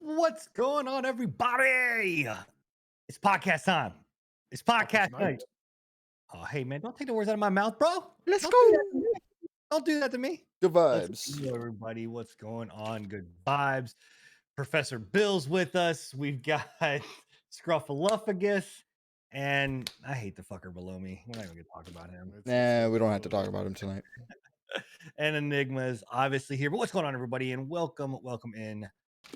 What's going on, everybody? It's podcast time. It's podcast night. Oh, hey, man, don't take the words out of my mouth, bro. Let's Don't go. do that to me. Don't do that to me. Good Let's vibes. go, everybody. What's going on? Good vibes. Professor Bill's with us. We've got Scruffaluffagus, and I hate the fucker below me. We're not even gonna talk about him. Nah, we don't have to talk about him tonight. And Enigma is obviously here. But what's going on, everybody? And welcome in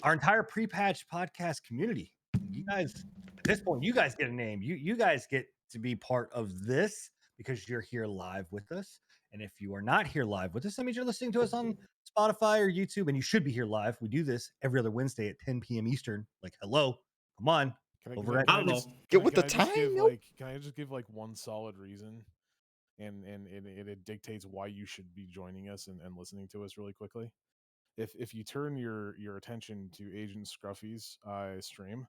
our entire pre-patch podcast community. You guys, at this point, you guys get a name. You guys get to be part of this because you're here live with us. And if you are not here live with us, that means you're listening to us on Spotify or YouTube, and you should be here live. We do this every other Wednesday at 10 p.m. Eastern. Like, hello, come on. Can I just give like one solid reason, and it dictates why you should be joining us and listening to us really quickly. If you turn your attention to Agent Scruffy's stream,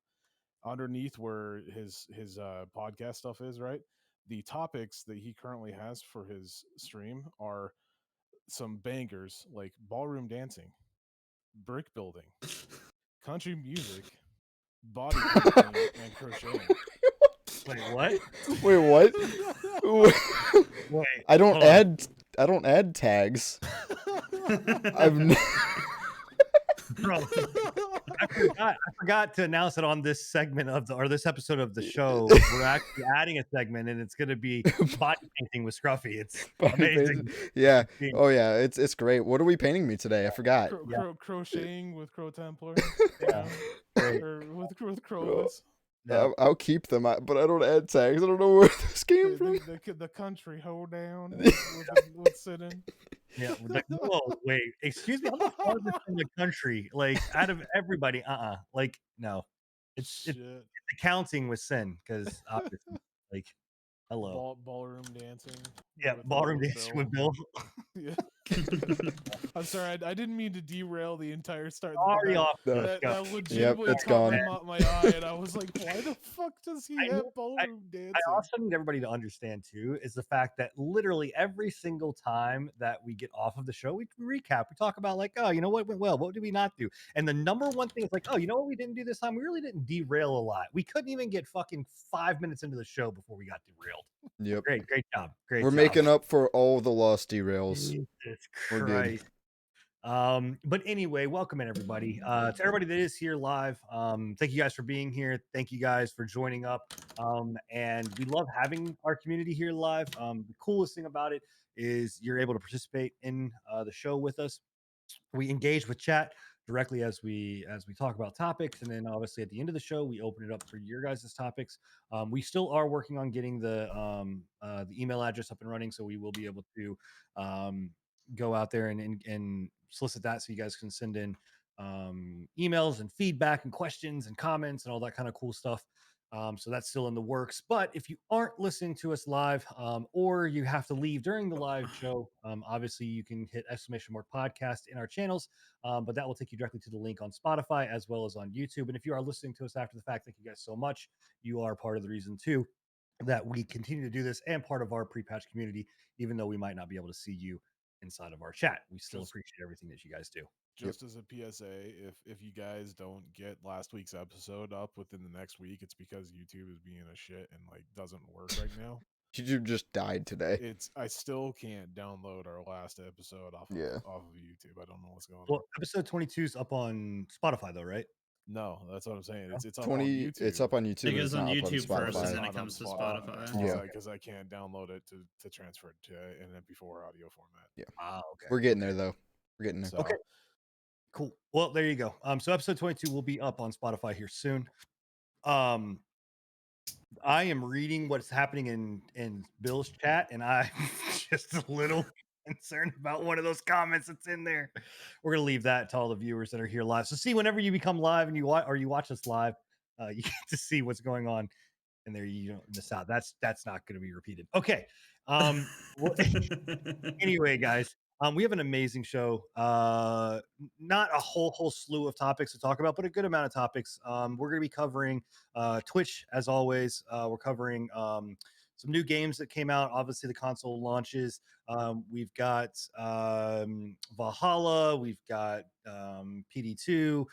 underneath where his podcast stuff is, right? The topics that he currently has for his stream are some bangers like ballroom dancing, brick building, country music, body painting, and crocheting. Wait, what? Wait, what? Wait, I don't add tags. Bro, I forgot to announce it on this segment of this episode of the show. We're actually adding a segment, and it's going to be body painting with Scruffy. It's amazing. Yeah. Oh yeah, it's great. What are we painting me today? I forgot. Crocheting with Crow Templar. Yeah. Or with Crowless. No. I'll keep them, but I don't add tags. I don't know where this came from. The country hold down with sitting. Yeah. Whoa, wait. Excuse me. I'm the farthest from the country. Like, out of everybody, like, no. It's accounting with sin, because obviously, like, hello. Ballroom dancing. Yeah, ballroom dancing with Bill. Yeah. I'm sorry, I didn't mean to derail the entire start. Already off. That legitimately it's gone. my eye, and I was like, why the fuck does he have ballroom dancing? I also need everybody to understand, too, is the fact that literally every single time that we get off of the show, we recap. We talk about, like, oh, you know what went well? What did we not do? And the number one thing is like, oh, you know what we didn't do this time? We really didn't derail a lot. We couldn't even get fucking 5 minutes into the show before we got derailed. Yep. Great job. We're making up for all the lost derails. Jesus Christ. But anyway, welcome in, everybody. To everybody that is here live, thank you guys for being here. Thank you guys for joining up. And we love having our community here live. The coolest thing about it is you're able to participate in the show with us. We engage with chat directly as we talk about topics, and then obviously at the end of the show we open it up for your guys' topics. We still are working on getting the email address up and running, so we will be able to go out there and solicit that, so you guys can send in emails and feedback and questions and comments and all that kind of cool stuff. So that's still in the works. But if you aren't listening to us live, or you have to leave during the live show, obviously you can hit !podcast in our channels. But that will take you directly to the link on Spotify as well as on YouTube. And if you are listening to us after the fact, thank you guys so much. You are part of the reason too that we continue to do this and part of our pre-patch community, even though we might not be able to see you inside of our chat. We still appreciate everything that you guys do. Just as a PSA, if you guys don't get last week's episode up within the next week, it's because YouTube is being a shit and like doesn't work right now. YouTube just died today. I still can't download our last episode off of YouTube. I don't know what's going on. Well, episode 22 is up on Spotify though, right? No, that's what I'm saying. It's up on 20. YouTube. It's up on YouTube. It goes It's on not up on YouTube first, Spotify. and then it Not on comes to Spotify. Yeah. Because I can't download it to transfer it to an MP4 audio format. Okay. We're getting there though. We're getting there. So, Okay. Cool. Well, there you go. So episode 22 will be up on Spotify here soon. I am reading what's happening in Bill's chat, and I'm just a little concerned about one of those comments that's in there. We're gonna leave that to all the viewers that are here live. So see, whenever you become live and you watch us live, you get to see what's going on, and there you don't miss out. That's not going to be repeated. Okay. Well, anyway, guys, we have an amazing show. Not a whole slew of topics to talk about, but a good amount of topics. We're going to be covering Twitch as always. We're covering some new games that came out. Obviously, the console launches. We've got Valhalla. We've got PD2.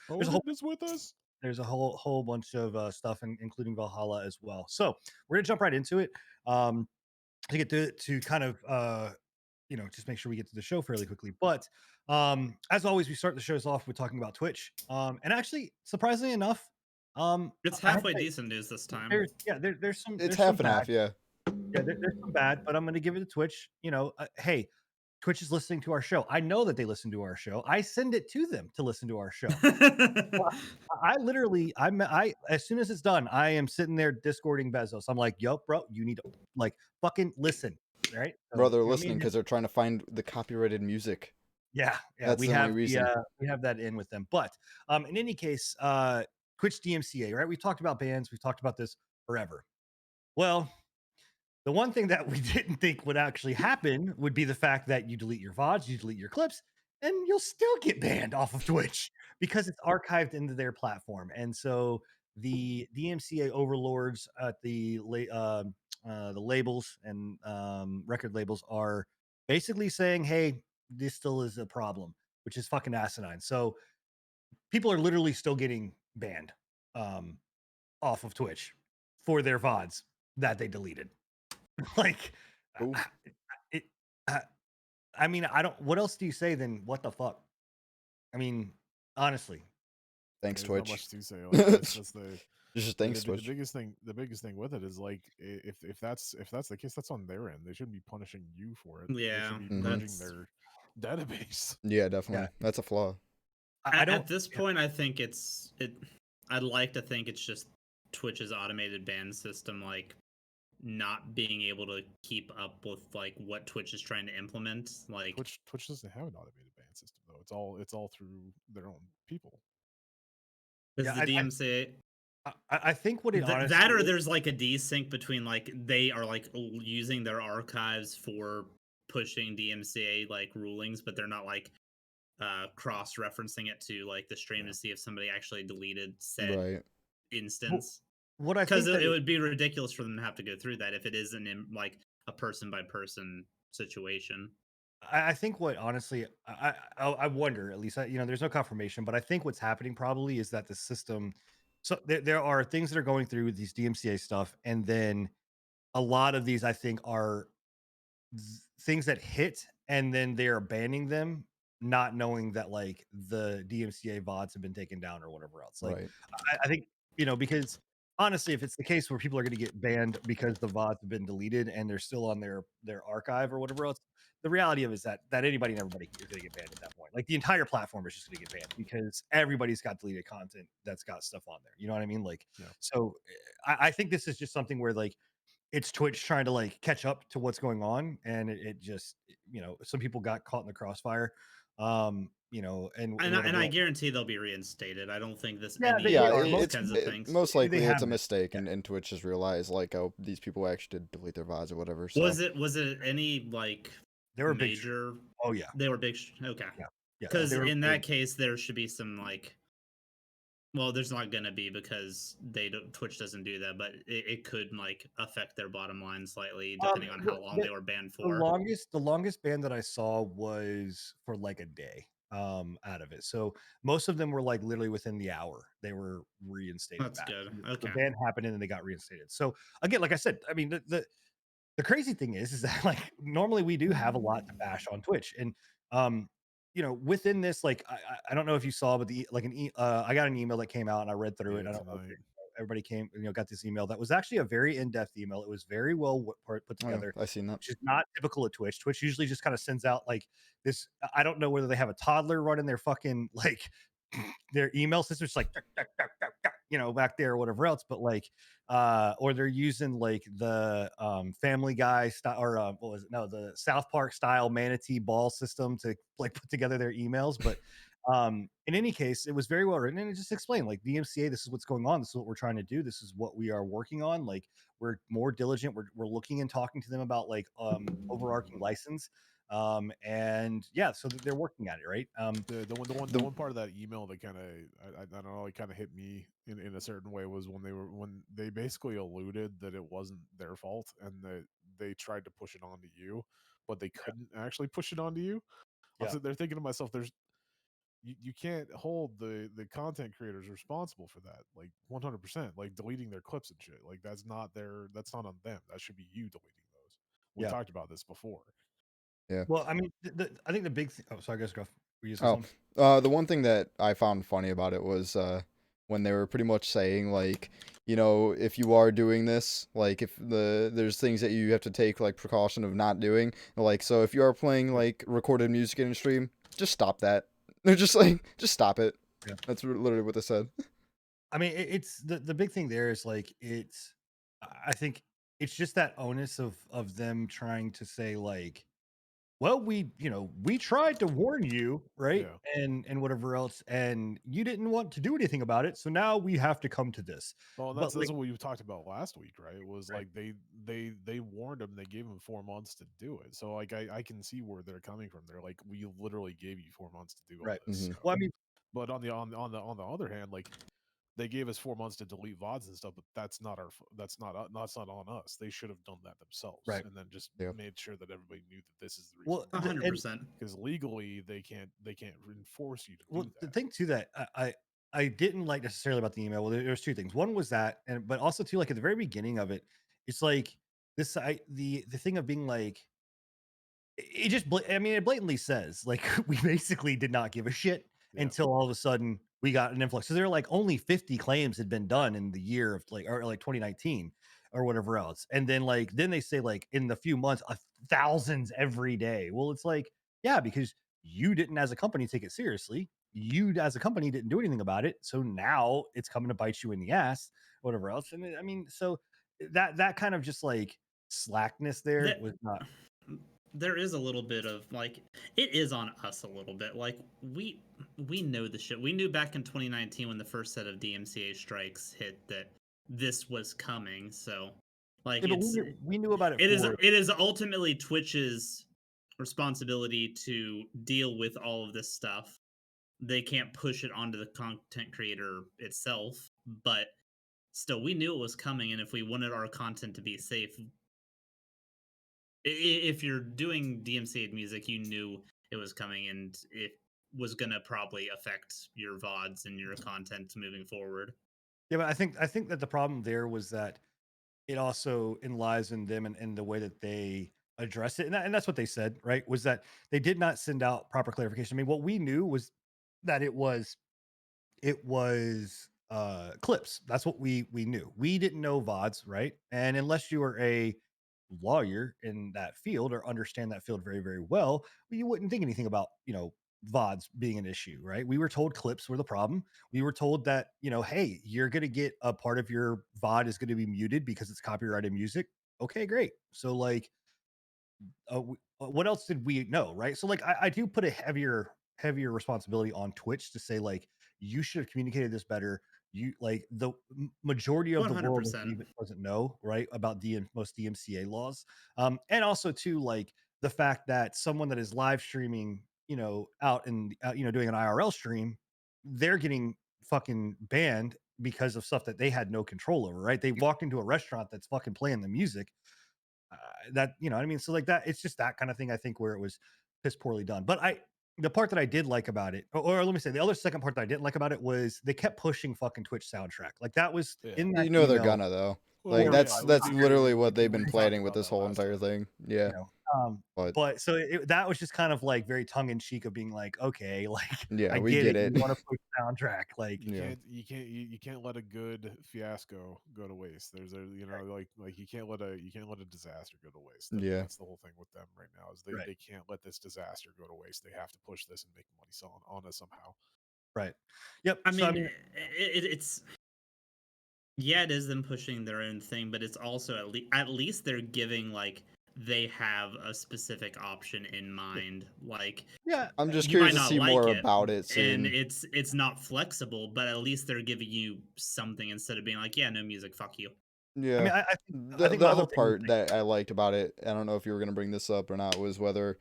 There's a whole bunch of stuff, including Valhalla as well. So we're gonna jump right into it. To get to kind of just make sure we get to the show fairly quickly. But as always, we start the shows off with talking about Twitch. And actually, surprisingly enough, It's I have halfway to say, decent news this time. there's some. It's there's half some and half. bad. Yeah. Yeah, there's some bad, but I'm going to give it to Twitch. Hey, Twitch is listening to our show. I know that they listen to our show. I send it to them to listen to our show. I literally, as soon as it's done, I am sitting there discording Bezos. I'm like, yo, bro, you need to like fucking listen, right? So, Bro, they're you know what I listening mean? because they're trying to find the copyrighted music. Yeah, That's we the only have reason. we have that in with them. But in any case, Twitch DMCA, right? We've talked about bans. We've talked about this forever. Well, the one thing that we didn't think would actually happen would be the fact that you delete your VODs, you delete your clips, and you'll still get banned off of Twitch because it's archived into their platform. And so the DMCA overlords at the labels and record labels are basically saying, "Hey, this still is a problem," which is fucking asinine. So people are literally still getting banned off of Twitch for their VODs that they deleted. Like, Ooh. it. I mean, I don't. What else do you say than what the fuck? I mean, honestly, Thanks, there's not Twitch. much to say. Like, that's the Just thanks, the Twitch. biggest thing with it is like if that's the case, that's on their end. They shouldn't be punishing you for it. Yeah, they should be Mhm. purging their database. Yeah, definitely. That's a flaw. I don't. At this point, I think I'd like to think it's just Twitch's automated ban system, like not being able to keep up with like what Twitch is trying to implement. Like Twitch doesn't have an automated ban system though. It's all through their own people. is Yeah, the DMCA I think what it honestly that or there's like a desync between like they are like using their archives for pushing DMCA like rulings, but they're not like cross referencing it to like the stream to see if somebody actually deleted said Right. instance. what I think Because that it would be ridiculous for them to have to go through that if it isn't in like a person by person situation. I think what honestly I wonder, at least there's no confirmation, but I think what's happening probably is that the system. So there are things that are going through with these DMCA stuff, and then a lot of these I think are things that hit, and then they are banning them, not knowing that like the DMCA VODs have been taken down or whatever else. Like Right. I think because honestly, if it's the case where people are going to get banned because the VODs have been deleted and they're still on their archive or whatever else, the reality of it is that anybody and everybody is going to get banned at that point. Like the entire platform is just going to get banned because everybody's got deleted content that's got stuff on there. You know what I mean? Like, Yeah. so I think this is just something where like it's Twitch trying to like catch up to what's going on, and it just some people got caught in the crossfire. And I guarantee they'll be reinstated. I don't think this Yeah, any they Yeah, are. these Most kinds people- of things. most They likely it's have a it. mistake, Yeah. and Twitch has realized like, oh, these people actually did delete their VODs or whatever. So. Was it any like They were big. major? Oh yeah, They were big. Okay. yeah. Because they were in big. that case, there should be some like. Well, there's not gonna be because Twitch doesn't do that, but it could like affect their bottom line slightly depending on how long they were banned The for. longest ban that I saw was for like a day out of it. So most of them were like literally within the hour they were reinstated. That's back. good. The Okay. ban happened and then they got reinstated. So again, like I said, I mean the crazy thing is that like normally we do have a lot to bash on Twitch, and within this, like, I don't know if you saw, but I got an email that came out and I read through it. Yeah, I don't know if tonight. everybody got this email that was actually a very in-depth email. It was very well put Oh, yeah, together, I seen that. which is not typical of Twitch. Twitch usually just kind of sends out like this. I don't know whether they have a toddler running their fucking like their email system, just like tuck, tuck, tuck, tuck, tuck, back there or whatever else, but like or they're using like the Family Guy style, or what was it? No, the South Park style manatee ball system to like put together their emails. But in any case, it was very well written, and it just explained like DMCA, this is what's going on, this is what we're trying to do, this is what we are working on. Like, we're more diligent, we're looking and talking to them about like overarching license, and yeah, so they're working at it, right? The one part of that email that kind of I don't know, it kind of hit me in a certain way was when they basically alluded that it wasn't their fault and that they tried to push it onto you, but they couldn't actually push it onto you. I'm Yeah. sitting there thinking to myself, you can't hold the content creators responsible for that, like 100%, like deleting their clips and shit. Like that's not on them. That should be you deleting those. We Yeah. talked about this before. Yeah. Well, I mean, I think the big oh, sorry, guys, go. Were you Oh, something? the one thing that I found funny about it was when they were pretty much saying like, if you are doing this, like if there's things that you have to take like precaution of not doing, like so if you are playing like recorded music in a stream, just stop that. They're just like, just stop it. Yeah. That's literally what they said. I mean, it's the big thing there is like I think it's just that onus of them trying to say like, well, we tried to warn you, right? Yeah. And whatever else, and you didn't want to do anything about it, so now we have to come to this. Well, and But that's like, what we talked about last week, right? It was right, like they warned him, they gave him 4 months to do it. So like I can see where they're coming from. They're like, we literally gave you 4 months to do all right. this. Mhm. So. Well, I mean, But on the other hand, like they gave us 4 months to delete VODs and stuff, but that's not that's not on us. They should have done that themselves, right. and then just Yep. made sure that everybody knew that this is the Well, reason. 100%. Because legally they can't enforce you to well, do the that. thing too that I didn't like necessarily about the email. Well, there's two things. One was that, and but also too, like at the very beginning of it, it's like this. The thing of being like, it just I mean, it blatantly says like we basically did not give a shit Yeah. until all of a sudden we got an influx. So there were like only 50 claims had been done in the year of like 2019 or whatever else, and then they say like in the few months thousands every day. Well, it's like, yeah, because you didn't as a company take it seriously, you as a company didn't do anything about it, so now it's coming to bite you in the ass, whatever else. And I mean, so that kind of just like slackness there That- was not. There is a little bit of like, it is on us a little bit. Like we know the shit. We knew back in 2019 when the first set of DMCA strikes hit that this was coming. So like Yeah, but we knew about it. it is ultimately Twitch's responsibility to deal with all of this stuff. They can't push it onto the content creator itself, but still we knew it was coming, and if we wanted our content to be safe, if you're doing DMCA music, you knew it was coming, and it was gonna probably affect your VODs and your content moving forward. Yeah, but I think that the problem there was that it also lies in them and the way that they address it, and that's what they said, right? Was that they did not send out proper clarification. I mean, what we knew was that it was clips. That's what we knew. We didn't know VODs, right? And unless you were a lawyer in that field or understand that field very, very well, you wouldn't think anything about, VODs being an issue, right? We were told clips were the problem. We were told that, hey, you're going to get a part of your VOD is going to be muted because it's copyrighted music. Okay, great. So, like, what else did we know, right? So, like, I do put a heavier responsibility on Twitch to say, like, you should have communicated this better. You like the majority of the world 100%. doesn't know, right, about most DMCA laws, and also too, like the fact that someone that is live streaming, out and doing an IRL stream, they're getting fucking banned because of stuff that they had no control over, right? They walked into a restaurant that's fucking playing the music, that what I mean. So like that, it's just that kind of thing. I think where it was piss poorly done. But the part that I did like about it, or let me say, the other second part that I didn't like about it was they kept pushing fucking Twitch soundtrack. Like that was Yeah. in that You know they're email. gonna though. Well, Like yeah, that's it that's was- literally we- what they've we been talked planning about with this that whole last entire week. thing. Yeah. But But so that was just kind of like very tongue in cheek of being like, okay, like yeah, I we get get it. it. You want to push soundtrack, like Yeah. You can't let a good fiasco go to waste. There's a like you can't let a disaster go to waste. Yeah. That's the whole thing with them right now is Right. they can't let this disaster go to waste. They have to push this and make money selling on it somehow. right. Yep. I So I mean, mean, it's yeah, it is them pushing their own thing, but it's also at least they're giving like they have a specific option in mind. Like yeah, I'm just you might curious to not see like more it, about it and soon. it's not flexible, but at least they're giving you something instead of being like, yeah, no music, fuck you. I Yeah. mean, I think The my other whole thing was part that I liked about it, I don't know if you were gonna bring this up or not, was whether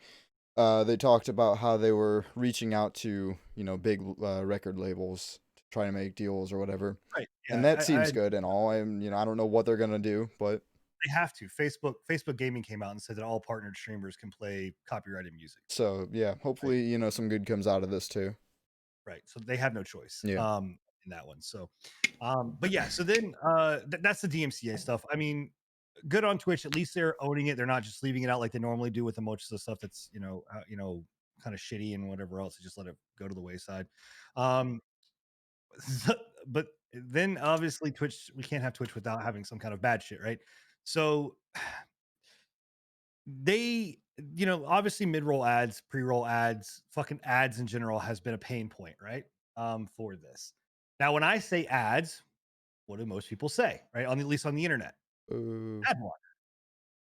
they talked about how they were reaching out to, big record labels to try to make deals or whatever. right. And Yeah, that seems good and all. I don't know what they're gonna do, but they have to. Facebook Gaming came out and said that all partnered streamers can play copyrighted music. so yeah, hopefully, some good comes out of this too. Right. So they have no choice. Yeah. In that one. So, but yeah. So then, that's the DMCA stuff. I mean, good on Twitch. At least they're owning it. They're not just leaving it out like they normally do with the most of the stuff that's kind of shitty and whatever else. They just let it go to the wayside. Um, but then obviously Twitch, we can't have Twitch without having some kind of bad shit, right? So they, obviously mid-roll ads, pre-roll ads, fucking ads in general has been a pain point, right? For this. Now, when I say ads, what do most people say, right? At least on the internet, Boo. ad blocker,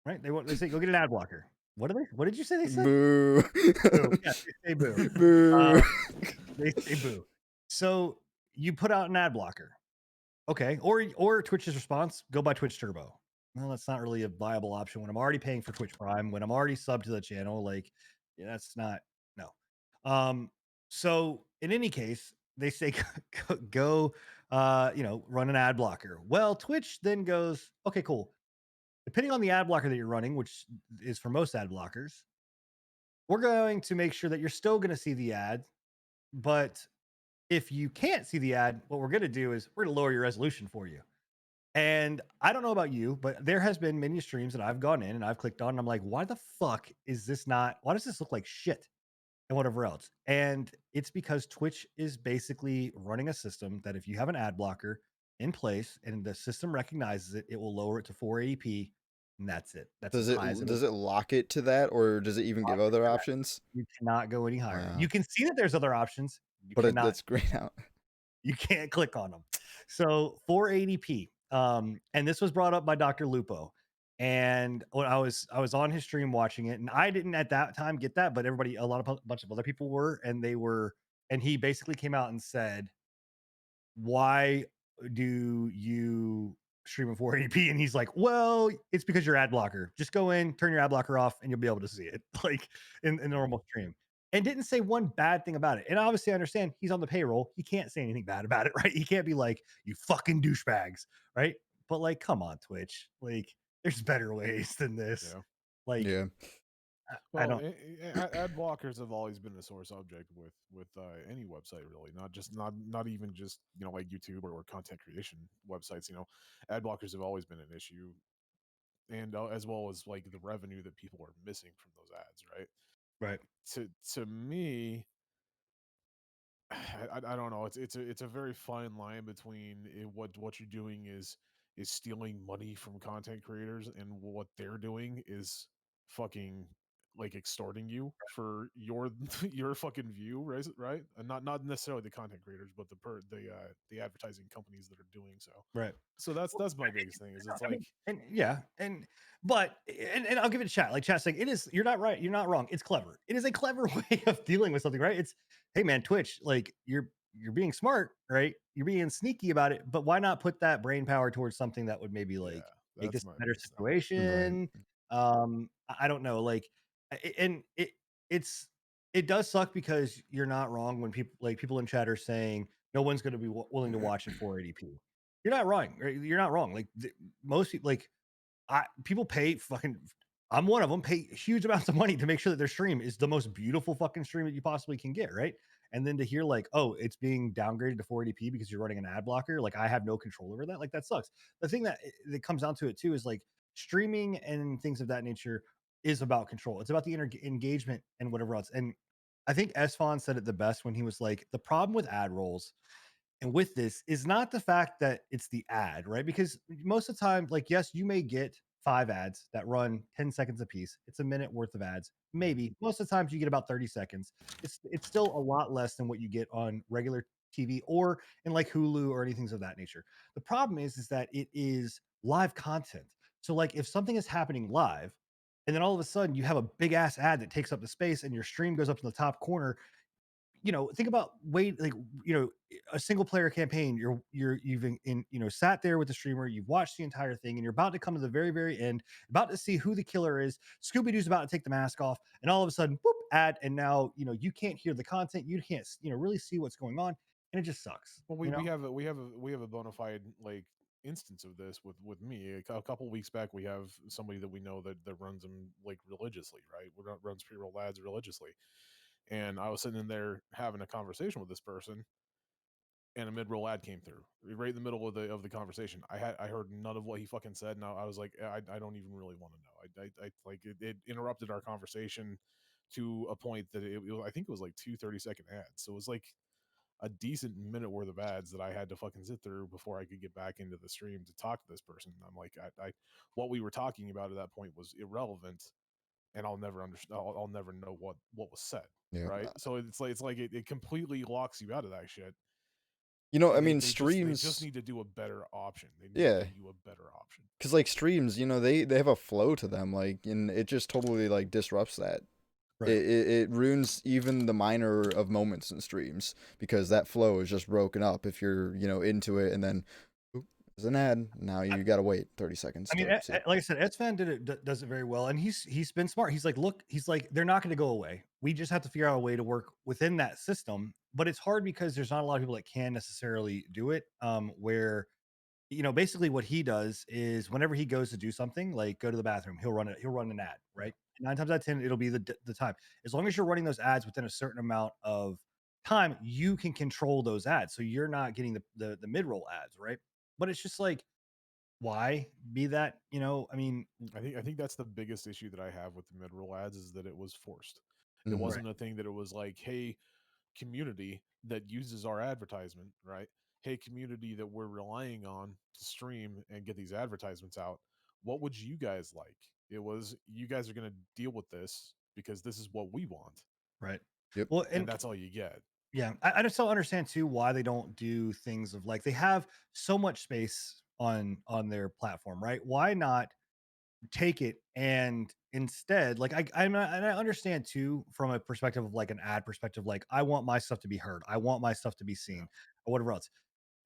right? They say go get an ad blocker. What did you say they said? Boo. Boo. Yeah, they say boo. Boo. They say boo. So you put out an ad blocker. Okay. Or Twitch's response, go buy Twitch Turbo. Well, that's not really a viable option when I'm already paying for Twitch Prime, when I'm already subbed to the channel. Like, yeah, that's not no. So in any case, they say go run an ad blocker. Well, Twitch then goes, okay, cool. Depending on the ad blocker that you're running, which is for most ad blockers, we're going to make sure that you're still going to see the ad, but if you can't see the ad, what we're going to do is we're going to lower your resolution for you. And I don't know about you, but there has been many streams that I've gone in and I've clicked on and I'm like, why the fuck is this not, why does this look like shit and whatever else? And it's because Twitch is basically running a system that if you have an ad blocker in place and the system recognizes it, it will lower it to 480p and that's it. That's Does as high as it it does it lock it to that, or does it even give other options? You cannot go any higher. Wow. You can see that there's other options. You But cannot. that's great out. You can't click on them. So 480p. And this was brought up by Dr. Lupo. And when I was on his stream watching it, and I didn't at that time get that, but bunch of other people were, and he basically came out and said, why do you stream in 480p? And he's like, well, it's because your ad blocker. Just go in, turn your ad blocker off, and you'll be able to see it like in normal stream. And didn't say one bad thing about it. And obviously, I understand he's on the payroll. He can't say anything bad about it, right? He can't be like, you fucking douchebags, right? But like, come on, Twitch. Like, there's better ways than this. Yeah. Like, Yeah. I Well, don't. ad blockers have always been a sore subject with any website, really. Not even just like YouTube or content creation websites. Ad blockers have always been an issue, and as well as like the revenue that people are missing from those ads, right? Right. To me, I don't know. It's a very fine line between what you're doing is stealing money from content creators, and what they're doing is fucking like extorting you for your your fucking view, right? And not necessarily the content creators, but the advertising companies that are doing so. Right. So that's my biggest thing is it's I like mean, and I'll give it a chat. Like chat saying it is, you're not right, you're not wrong. It's clever. It is a clever way of dealing with something, right? It's, hey man, Twitch, like you're being smart, right? You're being sneaky about it, but why not put that brain power towards something that would maybe like make that's this my a better biggest thing. situation? I don't know, like, and it's it does suck because you're not wrong when people in chat are saying no one's going to be willing to watch in 480p. You're not wrong. Right? You're not wrong. Like most people, like people pay fucking. I'm one of them. Pay huge amounts of money to make sure that their stream is the most beautiful fucking stream that you possibly can get, right? And then to hear like, oh, it's being downgraded to 480p because you're running an ad blocker. Like I have no control over that. Like that sucks. The thing that comes down to it too is like streaming and things of that nature is about control. It's about the engagement and whatever else. And I think Esfon said it the best when he was like, the problem with ad rolls and with this is not the fact that it's the ad, right? Because most of the time, like, yes, you may get 5 ads that run 10 seconds a piece. It's a minute worth of ads. Maybe most of the times you get about 30 seconds. It's still a lot less than what you get on regular TV or in like Hulu or anything of that nature. The problem is that it is live content. So like if something is happening live and then all of a sudden you have a big ass ad that takes up the space and your stream goes up in the top corner, think about a single player campaign. You've sat there with the streamer, you've watched the entire thing, and you're about to come to the very, very end, about to see who the killer is. Scooby-Doo's about to take the mask off, and all of a sudden, boop, ad, and now you can't hear the content, you can't really see what's going on, and it just sucks. Well, we have a bona fide like instance of this with me. A couple weeks back, we have somebody that we know that runs them like religiously, right? Runs pre-roll ads religiously, and I was sitting in there having a conversation with this person, and a mid-roll ad came through right in the middle of the conversation. I heard none of what he fucking said, and I was like, I don't even really want to know. I like it interrupted our conversation to a point that I think it was like 2 30-second ads, so it was like a decent minute worth of ads that I had to fucking sit through before I could get back into the stream to talk to this person. I'm like, I what we were talking about at that point was irrelevant, and I'll never understand. I'll never know what was said. Yeah. Right. So it's like it completely locks you out of that shit. I And mean, they streams. just need to do a better option. They need Yeah. to give you a better option. Because like streams, they have a flow to them, like, and it just totally like disrupts that. Right. It ruins even the minor of moments in streams because that flow is just broken up if you're into it, and then there's an ad. Now you gotta wait 30 seconds. I mean, to see. like I said, Edsfan does it very well, and he's been smart. He's like, look, they're not going to go away. We just have to figure out a way to work within that system. But it's hard because there's not a lot of people that can necessarily do it. Where basically what he does is whenever he goes to do something, like go to the bathroom, he'll run an ad, right? 9 times out of 10, it'll be the time. As long as you're running those ads within a certain amount of time, you can control those ads, so you're not getting the mid-roll ads, right? But it's just like, why be that? I mean, I think that's the biggest issue that I have with the mid-roll ads is that it was forced. It Mhm. wasn't a thing that it was like, hey, community that uses our advertisement, right? Hey, community that we're relying on to stream and get these advertisements out. What would you guys like? It was, you guys are going to deal with this because this is what we want. right. Yep. Well, And that's all you get. yeah, I just don't understand too why they don't do things of like they have so much space on their platform, right? Why not take it and instead, like and I understand too from a perspective of like an ad perspective, like I want my stuff to be heard, I want my stuff to be seen, or whatever else.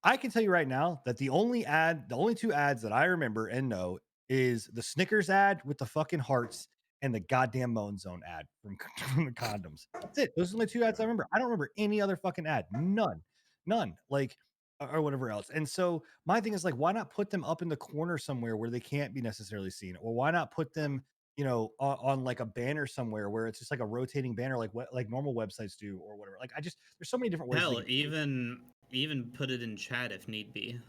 I can tell you right now that the only 2 ads that I remember and know is the Snickers ad with the fucking hearts and the goddamn Moan Zone ad from, from the condoms. That's it. Those are the 2 ads I remember. I don't remember any other fucking ad. None. Like, or whatever else. And so my thing is like, why not put them up in the corner somewhere where they can't be necessarily seen, or why not put them, on like a banner somewhere where it's just like a rotating banner, like what like normal websites do, or whatever. Like, there's so many different ways. Hell, even put it in chat if need be.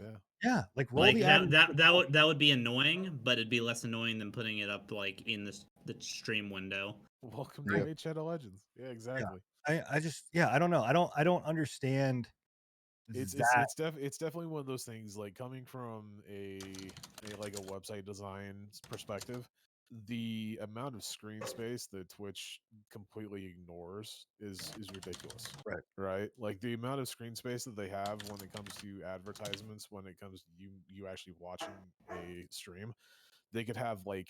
Yeah, like roll Like the ad. that would be annoying, but it'd be less annoying than putting it up like in the stream window. Welcome to Raid Shadow Legends. Yeah, exactly. I just I don't know. I don't understand. It's definitely one of those things, like coming from a like a website design perspective, the amount of screen space that Twitch completely ignores is ridiculous. Right? Like the amount of screen space that they have when it comes to advertisements, when it comes to you actually watching a stream, they could have like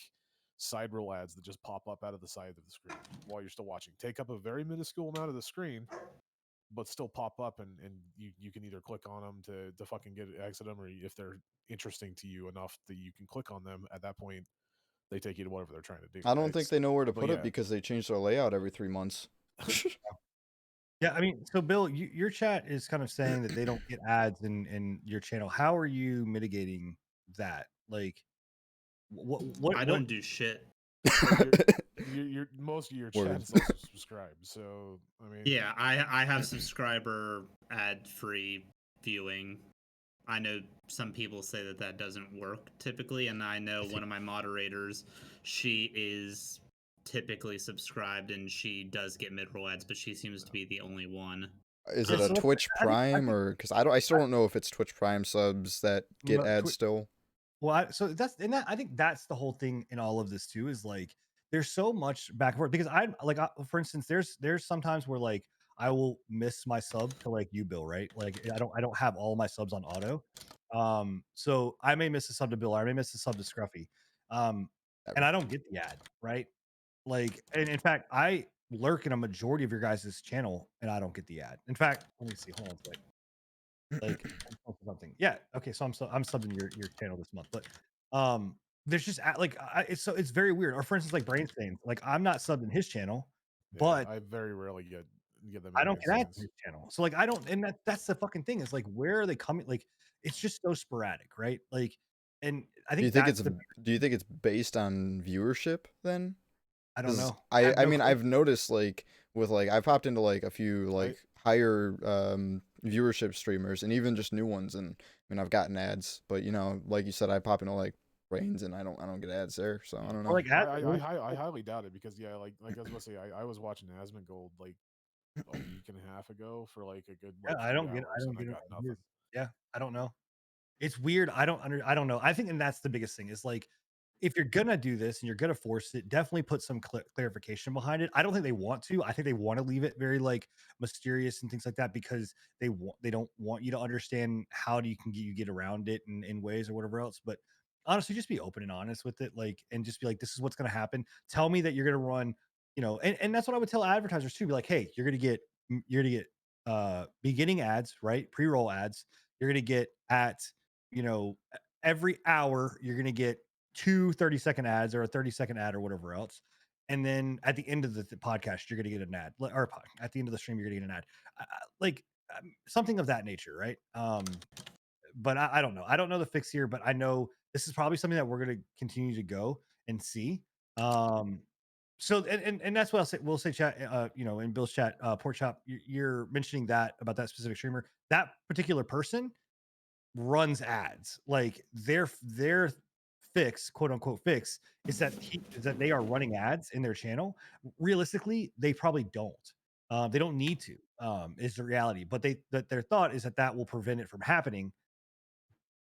side roll ads that just pop up out of the side of the screen while you're still watching. Take up a very minuscule amount of the screen, but still pop up, and you can either click on them to fucking exit them, or if they're interesting to you enough that you can click on them, at that point they take you to whatever they're trying to do. I don't think they know where to put it because they change their layout every 3 months. Yeah, I mean, so Bill, your chat is kind of saying that they don't get ads in your channel. How are you mitigating that? Like, what? I don't do shit. Your most of your chat is also subscribed, so I mean, yeah, I have subscriber ad-free viewing. I know some people say that doesn't work typically, and I know one of my moderators, she is typically subscribed, and she does get mid-roll ads, but she seems to be the only one. Is it a So Twitch I Prime or because I still don't know if it's Twitch Prime subs that get Well, ads still. Well, so I think that's the whole thing in all of this too, is like there's so much back and forth because for instance, there's sometimes where like I will miss my sub to like you, Bill, right? Like I don't have all my subs on auto. So I may miss a sub to Bill, or I may miss a sub to Scruffy. And I don't get the ad, right? Like, and in fact, I lurk in a majority of your guys' channel and I don't get the ad. In fact, let me see, hold on a second. Like something. Yeah. Okay. So I'm subbing your channel this month, but there's just it's very weird. Or for instance, like Brain Stains, like I'm not subbed in his channel, Yeah, but I very rarely get them. I in don't get ads Brainstains. in his channel. So like I don't, and that's the fucking thing. Is like where are they coming? Like it's just so sporadic, right? Like, and I Do you think think that's it's do you think it's based on viewership then? I don't 'Cause know. have I no mean clue. I've noticed like with like I've popped into like a few like higher viewership streamers and even just new ones, and I mean I've gotten ads, but you know like you said I pop into like Brains and I don't get ads there, so I don't Or know. like ads. I highly doubt it because like I was gonna say I was watching Asmongold like a week and a half ago for like a good Yeah, like I 3 don't get. I hours don't and I get it. got nothing. Weird. Yeah, I don't know. It's weird. I don't know. I think, and that's the biggest thing is like, if you're gonna do this and you're gonna force it, definitely put some clarification behind it. I don't think they want to. I think they want to leave it very like mysterious and things like that because they don't want you to understand how do you get around it in ways or whatever else. But honestly, just be open and honest with it, like, and just be like, this is what's gonna happen. Tell me that you're gonna run, and that's what I would tell advertisers too. Be like, hey, you're gonna get beginning ads, right? Pre-roll ads. You're gonna get at every hour you're going to get 2 30-second ads or a 30-second ad or whatever else, and then at the end of the podcast you're going to get an ad, or at the end of the stream you're going to get an ad, like something of that nature, right? But I don't know. I don't know the fix here, but I know this is probably something that we're going to continue to go and see. So and that's what we'll say chat, in Bill's chat, Pork Chop, you're mentioning that about that specific streamer, that particular person runs ads. Like their fix, quote unquote fix, is that they are running ads in their channel. Realistically, they probably don't. They don't need to. Is the reality. But their thought is that will prevent it from happening.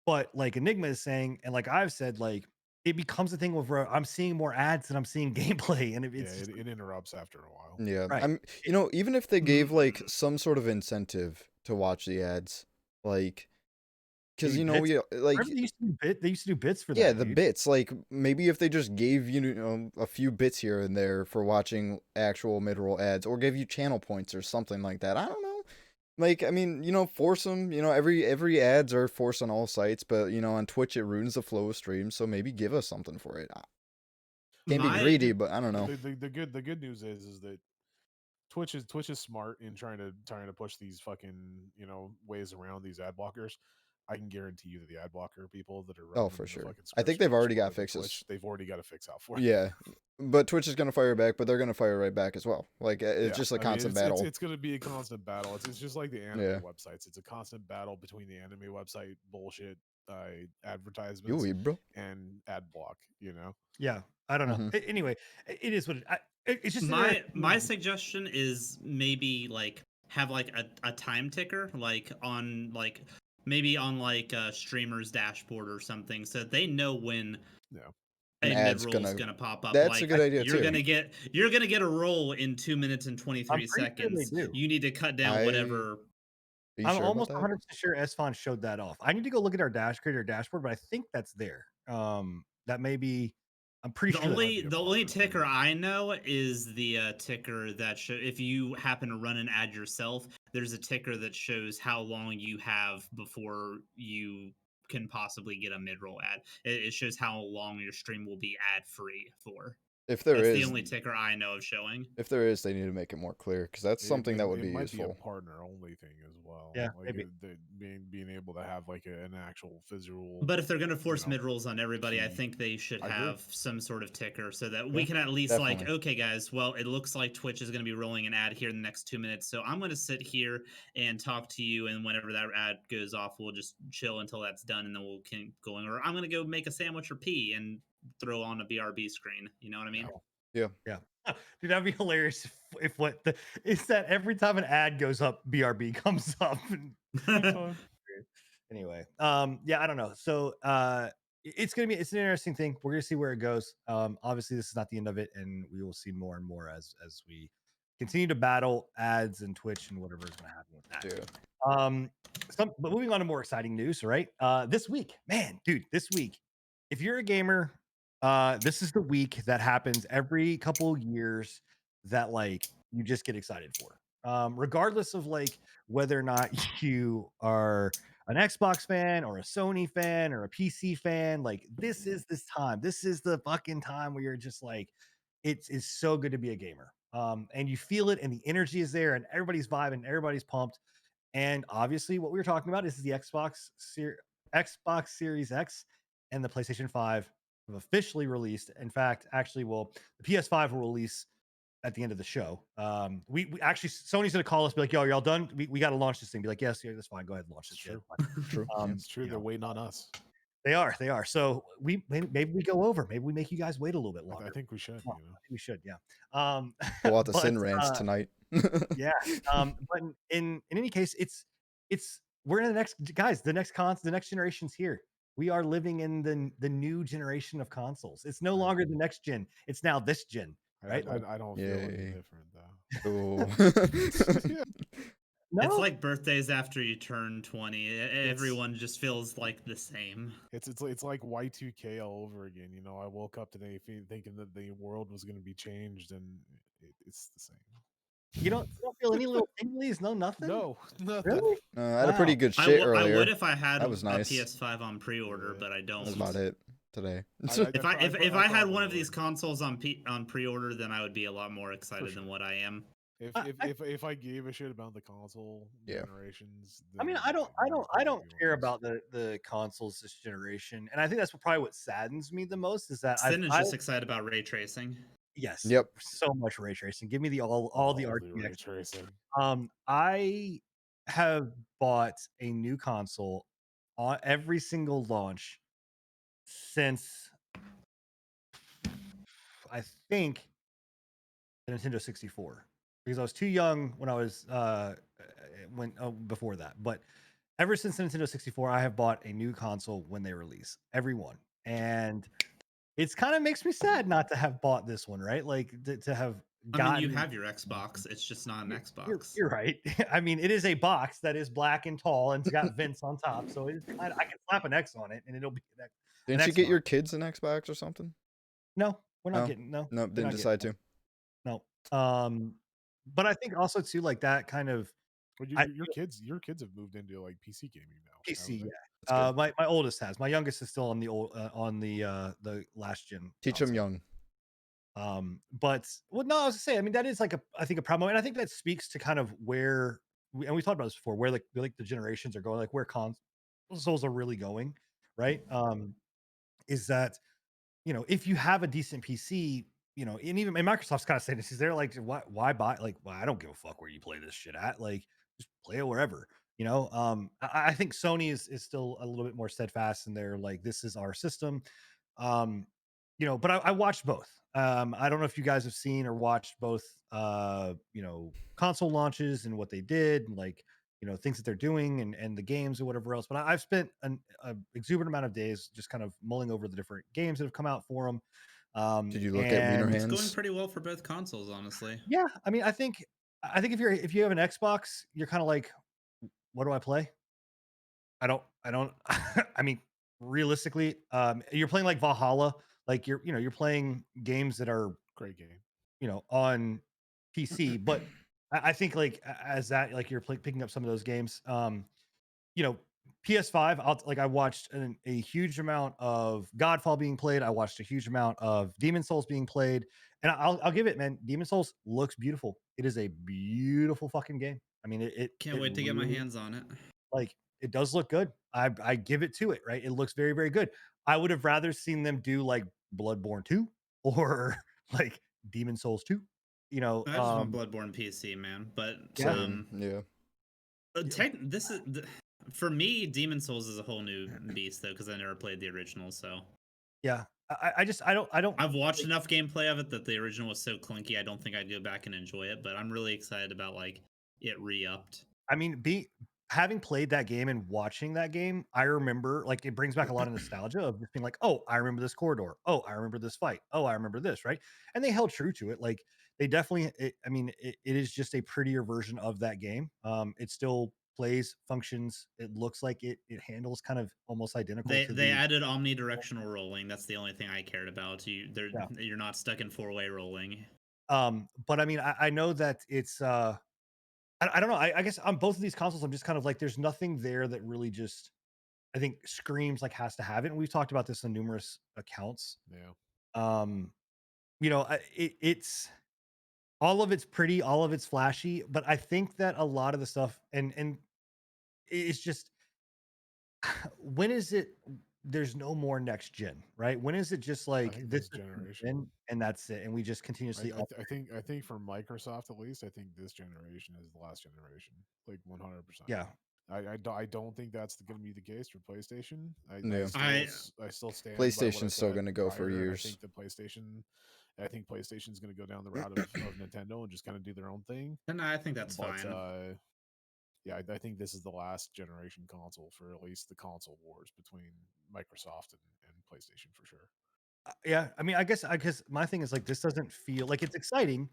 But like Enigma is saying, and like I've said, like it becomes a thing where I'm seeing more ads than I'm seeing gameplay, and it's just, it interrupts after a while. Yeah, right. I'm even if they gave like some sort of incentive to watch the ads, like because Dude, we like remember they used to do bits for that. yeah, the dude. bits, like maybe if they just gave a few bits here and there for watching actual mid-roll ads, or gave you channel points or something like that. I don't know. Like I mean, force them. Every ads are forced on all sites, but on Twitch it ruins the flow of streams. So maybe give us something for it. Can't be greedy, but I don't know. The good news is that Twitch is smart in trying to push these fucking ways around these ad blockers. I can guarantee you that the ad blocker people that are running for sure. fucking I think they've scripts already got for fixes. Twitch, they've already got a fix out for it. Yeah, but Twitch is gonna fire back, but they're gonna fire right back as well. Like it's just a constant battle. It's gonna be a constant battle. It's just like the anime websites. It's a constant battle between the anime website bullshit advertisements bro. and ad block. Yeah, I don't know. Anyway, it is what it's just my suggestion is maybe like have like a time ticker like on like maybe on like a streamer's dashboard or something, so they know when a mid-roll is gonna pop up. That's like, a good idea you're too. You're gonna get a roll in 2 minutes and 23 seconds. Sure you need to cut down whatever. I'm almost 100% sure Esfon showed that off. I need to go look at our creator dashboard, but I think that's there. That may be. I'm pretty sure. The only ticker I know is the ticker that if you happen to run an ad yourself, there's a ticker that shows how long you have before you can possibly get a mid-roll ad. It shows how long your stream will be ad free for. If there that's is the only ticker I know of showing. If there is, they need to make it more clear because that's something that would be useful. Be a partner only thing as well. Yeah, like maybe. Being able to have like an actual physical. But if they're going to force mid rolls on everybody, I think they should have some sort of ticker so that we can at least like, okay, guys, well, it looks like Twitch is going to be rolling an ad here in the next 2 minutes, so I'm going to sit here and talk to you, and whenever that ad goes off, we'll just chill until that's done, and then we'll keep going. Or I'm going to go make a sandwich or pee and throw on a BRB screen. You know what I mean? Yeah. Dude, that'd be hilarious if what the is that every time an ad goes up, BRB comes up. Anyway, yeah, I don't know. So it's an interesting thing. We're gonna see where it goes. Obviously, this is not the end of it, and we will see more and more as we continue to battle ads and Twitch and whatever is gonna happen with that. Yeah. But moving on to more exciting news, right? This week, man, dude, this week, if you're a gamer, this is the week that happens every couple years that like you just get excited for. Regardless of like whether or not you are an Xbox fan or a Sony fan or a PC fan, like this is this time. This is the fucking time where you're just like, it's so good to be a gamer. And you feel it, and the energy is there, and everybody's vibing, everybody's pumped. And obviously, what we were talking about is the Xbox Series X and the PlayStation 5 have officially released. In fact, actually, well, the PS5 will release at the end of the show. We actually Sony's gonna call us, be like, "Yo, y'all done? We got to launch this thing." Be like, "Yes, yeah, that's fine. Go ahead and launch this." True. Yeah, True. It's true. you They're know, waiting on us. they are. So maybe we go over. Maybe we make you guys wait a little bit longer. I think we should. Well, You know? I think we should. Yeah. Go out the but, Sin Rants tonight. yeah. But in any case, it's we're in the next guys. The next generation's here. We are living in the new generation of consoles. It's no longer the next gen. It's now this gen, right? I don't feel any Yay. different though. Oh. No, It's like birthdays after you turn 20. Everyone just feels like the same. It's like Y2K all over again. You know, I woke up today thinking that the world was going to be changed, and it's the same. you don't feel any little tinglies, no nothing. No, nothing. Really? I had a pretty Wow. good shit I earlier. would if I had That was nice. a PS5 on pre-order, Yeah. but I don't. That's about it today. If I had probably one of these would. consoles on pre-order, then I would be a lot more excited sure. than what I am. If I gave a shit about the console Yeah. generations, I mean, then I don't would probably be care one of about the consoles this generation, and I think that's probably what saddens me the most is that Sin is I just excited about ray tracing. yes, Yep. so much ray tracing. Give me the all the ray RTX. tracing. I have bought a new console on every single launch since I think the Nintendo 64 because I was too young when I was before that. But ever since the Nintendo 64, I have bought a new console when they release every one, and it's kind of makes me sad not to have bought this one, right? Like to have I gotten. mean, you have your Xbox. It's just not an Xbox. You're right. I mean, it is a box that is black and tall and it's got vents on top, so I can slap an X on it and it'll be an X. Didn't you get your kids an Xbox or something? No, we're not Oh, getting no. No, we're didn't not decide getting to. No. But I think also too like that kind of Well, I your kids have moved into like PC gaming now. PC. haven't they? Yeah. My oldest has. My youngest is still on the last gen. Teach them console. young. But well, no, I was to say, I mean, that is like I think a problem, and I think that speaks to kind of where we talked about this before, where like the generations are going, like where consoles are really going, right? Is that if you have a decent PC, and even and Microsoft's kind of saying this, is they're like, why buy? Like, well, I don't give a fuck where you play this shit at. Like, just play it wherever. I think Sony is still a little bit more steadfast, and they're like, this is our system. But I watched both. I don't know if you guys have seen or watched both console launches and what they did, and like things that they're doing and the games or whatever else. But I've spent an exuberant amount of days just kind of mulling over the different games that have come out for them. Did you look at Wiener It's Hands? going pretty well for both consoles, honestly. Yeah, I mean, I think if you have an Xbox, you're kind of like, what do I play? I don't. I mean, realistically, you're playing like Valhalla, like you're playing games that are Great game. on PC, but I think like as that like you're picking up some of those games. PS5. I watched a huge amount of Godfall being played. I watched a huge amount of Demon Souls being played, and I'll give it, man. Demon Souls looks beautiful. It is a beautiful fucking game. I mean, it Can't wait to get my hands on it. Like it does look good. I give it to it, right? It looks very, very good. I would have rather seen them do like Bloodborne 2 or like Demon Souls 2. I just want Bloodborne PC, man. But yeah. This is for me. Demon Souls is a whole new beast though, because I never played the original. So yeah, I don't. I've watched enough gameplay of it that the original was so clunky. I don't think I'd go back and enjoy it, but I'm really excited about like it re-upped. I mean, having played that game and watching that game, I remember like it brings back a lot of nostalgia of just being like, oh, I remember this corridor. Oh, I remember this fight. Oh, I remember this, right? And they held true to it. Like they definitely, I mean, it is just a prettier version of that game. It still plays, functions. It looks like it handles kind of almost identical They to they the added omnidirectional rolling. That's the only thing I cared about. yeah. You're not stuck in 4-way rolling. But I mean, I know that it's I don't know. I guess on both of these consoles, I'm just kind of like, there's nothing there that really just I think screams like has to have it. And we've talked about this on numerous accounts. Yeah. Um, you know, it's all of it's pretty, all of it's flashy, but I think that a lot of the stuff and it's just when is it there's no more next gen, right? When is it just I like think this this is generation. gen and that's it, and we just continuously I think for Microsoft at least, I think this generation is the last generation, like 100%. yeah. I don't think that's going to be the case for PlayStation. Yeah. I still stand by what I PlayStation's still said gonna go for prior, and years. I think PlayStation's going to go down the route of Nintendo and just kind of do their own thing. And I think that's But fine. yeah, I think this is the last generation console for at least the console wars between Microsoft and PlayStation for sure. Yeah, I mean, I guess my thing is like this doesn't feel like it's exciting,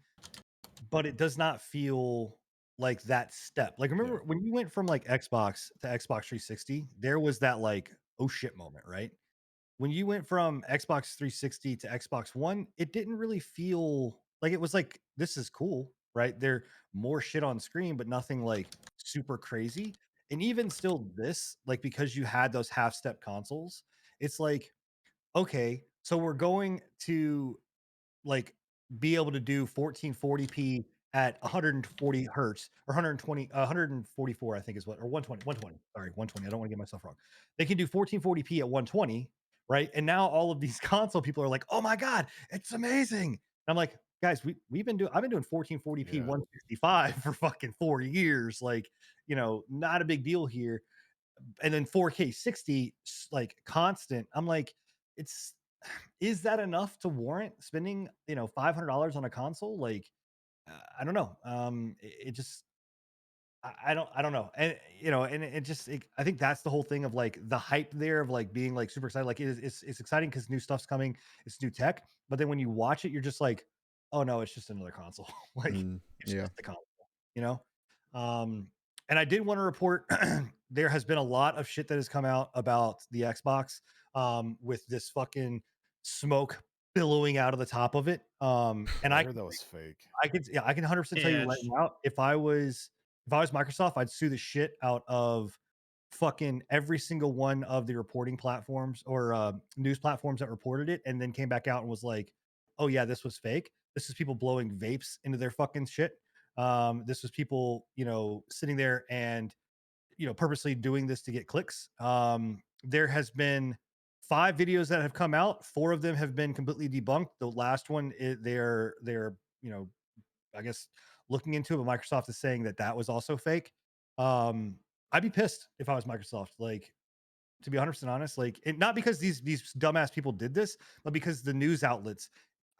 but it does not feel like that step. Like Yeah. remember when you went from like Xbox to Xbox 360, there was that like oh shit moment, right? When you went from Xbox 360 to Xbox One, it didn't really feel like it was like this is cool, right? There more shit on screen, but nothing like super crazy. And even still this, like because you had those half step consoles, it's like okay, so we're going to like be able to do 1440p at 140 hertz or 120 144 I think is what or 120 sorry 120 I don't want to get myself wrong. They can do 1440p at 120, right? And now all of these console people are like, oh my god, it's amazing. And I'm like, guys, we've been doing I've been doing 1440p Yeah. 165 for fucking 4 years, like, you know, not a big deal here. And then 4K 60 like constant. I'm like, it's is that enough to warrant spending, you know, $500 on a console? Like, I don't know. It just I don't know. And you know, and it just I think that's the whole thing of like the hype there of like being like super excited. Like it's exciting because new stuff's coming, it's new tech. But then when you watch it, you're just like, oh no, it's just another console. Like it's Yeah. just the console, you know? And I did want to report there has been a lot of shit that has come out about the Xbox with this fucking smoke billowing out of the top of it. And I heard that was fake. I can 100% tell you Yeah, right now, if I was Microsoft, I'd sue the shit out of fucking every single one of the reporting platforms or news platforms that reported it, and then came back out and was like, "Oh yeah, this was fake. This is people blowing vapes into their fucking shit. This was people, you know, sitting there and you know purposely doing this to get clicks." There has been 5 videos that have come out. 4 of them have been completely debunked. The last one, they're you know I guess looking into it, but Microsoft is saying that that was also fake. Um, I'd be pissed if I was Microsoft. Like, to be 100% honest, like, not because these dumbass people did this, but because the news outlets,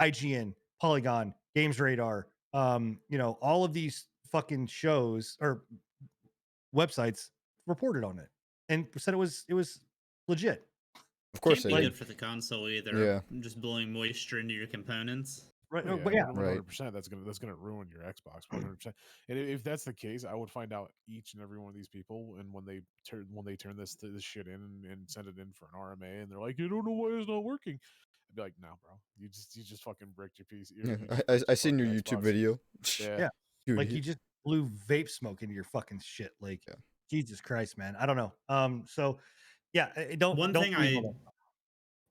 IGN, Polygon, Games Radar, you know, all of these fucking shows or websites reported on it and said it was legit. Of course can't they be did. good for the console either. Yeah. Just blowing moisture into your components. Right? Oh, But yeah, 100%. That's gonna ruin your Xbox. 100%. And if that's the case, I would find out each and every one of these people, and when they turn this shit in and send it in for an RMA, and they're like, you don't know why it's not working. I'd be like, no, bro, you just fucking bricked your piece. Yeah. I seen your YouTube video. Yeah. yeah. Dude, Like you just blew vape smoke into your fucking shit. Like, Yeah. Jesus Christ, man. I don't know. So yeah, don't One don't thing believe all that.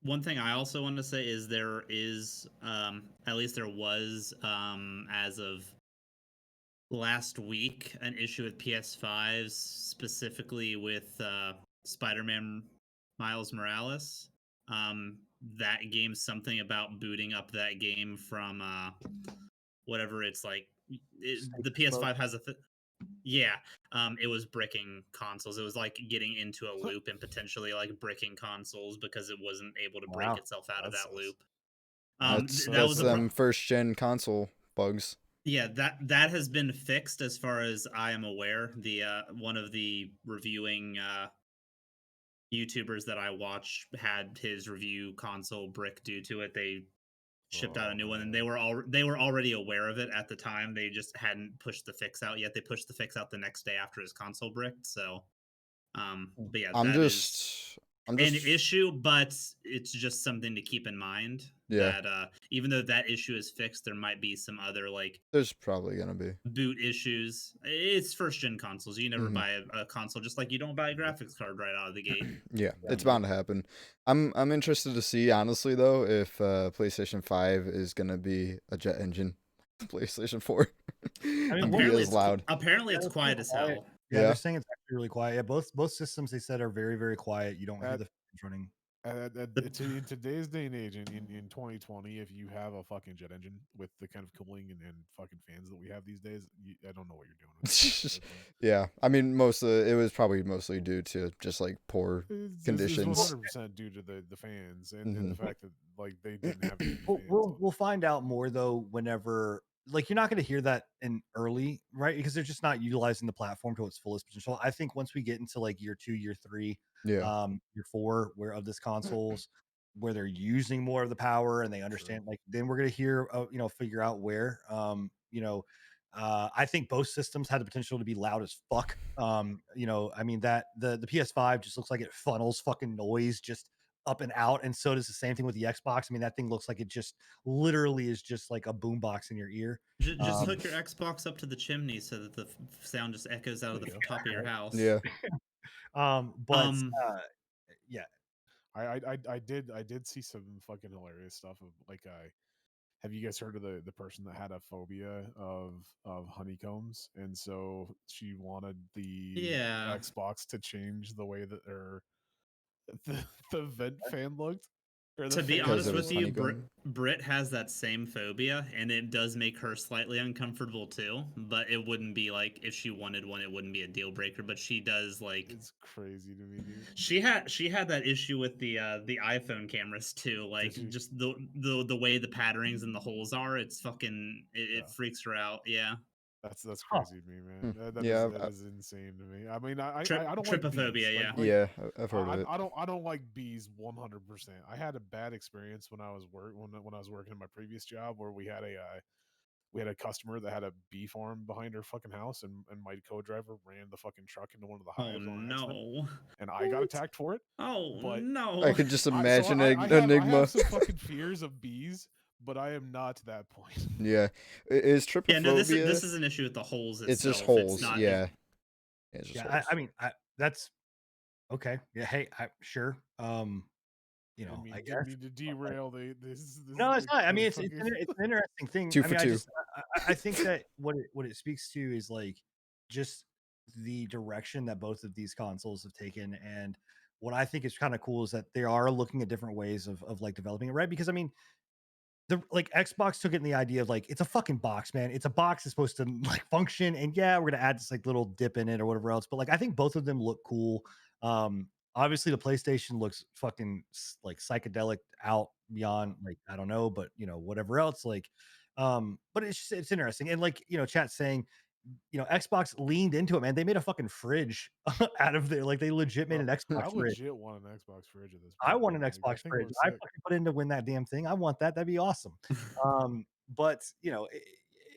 One thing I also want to say is there is at least there was as of last week an issue with PS5s specifically with Spider-Man Miles Morales. That game, something about booting up that game from whatever it's like the PS5 has Yeah, it was bricking consoles. It was like getting into a loop and potentially like bricking consoles because it wasn't able to break Wow. itself out of That that sucks. loop. That's That was a first gen console bugs. yeah, that has been fixed as far as I am aware. The one of the reviewing YouTubers that I watch had his review console brick due to it. They shipped out a Oh, new one, and man. they were already aware of it at the time. They just hadn't pushed the fix out yet. They pushed the fix out the next day after his console bricked. So, but yeah, I'm that is just I'm an just issue, but it's just something to keep in mind yeah. that even though that issue is fixed, there might be some other like There's probably gonna be. boot issues. It's first gen consoles. You never Mhm. buy a console just like you don't buy a graphics card right out of the gate. Yeah, it's bound to happen. I'm interested to see, honestly, though, if PlayStation 5 is gonna be a jet engine. PlayStation 4. mean, And be Apparently, as loud. apparently Yeah, it's it's quiet pretty as quiet. hell. Yeah, Yeah. they're saying it's actually really quiet. Yeah, both systems they said are very, very quiet. You don't hear At- the fans running. In today's day and age, in 2020, if you have a fucking jet engine with the kind of cooling and fucking fans that we have these days, I don't know what you're doing. With it at that point. Yeah, I mean, it was probably mostly due to just like poor It's conditions. 100% due to the fans and the fact that like they didn't have any fans. We'll find out more though whenever like you're not going to hear that in early, right? Because they're just not utilizing the platform to its fullest potential. I think once we get into like year 2, year 3, Yeah. year 4, where of this consoles, where they're using more of the power and they understand, like then we're going to hear, figure out where, I think both systems had the potential to be loud as fuck. I mean that the PS5 just looks like it funnels fucking noise just up and out, and so does the same thing with the Xbox. I mean, that thing looks like it just literally is just like a boombox in your ear. Just hook your Xbox up to the chimney so that the sound just echoes out of the There you top of your house. Yeah. But yeah, I did see some fucking hilarious stuff of like have you guys heard of the person that had a phobia of honeycombs, and so she wanted the Yeah. Xbox to change the way that the vent fan looked? Or the To be fan Because honest it fan was with looked? you, honeycomb. Brit has that same phobia, and it does make her slightly uncomfortable too. But it wouldn't be like if she wanted one, it wouldn't be a deal breaker. But she does like It's crazy to me, dude. she had that issue with the iPhone cameras too. Like she? just the way the patterns and the holes are, it's fucking it Yeah. freaks her out. Yeah. That's Huh. crazy to me, man. Yeah, That is insane to me. I mean, I don't Tripophobia, like bees. yeah. yeah, I've heard of it. I don't like bees 100%. I had a bad experience when I was when I was working in my previous job where we had a customer that had a bee farm behind her fucking house, and my co-driver ran the fucking truck into one of the Oh hives on accident, no. and I got attacked for it. Oh But no. I could just imagine I Enigma. have some fucking fears of bees, but I am not to that point. Yeah. Is trypophobia? Yeah, no, this is an issue with the holes itself. It's just holes. It's not, yeah. It's just yeah. holes. I mean, that's okay. Yeah. Hey, sure. I Didn't guess. mean to derail this. No, it's not. I mean, fucking- it's an interesting thing. Two I for mean, two. I think that what it speaks to is like just the direction that both of these consoles have taken, and what I think is kind of cool is that they are looking at different ways of like developing it, right? Because I mean, the like Xbox took it in the idea of like it's a fucking box, man. It's a box that's supposed to like function, and yeah, we're gonna add this like little dip in it or whatever else. But like I think both of them look cool. Obviously the PlayStation looks fucking like psychedelic out beyond like I don't know, but whatever else like. But it's interesting, and like chat saying Xbox leaned into it, man. They made a fucking fridge out of there. Like they legit made an I Xbox fridge. legit want an Xbox fridge at this I point. want an Like, I Xbox think it fridge. looks I sick. fucking put in to win that damn thing. I want that. That'd be awesome. But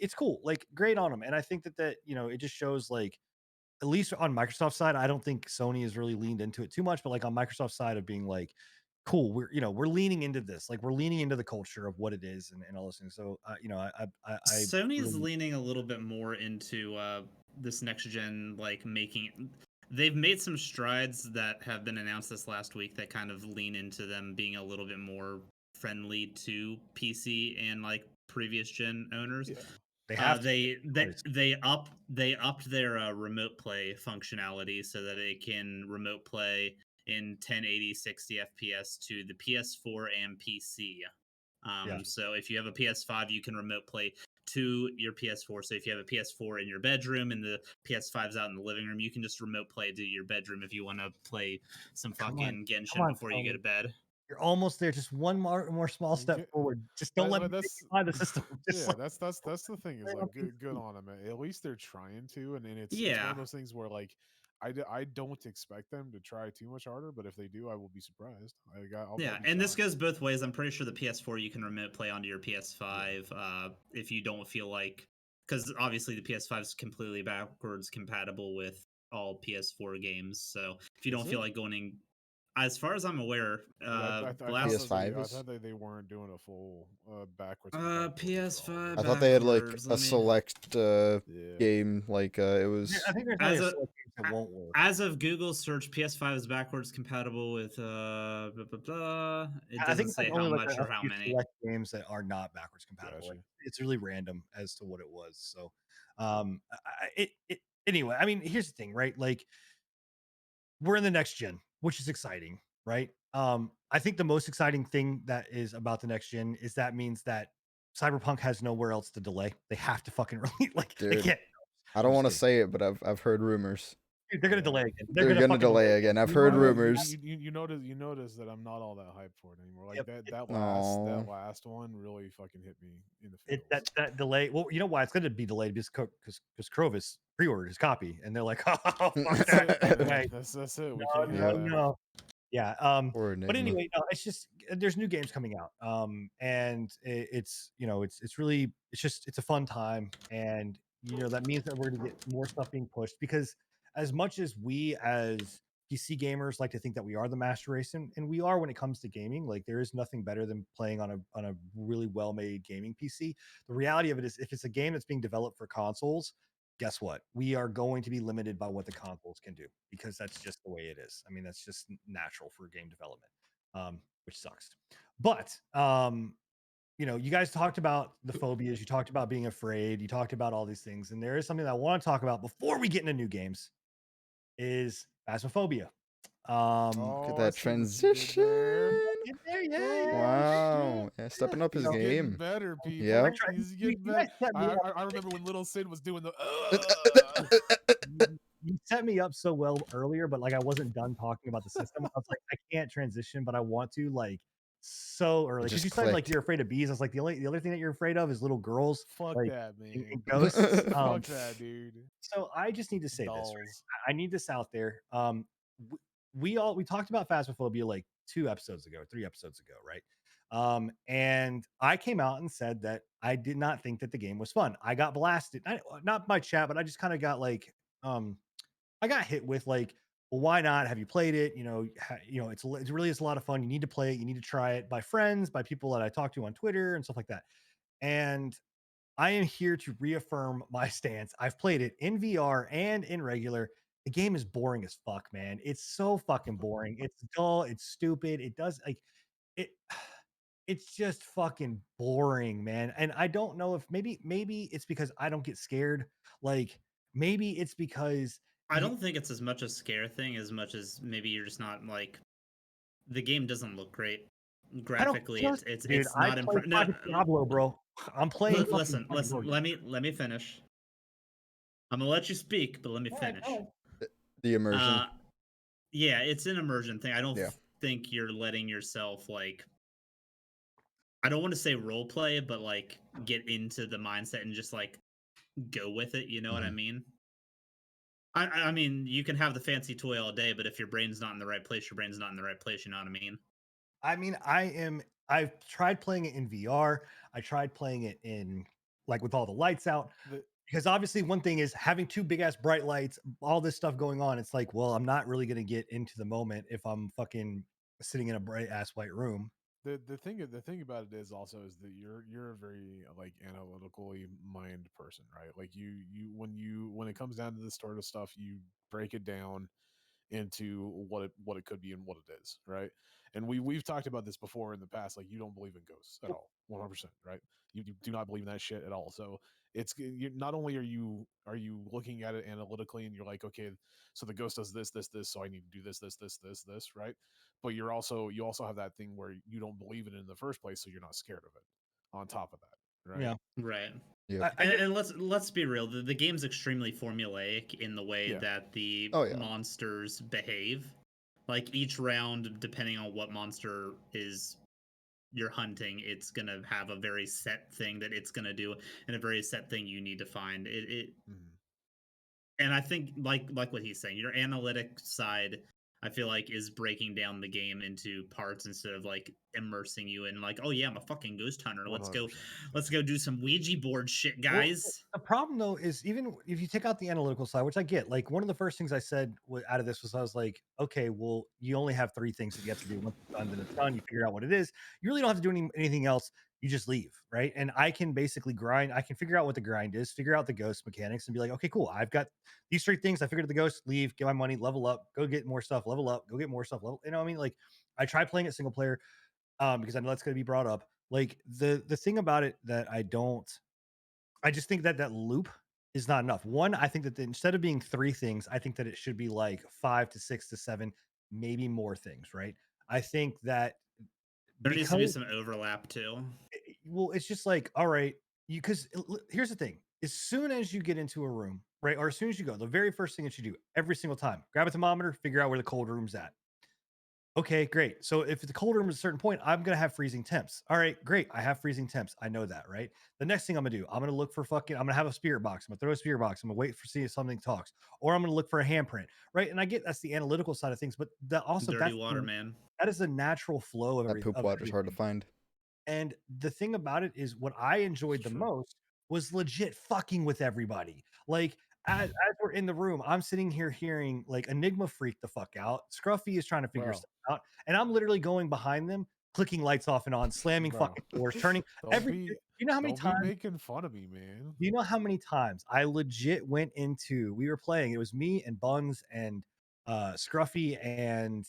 it's cool. Like great on them. And I think that it just shows like at least on Microsoft's side, I don't think Sony has really leaned into it too much, but like on Microsoft's side of being like, cool, we're leaning into this. Like we're leaning into the culture of what it is and all those things. So I Sony's really, leaning a little bit more into this next gen, like making. They've made some strides that have been announced this last week that kind of lean into them being a little bit more friendly to PC and like previous gen owners. Yeah. they have to. They upped their remote play functionality so that it can remote play in 1080 60 FPS to the PS4 and PC. Yeah. So if you have a PS5, you can remote play to your PS4. So if you have a PS4 in your bedroom and the PS5's out in the living room, you can just remote play to your bedroom if you want to play some Come on, fucking Genshin before you go Tony. to bed. You're almost there. Just one more small step Yeah, forward. Just don't let me take you by the system. Just yeah, like, that's the thing is play on like good PC. on them. At least they're trying to, and it's one Yeah. of those things where like I don't expect them to try too much harder, but if they do, I will be surprised. I'll Yeah, be and this shocked. goes both ways. I'm pretty sure the PS4 you can remote play onto your Yeah. PS5 if you don't feel like, because obviously the PS5 is completely backwards compatible with all PS4 games. So if you Is don't feel it? like going, as far as I'm aware, I thought last that they PS5 I is. thought they weren't doing a full backwards compatibility for all PS5 of I them. thought they had like backwards. a Let me. select Yeah. game, like it I was. think there's only As a a select games that won't work. as of Google search, PS5 is backwards compatible with blah, blah, blah. It I doesn't think it's say like how only like much a or how few many. select games that are not backwards compatible. Like, Gotcha. it's really random as to what it was. So, anyway. I mean, here's the thing, right? Like, we're in the next gen, which is exciting, right? I think the most exciting thing that is about the next gen is that means that Cyberpunk has nowhere else to delay. They have to fucking release. Like, they Dude, can't. I I'm don't just want to kidding. say it, but I've heard rumors. Dude, they're gonna Yeah. delay again. They're gonna fucking delay again. I've heard You, rumors. you notice that I'm not all that hyped for it anymore. Like Yep. that Oh, last one really fucking hit me in the It feels. that delay. Well, you know why it's going to be delayed because Crovis pre-ordered his copy, and they're like, "Oh, fuck That's that! it, No man. way. That's it. We No, can't have no, Yep. that. no." Yeah. poor But Enigma. anyway, no, it's just there's new games coming out. And it's it's really it's a fun time, and that means that we're going to get more stuff being pushed because as much as we as PC gamers like to think that we are the master race, and we are when it comes to gaming. Like there is nothing better than playing on a really well made gaming PC. The reality of it is, if it's a game that's being developed for consoles, guess what? We are going to be limited by what the consoles can do because that's just the way it is. I mean, that's just natural for game development, which sucks. But you guys talked about the phobias, you talked about being afraid, you talked about all these things, and there is something that I want to talk about before we get into new games is phasmophobia. Look at Oh, I that see what you did there. transition. Get there, yeah, yeah. Oh Wow. shit. Yeah, stepping up You his He's know, getting game. better, I people. Yep. tried. He's You getting guys better. set me up. I remember when Little Sid was doing the. You set me up so well earlier, but like I wasn't done talking about the system. I was like, I can't transition, but I want to like so early because just you said like clicked. you're afraid of bees. I was like, the other thing that you're afraid of is little girls, Fuck like that, man. and ghosts. Fuck that, dude. So I just need to say this, right? Dolls. I need this out there. We talked about phasmophobia like 2 episodes ago, 3 episodes ago, right? And I came out and said that I did not think that the game was fun. I got blasted, not by chat, but I just kind of got like, I got hit with like, well, why not? Have you played it? It's really it's a lot of fun. You need to play it. You need to try it by friends, by people that I talk to on Twitter and stuff like that. And I am here to reaffirm my stance. I've played it in VR and in regular. The game is boring as fuck, man. It's so fucking boring. It's dull. It's stupid. It does like it. It's just fucking boring, man. And I don't know if maybe it's because I don't get scared. Like maybe it's because I don't think it's as much a scare thing as much as maybe you're just not like the game doesn't look great I don't graphically. just, It's dude. it's I not play impressive. No, Private Diablo, bro. I'm playing. listen, Fucking Private Let me finish. I'm gonna let you speak, but let me All right, finish. go ahead. The immersion. Yeah, it's an immersion thing. I don't Yeah. think you're letting yourself like. I don't want to say role play, but like get into the mindset and just like go with it. You know what I Mhm. mean? I mean, you can have the fancy toy all day, but if your brain's not in the right place, your brain's not in the right place. You know what I mean? I mean, I've tried playing it in VR. I tried playing it in like with all the lights out. The, Because obviously one thing is having two big ass bright lights, all this stuff going on. It's like, well, I'm not really gonna get into the moment if I'm fucking sitting in a bright ass white room. the thing about it is also is that you're a very like analytically mind person, right? Like when it comes down to this sort of stuff, you break it down into what it could be and what it is, right? And we've talked about this before in the past. Like you don't believe in ghosts at all, 100%, right? You do not believe in that shit at all. So not only are you looking at it analytically and you're like, okay, so the ghost does this, so I need to do this, right? But you also have that thing where you don't believe in it in the first place, so you're not scared of it. On top of that, right? Yeah. Right. Yeah. And let's be real. The game's extremely formulaic in the way Yeah. that the Oh, yeah. monsters behave. Like each round, depending on what monster is you're hunting, it's gonna have a very set thing that it's gonna do, and a very set thing you need to find. Mhm. And I think like what he's saying, your analytic side, I feel like is breaking down the game into parts instead of like immersing you in like, oh yeah, I'm a fucking ghost hunter. Let's 100%. go do some Ouija board shit, Well, guys. the problem though is even if you take out the analytical side, which I get, like one of the first things I said out of this was I was like, okay, well, you only have 3 things that you have to do. Once it's done, then it's done. You figure out what it is. You really don't have to do anything else. You just leave, right? And I can basically grind. I can figure out what the grind is, figure out the ghost mechanics, and be like, okay, cool. I've got these 3 things. I figured out the ghost. Leave, get my money, level up, go get more stuff, level up, go get more stuff. Level. You know what I mean? Like I try playing it single player because I know that's going to be brought up. Like the thing about it that I just think that that loop is not enough. One, I think that instead of being 3 things, I think that it should be like 5 to 6 to 7, maybe more things, right? I think that There needs to be because some overlap too. well, it's just like, all right, you because here's the thing: as soon as you get into a room, right, or as soon as you go, the very first thing that you do every single time, grab a thermometer, figure out where the cold room's at. Okay, great. So if the cold room is a certain point, I'm gonna have freezing temps. All right, great. I have freezing temps. I know that, right? The next thing I'm gonna do, I'm gonna look for fucking. I'm gonna have a spirit box. I'm gonna throw a spirit box. I'm gonna wait for see if something talks, or I'm gonna look for a handprint, right? And I get that's the analytical side of things, but that also Dirty water, man. that is a natural flow of That poop of water's hard to everything. find. And the thing about it is, what I enjoyed the true. most was legit fucking with everybody. Like as we're in the room, I'm sitting here hearing like Enigma freak the fuck out. Scruffy is trying to figure Bro. stuff out, and I'm literally going behind them, clicking lights off and on, slamming Bro. fucking doors, turning Don't be You know how many don't be times? making fun of me, man. Do you know how many times I legit went into? We were playing. It was me and Buns and Scruffy and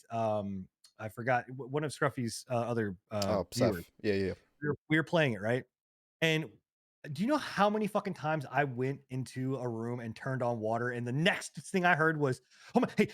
I forgot one of Scruffy's other Oh, viewers. Seth. Yeah. We were playing it, right? And do you know how many fucking times I went into a room and turned on water, and the next thing I heard was, "Oh my, hey,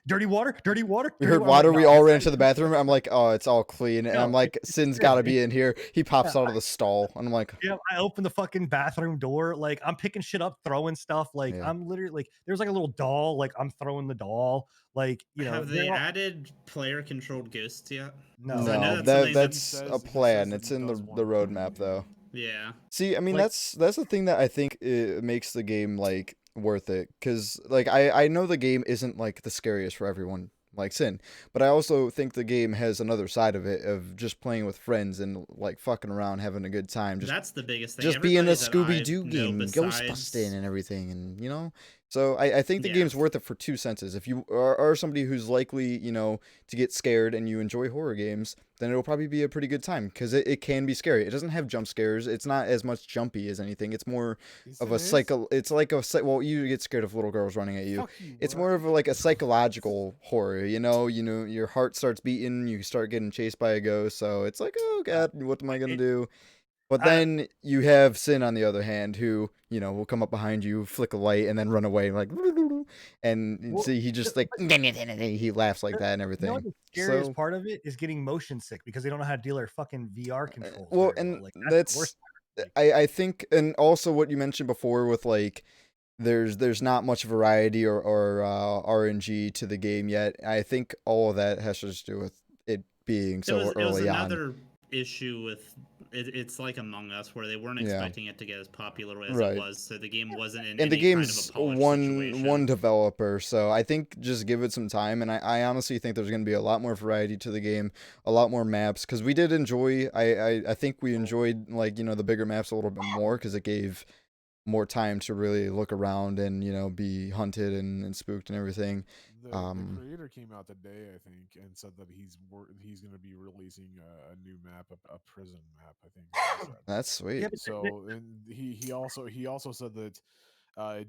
dirty water, dirty water." We Dirty heard water. I'm like, water. "No, We all it's ran good, to the bathroom. I'm like, oh, it's all clean. And no, I'm like, it's Sin's good." got to be in here. He pops Yeah, out of the stall. And I'm like, yeah, I opened the fucking bathroom door, like I'm picking shit up, throwing stuff, like Yeah. I'm literally like, there's like a little doll, like I'm throwing the doll, like Have they're they all, added player controlled ghosts yet? no, So I know No, that's something that's He a says plan. that It's he in does the want to roadmap, though. Yeah. See, I mean, like that's the thing that I think makes the game like worth it, because like I know the game isn't like the scariest for everyone like Sin, but I also think the game has another side of it of just playing with friends and like fucking around, having a good time, That's the biggest thing. just being a Everybody that Scooby I Doo know game, ghost busting besides and everything, and So I think the Yeah. game's worth it for 2 senses. If you are somebody who's likely, to get scared and you enjoy horror games, then it'll probably be a pretty good time, because it can be scary. It doesn't have jump scares. It's not as much jumpy as anything. It's more Yes, of it a is. cycle. It's like well, you get scared of little girls running at you. Fuck you, It's boy. more of like a psychological horror. Your heart starts beating. You start getting chased by a ghost. So it's like, oh god, what am I gonna do? But then you have Sin on the other hand, who will come up behind you, flick a light, and then run away like, and Well, see he just like he laughs like that and you know everything. what the scariest So part of it is getting motion sick because they don't know how to deal their fucking VR controls well, very and well. Like that's the worst that's part. Like, I think, and also what you mentioned before with like there's not much variety or RNG to the game yet. I think all of that has to just do with it being so it was early on. another issue with it's like Among Us, where they weren't Yeah. expecting it to get as popular as Right. it was, so the game wasn't in And the any kind of game's a polished one situation. developer, so I think just give it some time, and I honestly think there's going to be a lot more variety to the game, a lot more maps, because we did enjoy. I think we enjoyed like the bigger maps a little bit more, because it gave more time to really look around and be hunted and spooked and everything. The creator came out today, I think, and said that he's going to be releasing a new map, a prison map. I think is what he said. That's sweet. Yeah, but So, and he also said that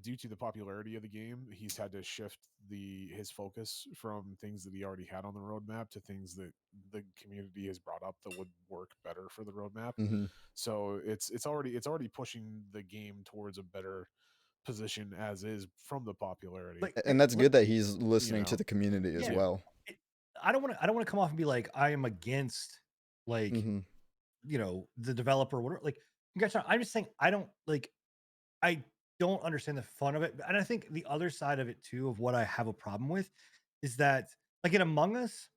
due to the popularity of the game, he's had to shift his focus from things that he already had on the roadmap to things that the community has brought up that would work better for the roadmap. hmm So it's already pushing the game towards a better position as is from the popularity. like, And that's good that he's you listening to know. the community as Yeah. well. I don't want to come off and be like I am against like hmm the developer, whatever. Like I'm just saying I don't like. I don't understand the fun of it, and I think the other side of it too, of what I have a problem with, is that like in Among Us,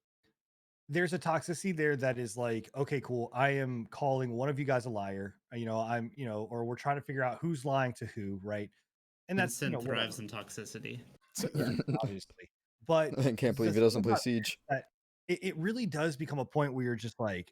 there's a toxicity there that is like, okay, cool. I am calling one of you guys a liar. I'm, or we're trying to figure out who's lying to who, right? And that's, Vincent whatever. thrives in toxicity. Yeah, obviously. But I can't believe he the doesn't thing play about Siege. that, it really does become a point where you're just like,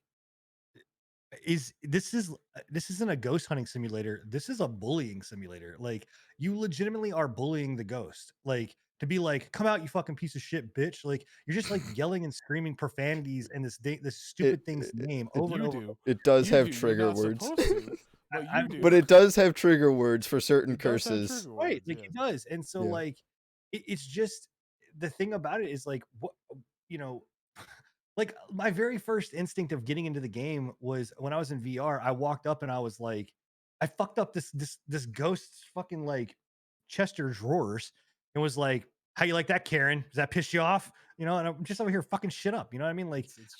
this isn't a ghost hunting simulator. This is a bullying simulator. Like you legitimately are bullying the ghost. Like to be like, come out, you fucking piece of shit, bitch. Like you're just like yelling and screaming profanities and this It stupid thing's it, name it, over and You over. do. it does You have do. You're trigger not words. supposed to, but I, you do. But it does have trigger words for certain It does have curses. trigger right, words, like yes. it does. And so Yeah. like it's just the thing about it is like what you know like my very first instinct of getting into the game was when I was in VR. I walked up and I was like, I fucked up this ghost's fucking like Chester drawers and was like, "How you like that, Karen? Does that piss you off?" And I'm just over here fucking shit up. You know what I mean? Like, It's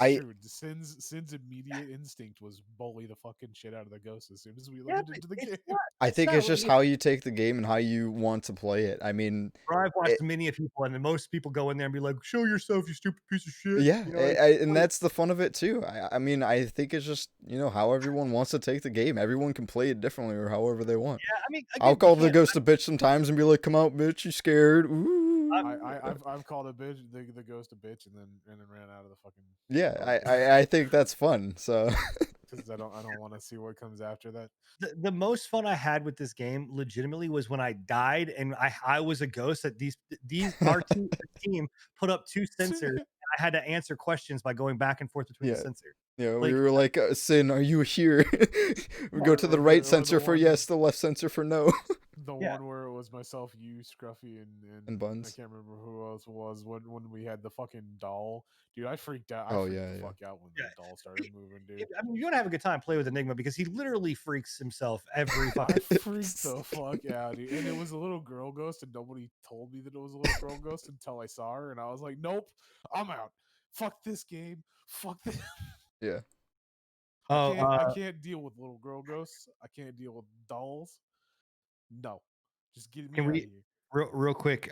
I true. Sin's immediate instinct was bully the fucking shit out of the ghost as soon as we yeah, looked but into the it's game. not. I It's think not it's just really. how you take the game and how you want to play it. I mean, Bro, I've watched it, many of people, and then most people go in there and be like, "Show yourself, you stupid piece of shit." yeah, You know, and and that's the fun of it too. I mean, I think it's just how everyone wants to take the game. Everyone can play it differently or however they want. yeah, I mean, I'll again, you call the can't. ghost a bitch sometimes and be like, "Come out, bitch, you scared?" Ooh. I've called a bitch the ghost a bitch and then ran out of the fucking Yeah, dark I think that's fun. So because I don't want to see what comes after that. The most fun I had with this game legitimately was when I died and I was a ghost that our team put up 2 sensors and I had to answer questions by going back and forth between the yeah, sensors. yeah, we Like, were like, Sin, are you here? We go to the right sensor for yes, the left sensor for no. The yeah, one where it was myself, you, Scruffy, And I Buns. can't remember who else was when we had the fucking doll. Dude, I freaked out. Oh, I freaked yeah, the yeah. fuck out when yeah. the doll started moving, dude. I mean, you're gonna have a good time playing with Enigma because he literally freaks himself every I fucking. freaked the fuck out, dude. And it was a little girl ghost, and nobody told me that it was a little girl ghost until I saw her, and I was like, nope, I'm out. Fuck this game. Fuck this. Yeah. Oh, I can't deal with little girl ghosts. I can't deal with dolls. No. Just get me can out of we here. real quick?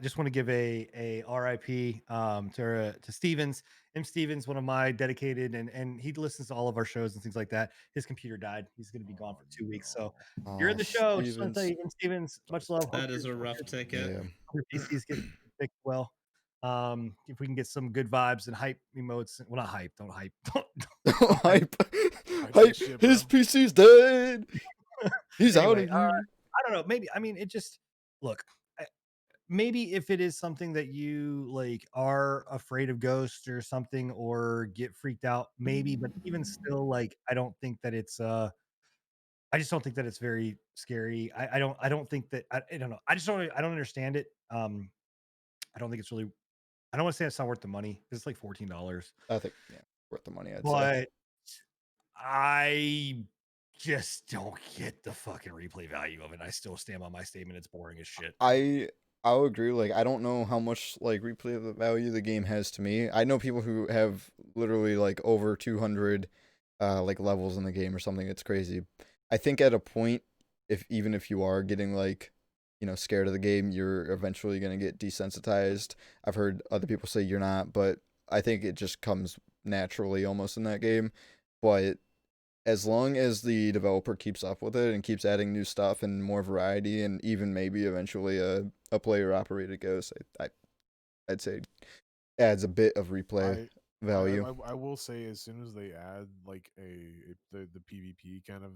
Just want to give a RIP to Stevens. Stevens, one of my dedicated, and he listens to all of our shows and things like that. His computer died. He's going to be gone for 2 weeks. So you're in the show. Just want to tell you, Stevens, much love. That is a rough ticket. Yeah. Hope your PCs get fixed well. If we can get some good vibes and hype emotes, well, not hype, don't hype, don't hype. Hype. Shit, His bro. PC's dead. He's out Anyway, of here. I don't know. Maybe I mean it just look. Maybe if it is something that you like are afraid of ghosts or something or get freaked out, maybe. But even still, like I don't think that it's I just don't think that it's very scary. I don't think that I don't know. I don't understand it. I don't think it's really. I don't want to say it's not worth the money. It's like $14, I think worth the money. I'd say. but I just don't get the fucking replay value of it. I still stand by my statement. It's boring as shit. I'll agree. Like, I don't know how much like replay value the game has to me. I know people who have literally like over 200 like levels in the game or something. It's crazy. I think at a point, even if you are getting like scared of the game, you're eventually gonna get desensitized. I've heard other people say you're not, but I think it just comes naturally almost in that game. But as long as the developer keeps up with it and keeps adding new stuff and more variety and even maybe eventually a player operated ghost, I'd say adds a bit of replay value. I will say as soon as they add like the PvP kind of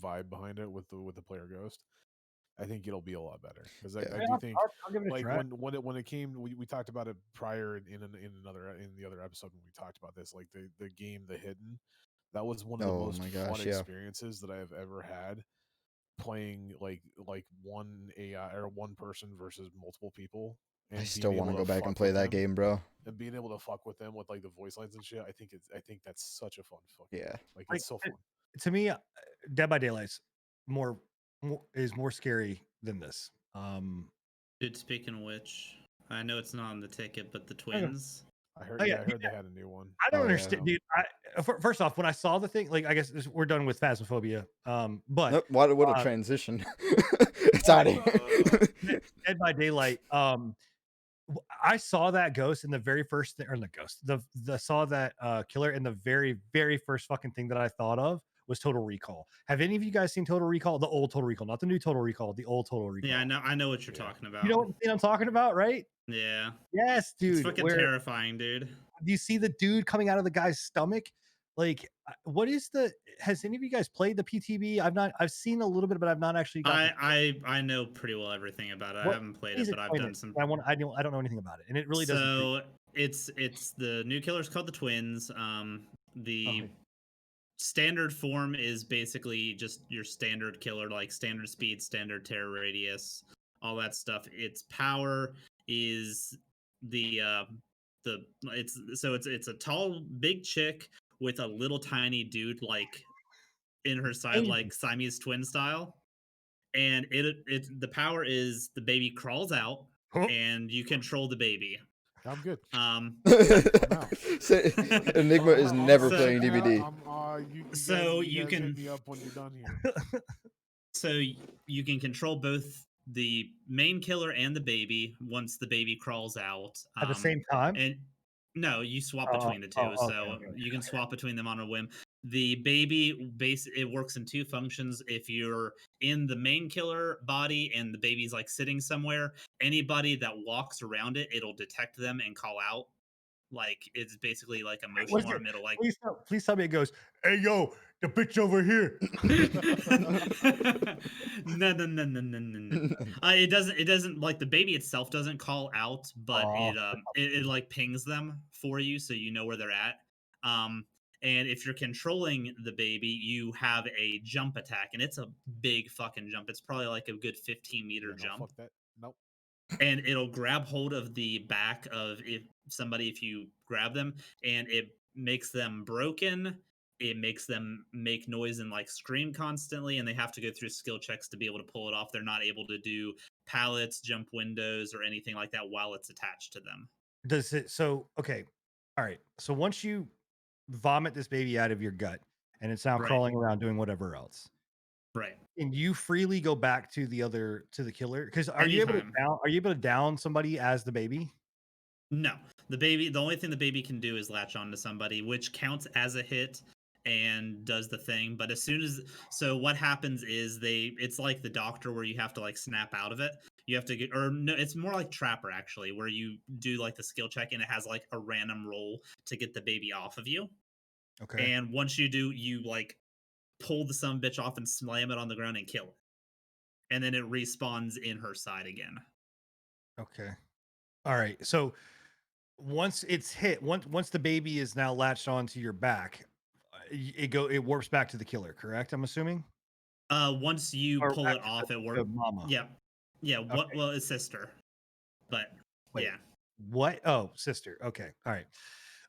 vibe behind it with the player ghost, I think it'll be a lot better because I do think I'll give it a like try. when it came we talked about it prior in the other episode when we talked about this, like the game The Hidden, that was one of the Oh most my fun gosh, yeah. experiences that I have ever had playing like one AI or one person versus multiple people. And I still want to go back and fuck play with that them game, bro. and being able to fuck with them with like the voice lines and shit. I think that's such a fun fucking Yeah. like Like it's so fun. to me, Dead by Daylight's more is more scary than this. Dude, speaking of which, I know it's not on the ticket, but the I don't know. twins. I heard Oh, yeah, I heard they had a new one. I don't Oh, yeah. understand, dude. first off, when I saw the thing, like I guess we're done with Phasmophobia. But Nope, what a uh, transition. It's out of here. Dead by Daylight. I saw that ghost in the very first thing, or the ghost, the saw that killer, and the very first fucking thing that I thought of was Total Recall. Have any of you guys seen Total Recall? The old Total Recall, not the new Total Recall, the old Total Recall. Yeah, I know what you're talking about. You know what scene I'm talking about, right? Yeah, Yes, dude. it's fucking Where terrifying, dude. do you see the dude coming out of the guy's stomach? Like, what is the? Has any of you guys played the PTB? I've seen a little bit, but I've not actually got. I know pretty well everything about it. I haven't played it, but I've done some. I don't know anything about it, and it really doesn't. So it's the new killer's called the Twins. The standard form is basically just your standard killer, like standard speed, standard terror radius, all that stuff. Its power is it's a tall big chick with a little tiny dude like in her side, like Siamese twin style. And the power is the baby crawls out and you control the baby. I'm good. Enigma is never playing DVD. You can hit me up when you're done here. So you can control both the main killer and the baby once the baby crawls out At the same time. And no, you swap between the two, you can swap between them on a whim. The baby it works in two functions. If you're in the main killer body and the baby's like sitting somewhere, anybody that walks around it, it'll detect them and call out. Like it's basically like emotional arm. It'll like please tell me it goes, "Hey yo, the bitch over here." No. It doesn't like the baby itself doesn't call out, but it like pings them for you so you know where they're at. And if you're controlling the baby, you have a jump attack, and it's a big fucking jump. It's probably like a good 15-meter jump. Fuck that. Nope. And it'll grab hold of the back of if you grab them, and it makes them broken. It makes them make noise and like scream constantly, and they have to go through skill checks to be able to pull it off. They're not able to do pallets, jump windows, or anything like that while it's attached to them. Does it? So okay, all right. So once you vomit this baby out of your gut, and it's now crawling around doing whatever else. Right. And you freely go back to the killer? Because are you able to down somebody as the baby? No. The only thing the baby can do is latch onto somebody, which counts as a hit and does the thing. But what happens is it's like the doctor where you have to like snap out of it. You have to it's more like Trapper actually, where you do like the skill check and it has like a random roll to get the baby off of you. Okay. And once you do, you like pull the sumbitch off and slam it on the ground and kill it. And then it respawns in her side again. Okay. All right. So once it's hit, once the baby is now latched onto your back, it warps back to the killer, correct? I'm assuming. Once you pull it off, it works. Mama. Yeah. Okay. Well, it's sister, but wait, yeah. What? Oh, sister. Okay. All right.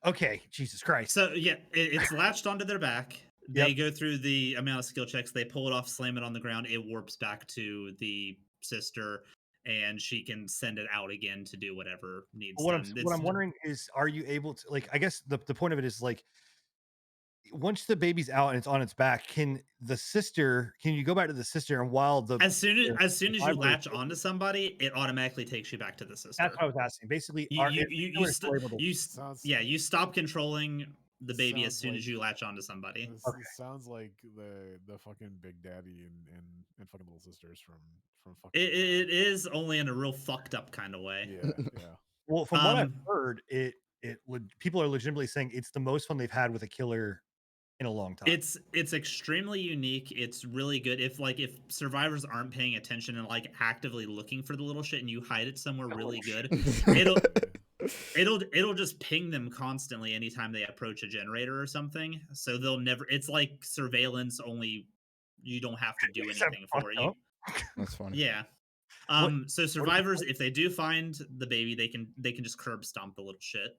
Okay. Jesus Christ. So yeah, it's latched onto their back. They go through the amount of skill checks. They pull it off, slam it on the ground. It warps back to the sister, and she can send it out again to do whatever needs. What I'm wondering is, are you able to, like? I guess the point of it is like, once the baby's out and it's on its back, can you go back to the sister, and while as soon as you latch onto somebody, it automatically takes you back to the sister? That's what I was asking. Basically, you stop controlling the baby as soon as you latch onto somebody. This sounds like the fucking Big Daddy and fucking Little Sisters from fucking. It is, only in a real fucked up kind of way. Yeah. Well, from what I've heard, people are legitimately saying it's the most fun they've had with a killer in a long time. It's extremely unique. It's really good. If survivors aren't paying attention and like actively looking for the little shit, and you hide it somewhere really good, it'll just ping them constantly anytime they approach a generator or something. So they'll never. It's like surveillance, only you don't have to do anything for it. That's funny. Yeah. So survivors, if they do find the baby, they can just curb stomp the little shit.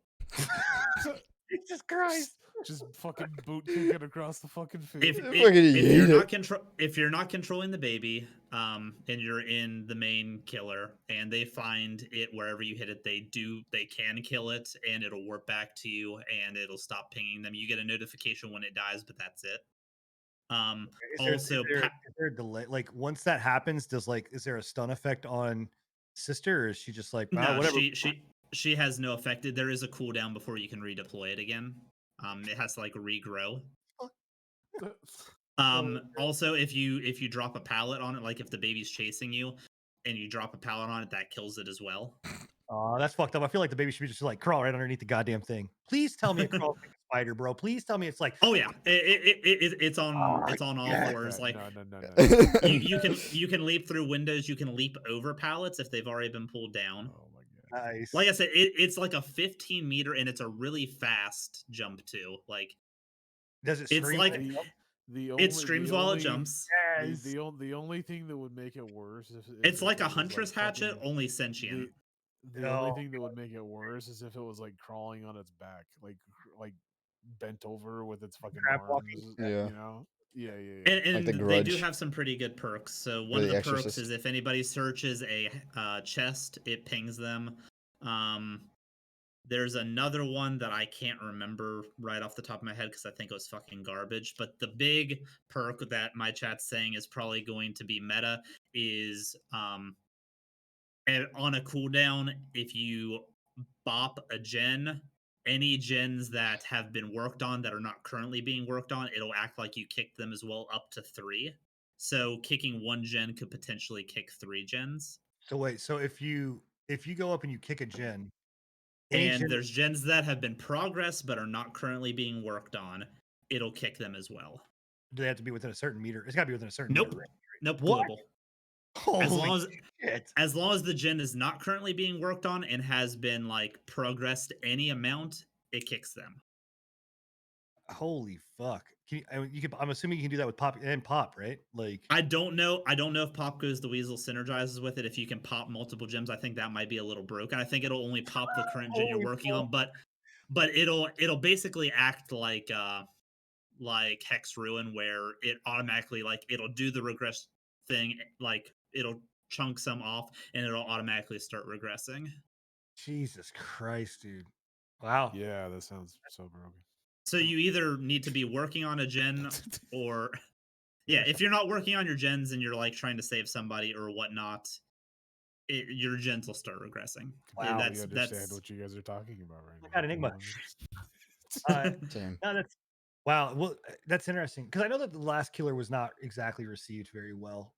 Jesus Christ. just fucking boot kicking across the fucking field. If you're not controlling the baby, and you're in the main killer, and they find it wherever you hit it, they can kill it, and it'll warp back to you, and it'll stop pinging them. You get a notification when it dies, but that's it. Is there a delay? Like once that happens, is there a stun effect on sister, or is she just like no? Whatever? She has no effect. There is a cooldown before you can redeploy it again. It has to like regrow. Also, if you drop a pallet on it, like if the baby's chasing you and you drop a pallet on it, that kills it as well. Oh, that's fucked up. I feel like the baby should be just like crawl right underneath the goddamn thing. Please tell me it crawls like a spider, bro. Please tell me it's like. Oh yeah, it's on all fours. Like no. you can leap through windows. You can leap over pallets if they've already been pulled down. Oh my god. Nice. Like I said, it's like a 15 meter, and it's a really fast jump too. Like does it? It's like it streams while it jumps. Yes. The only thing that would make it worse is it's like if a huntress hatchet, fucking, only sentient. The only thing that would make it worse is if it was like crawling on its back, like bent over with its fucking Crab arms. walking. Yeah. You know? Yeah. And Like The they do Grudge. have some pretty good perks. So Or one of The the perks Exorcist. is if anybody searches a chest, it pings them. There's another one that I can't remember right off the top of my head because I think it was fucking garbage. But the big perk that my chat's saying is probably going to be meta is on a cooldown, if you bop a gen, any gens that have been worked on that are not currently being worked on, it'll act like you kicked them as well, up to 3. So kicking one gen could potentially kick 3 gens. So wait, so if you go up and you kick a gen, and there's gens that have been progressed but are not currently being worked on, it'll kick them as well. Do they have to be within a certain meter? It's got to be within a certain Nope. meter, right? Nope. What? Global. Holy as long as the gen is not currently being worked on and has been like progressed any amount, it kicks them. Holy fuck! I'm assuming you can do that with pop and pop, right? Like I don't know if Pop Goes the Weasel synergizes with it. If you can pop multiple gems, I think that might be a little broken. I think it'll only pop the current gen you're working on, but it'll basically act like Hex Ruin, where it automatically it'll do the regress thing, like it'll chunk some off and it'll automatically start regressing. Jesus Christ, dude! Wow. Yeah, that sounds so broken. So you either need to be working on a gen or if you're not working on your gens and you're like trying to save somebody or whatnot, your gens will start regressing. Wow, I understand what you guys are talking about right now. Got Enigma. Damn. No, that's wow. Well, that's interesting because I know that the last killer was not exactly received very well.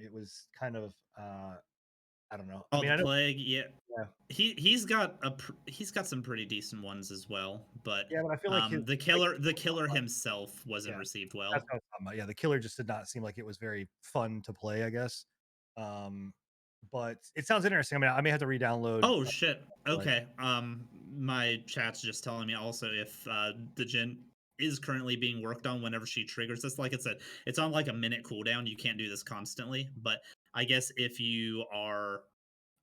It was kind of I don't know. The plague, yeah. He's got some pretty decent ones as well, but yeah, but I feel like the killer himself wasn't received well. That's what I was talking about. Yeah, the killer just did not seem like it was very fun to play, I guess. But it sounds interesting. I mean, I may have to re-download. Oh shit. Okay. My chat's just telling me also if the gen is currently being worked on whenever she triggers this. Like I said, it's on like a minute cooldown. You can't do this constantly, but I guess if you are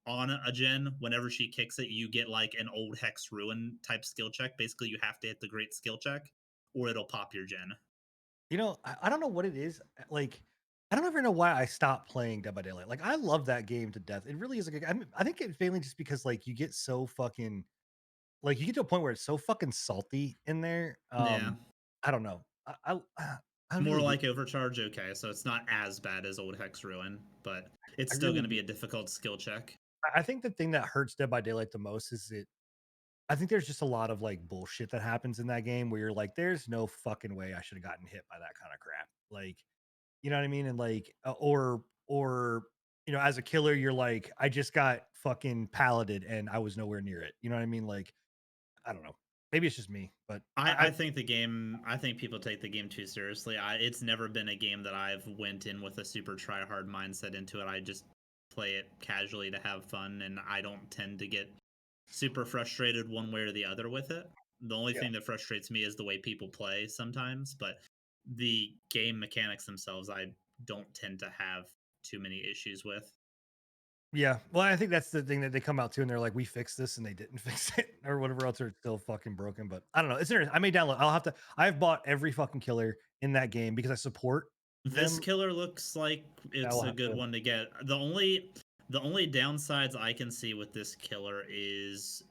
on a gen, whenever she kicks it, you get like an old Hex Ruin type skill check. Basically, you have to hit the great skill check or it'll pop your gen. You know, I don't know what it is. Like, I don't ever know why I stopped playing Dead by Daylight. Like, I love that game to death. It really is a good game. I think it's mainly just because, like, you get so fucking, like, you get to a point where it's so fucking salty in there. Yeah. I don't know. I more like Overcharge. Okay, so it's not as bad as old Hex Ruin, but it's still going to be a difficult skill check. I think the thing that hurts Dead by Daylight the most is I think there's just a lot of like bullshit that happens in that game where you're like, there's no fucking way I should have gotten hit by that kind of crap. Like, you know what I mean? And like, or you know, as a killer, you're like, I just got fucking palleted and I was nowhere near it. You know what I mean? Like, I don't know. Maybe it's just me, but I think people take the game too seriously. It's never been a game that I've went in with a super try hard mindset into it. I just play it casually to have fun, and I don't tend to get super frustrated one way or the other with it. The only thing that frustrates me is the way people play sometimes, but the game mechanics themselves, I don't tend to have too many issues with. Yeah, well, I think that's the thing that they come out to, and they're like, "We fixed this," and they didn't fix it, or whatever else, or it's still fucking broken. But I don't know. It's interesting. I may download. I'll have to. I've bought every fucking killer in that game because I support This them. killer looks like it's I'll a have good to. one to get. The only downsides I can see with this killer is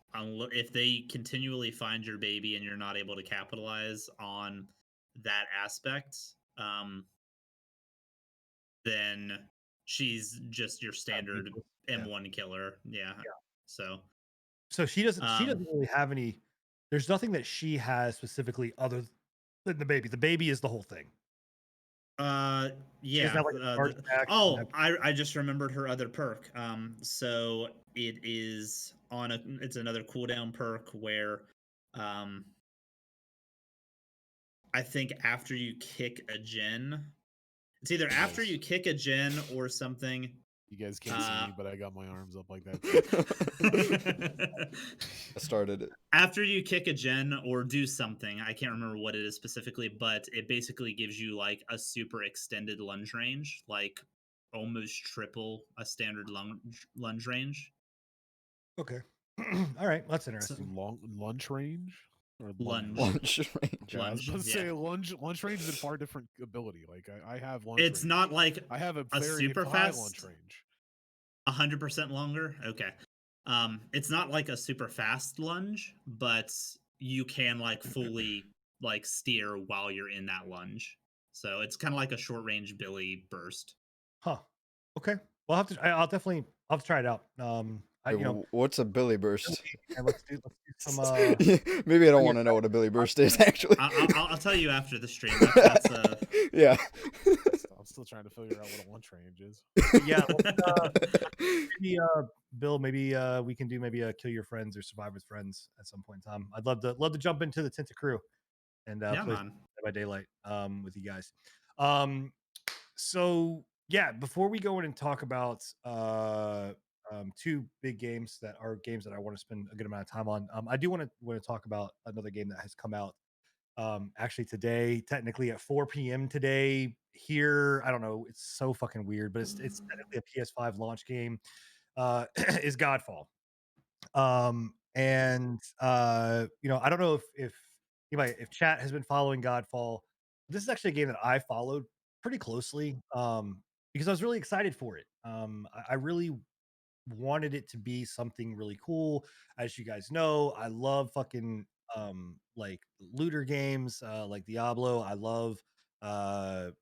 if they continually find your baby and you're not able to capitalize on that aspect, um, then she's just your standard Yeah. M1 killer. Yeah. Yeah. So, So she doesn't. She um, doesn't really have any. There's nothing that she has specifically other than the baby. The baby is the whole thing. She doesn't yeah. have like a charge pack. She doesn't have- I just remembered her other perk. So it is on a. It's another cooldown perk where, um, I think after you kick a gen, it's either after Nice. you kick a gen or something. You guys can't see me, but I got my arms up like that. I started it. After you kick a gen or do something, I can't remember what it is specifically, but it basically gives you like a super extended lunge range, like almost triple a standard lunge range. Okay. All right. That's So, interesting. Long lunge range or lunge, Lunch range. Okay, I was lunge. about to Yeah. say lunge range is a far different ability. Like I have lunge. It's range. not like I have a a very super high lunge fast, range. 100% longer. Okay. It's not like a super fast lunge, but you can like fully like steer while you're in that lunge. So it's kind of like a short range Billy burst. Huh. Okay. Well, I'll definitely. I'll have to try it out. Wait, what's a Billy burst? And let's do some. Maybe I don't want to know what a Billy burst is actually. I'll tell you after the stream. That's Yeah. I'm still trying to figure out what a lunge range is. Yeah. Maybe Bill. Maybe we can do maybe a kill your friends or survive with friends at some point in time. I'd love to jump into the Tinta crew and yeah, play man. Dead by Daylight with you guys. So yeah, before we go in and talk about two big games that are games that I want to spend a good amount of time on, I do want to talk about another game that has come out actually today, technically at 4 p.m. today here. I don't know, it's so fucking weird, but it's technically a PS5 launch game. Is Godfall. And you know, I don't know if anybody, if chat has been following Godfall. This is actually a game that I followed pretty closely because I was really excited for it. I really wanted it to be something really cool. As you guys know, I love fucking like looter games, like Diablo. I love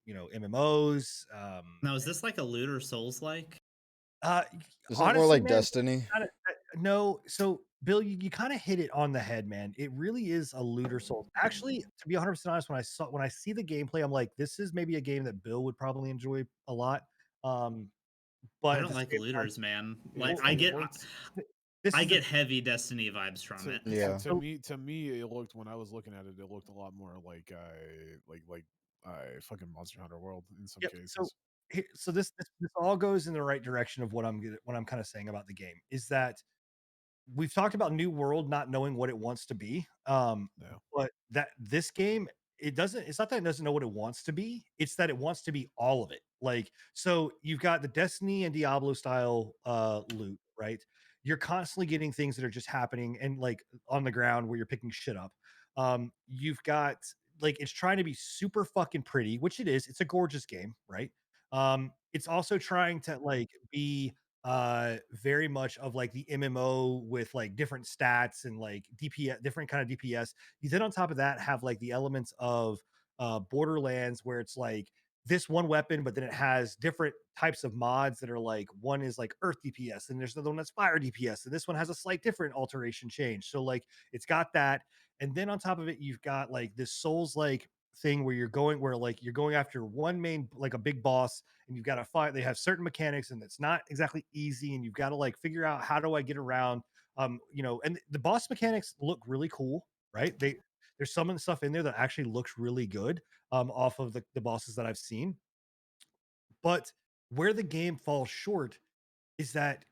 you know, MMOs. Now, is this like a looter Souls like? Uh, Is it more honestly, like man, Destiny? no. So, Bill, you kind of hit it on the head, man. It really is a looter Souls. Actually, to be 100% honest, when I see the gameplay, I'm like, this is maybe a game that Bill would probably enjoy a lot. Um, I but at don't the like same time, looters, man. Like It looks this I is the get heavy Destiny vibes from to, it. Yeah. to me it looked, when I was looking at it, it looked a lot more like fucking Monster Hunter World in some yep. cases. So this all goes in the right direction of what I'm kind of saying about the game is that we've talked about New World not knowing what it wants to be. No. But that this game, it's not that it doesn't know what it wants to be, it's that it wants to be all of it. Like, so you've got the Destiny and Diablo style loot, right? You're constantly getting things that are just happening and like on the ground where you're picking shit up. You've got like it's trying to be super fucking pretty, which it is. It's a gorgeous game, right? It's also trying to like be very much of like the MMO with like different stats and like DPS, different kind of DPS. You then on top of that have like the elements of Borderlands where it's like this one weapon, but then it has different types of mods that are like one is like earth DPS and there's another one that's fire DPS and this one has a slight different alteration change. So like it's got that, and then on top of it you've got like this Souls like thing where you're going after one main like a big boss and you've got to fight. They have certain mechanics and it's not exactly easy and you've got to like figure out how do I get around you know, and the boss mechanics look really cool, right? There's some of the stuff in there that actually looks really good off of the bosses that I've seen. But where the game falls short is that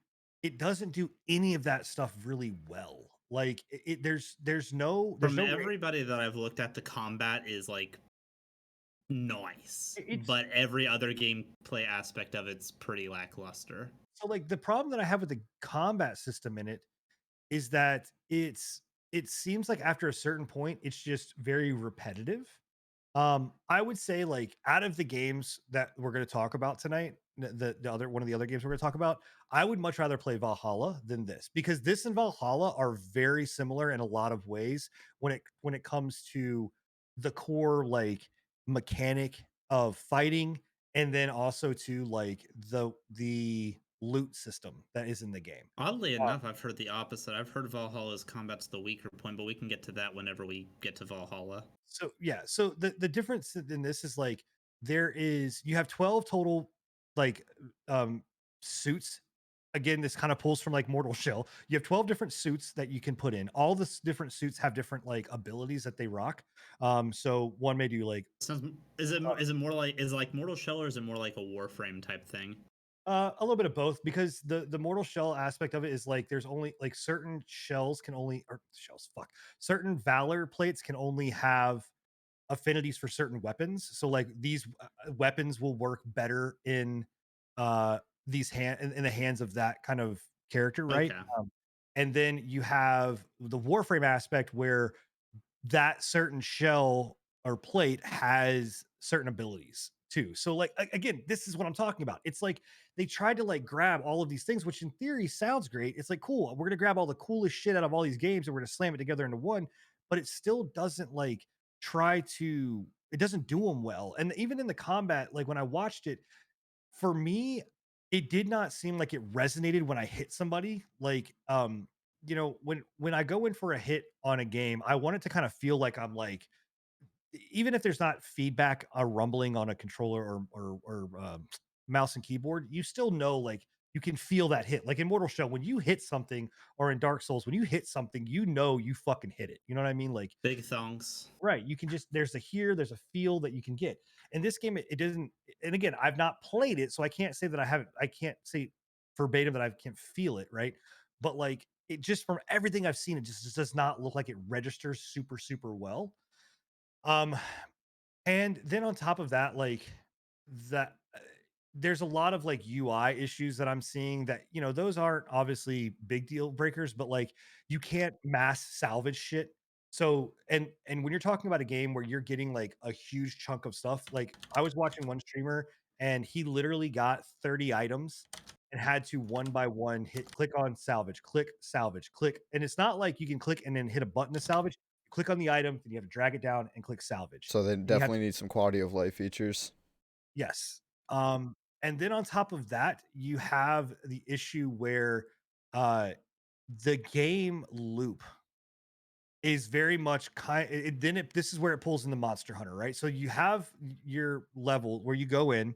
it doesn't do any of that stuff really well. Like there's no From everybody that I've looked at, the combat is like nice, It's but every other gameplay aspect of it's pretty lackluster. so like the problem that I have with the combat system in it is that it seems like after a certain point it's just very repetitive. I would say like out of the games that we're going to talk about tonight, the other one of the other games we're going to talk about, I would much rather play Valhalla than this, because this and Valhalla are very similar in a lot of ways when it comes to the core like mechanic of fighting, and then also to like the loot system that is in the game. Oddly Uh, enough, I've heard the opposite. I've heard Valhalla's combat's the weaker point, but we can get to that whenever we get to Valhalla. so yeah, so the difference in this is like you have 12 total like um suits. Again, this kind of pulls from like Mortal Shell. You have 12 different suits that you can put in. All the different suits have different like abilities that they rock. So one may do like Sounds is it more like is it like Mortal Shell, or is it more like a Warframe type thing? a little bit of both, because the Mortal Shell aspect of it is like there's only like certain shells can only, or shells, fuck, certain Valor plates can only have affinities for certain weapons. So like these weapons will work better in uh in the hands of that kind of character, right? Okay. And then you have the Warframe aspect where that certain shell or plate has certain abilities too. So like again, this is what I'm talking about. It's like they tried to like grab all of these things, which in theory sounds great. It's like, cool, we're gonna grab all the coolest shit out of all these games and we're gonna slam it together into one, but it still doesn't like it doesn't do them well. And even in the combat, like when I watched it, for me, it did not seem like it resonated when I hit somebody. Like, when I go in for a hit on a game, I want it to kind of feel like I'm like, even if there's not feedback or rumbling on a controller or mouse and keyboard, you still know like you can feel that hit. Like in Mortal Shell, when you hit something, or in Dark Souls, when you hit something, you know you fucking hit it. You know what I mean? Like, Big thongs. right, you can just there's a feel that you can get. In this game, it doesn't. And again, I've not played it, so I can't say that I can't say verbatim that I can feel it, right? But like it just from everything I've seen, it just does not look like it registers super, super well. Um, and then on top of that, like that there's a lot of like UI issues that I'm seeing that, those aren't obviously big deal breakers, but like you can't mass salvage shit. So and when you're talking about a game where you're getting like a huge chunk of stuff, like I was watching one streamer and he literally got 30 items and had to one by one click on salvage, click. And it's not like you can click and then hit a button to salvage. Click on the item, then you have to drag it down and click salvage. So they And you have definitely need some quality of life features. Yes. And then on top of that, you have the issue where uh the game loop is very much this is where it pulls into Monster Hunter, right? So you have your level where you go in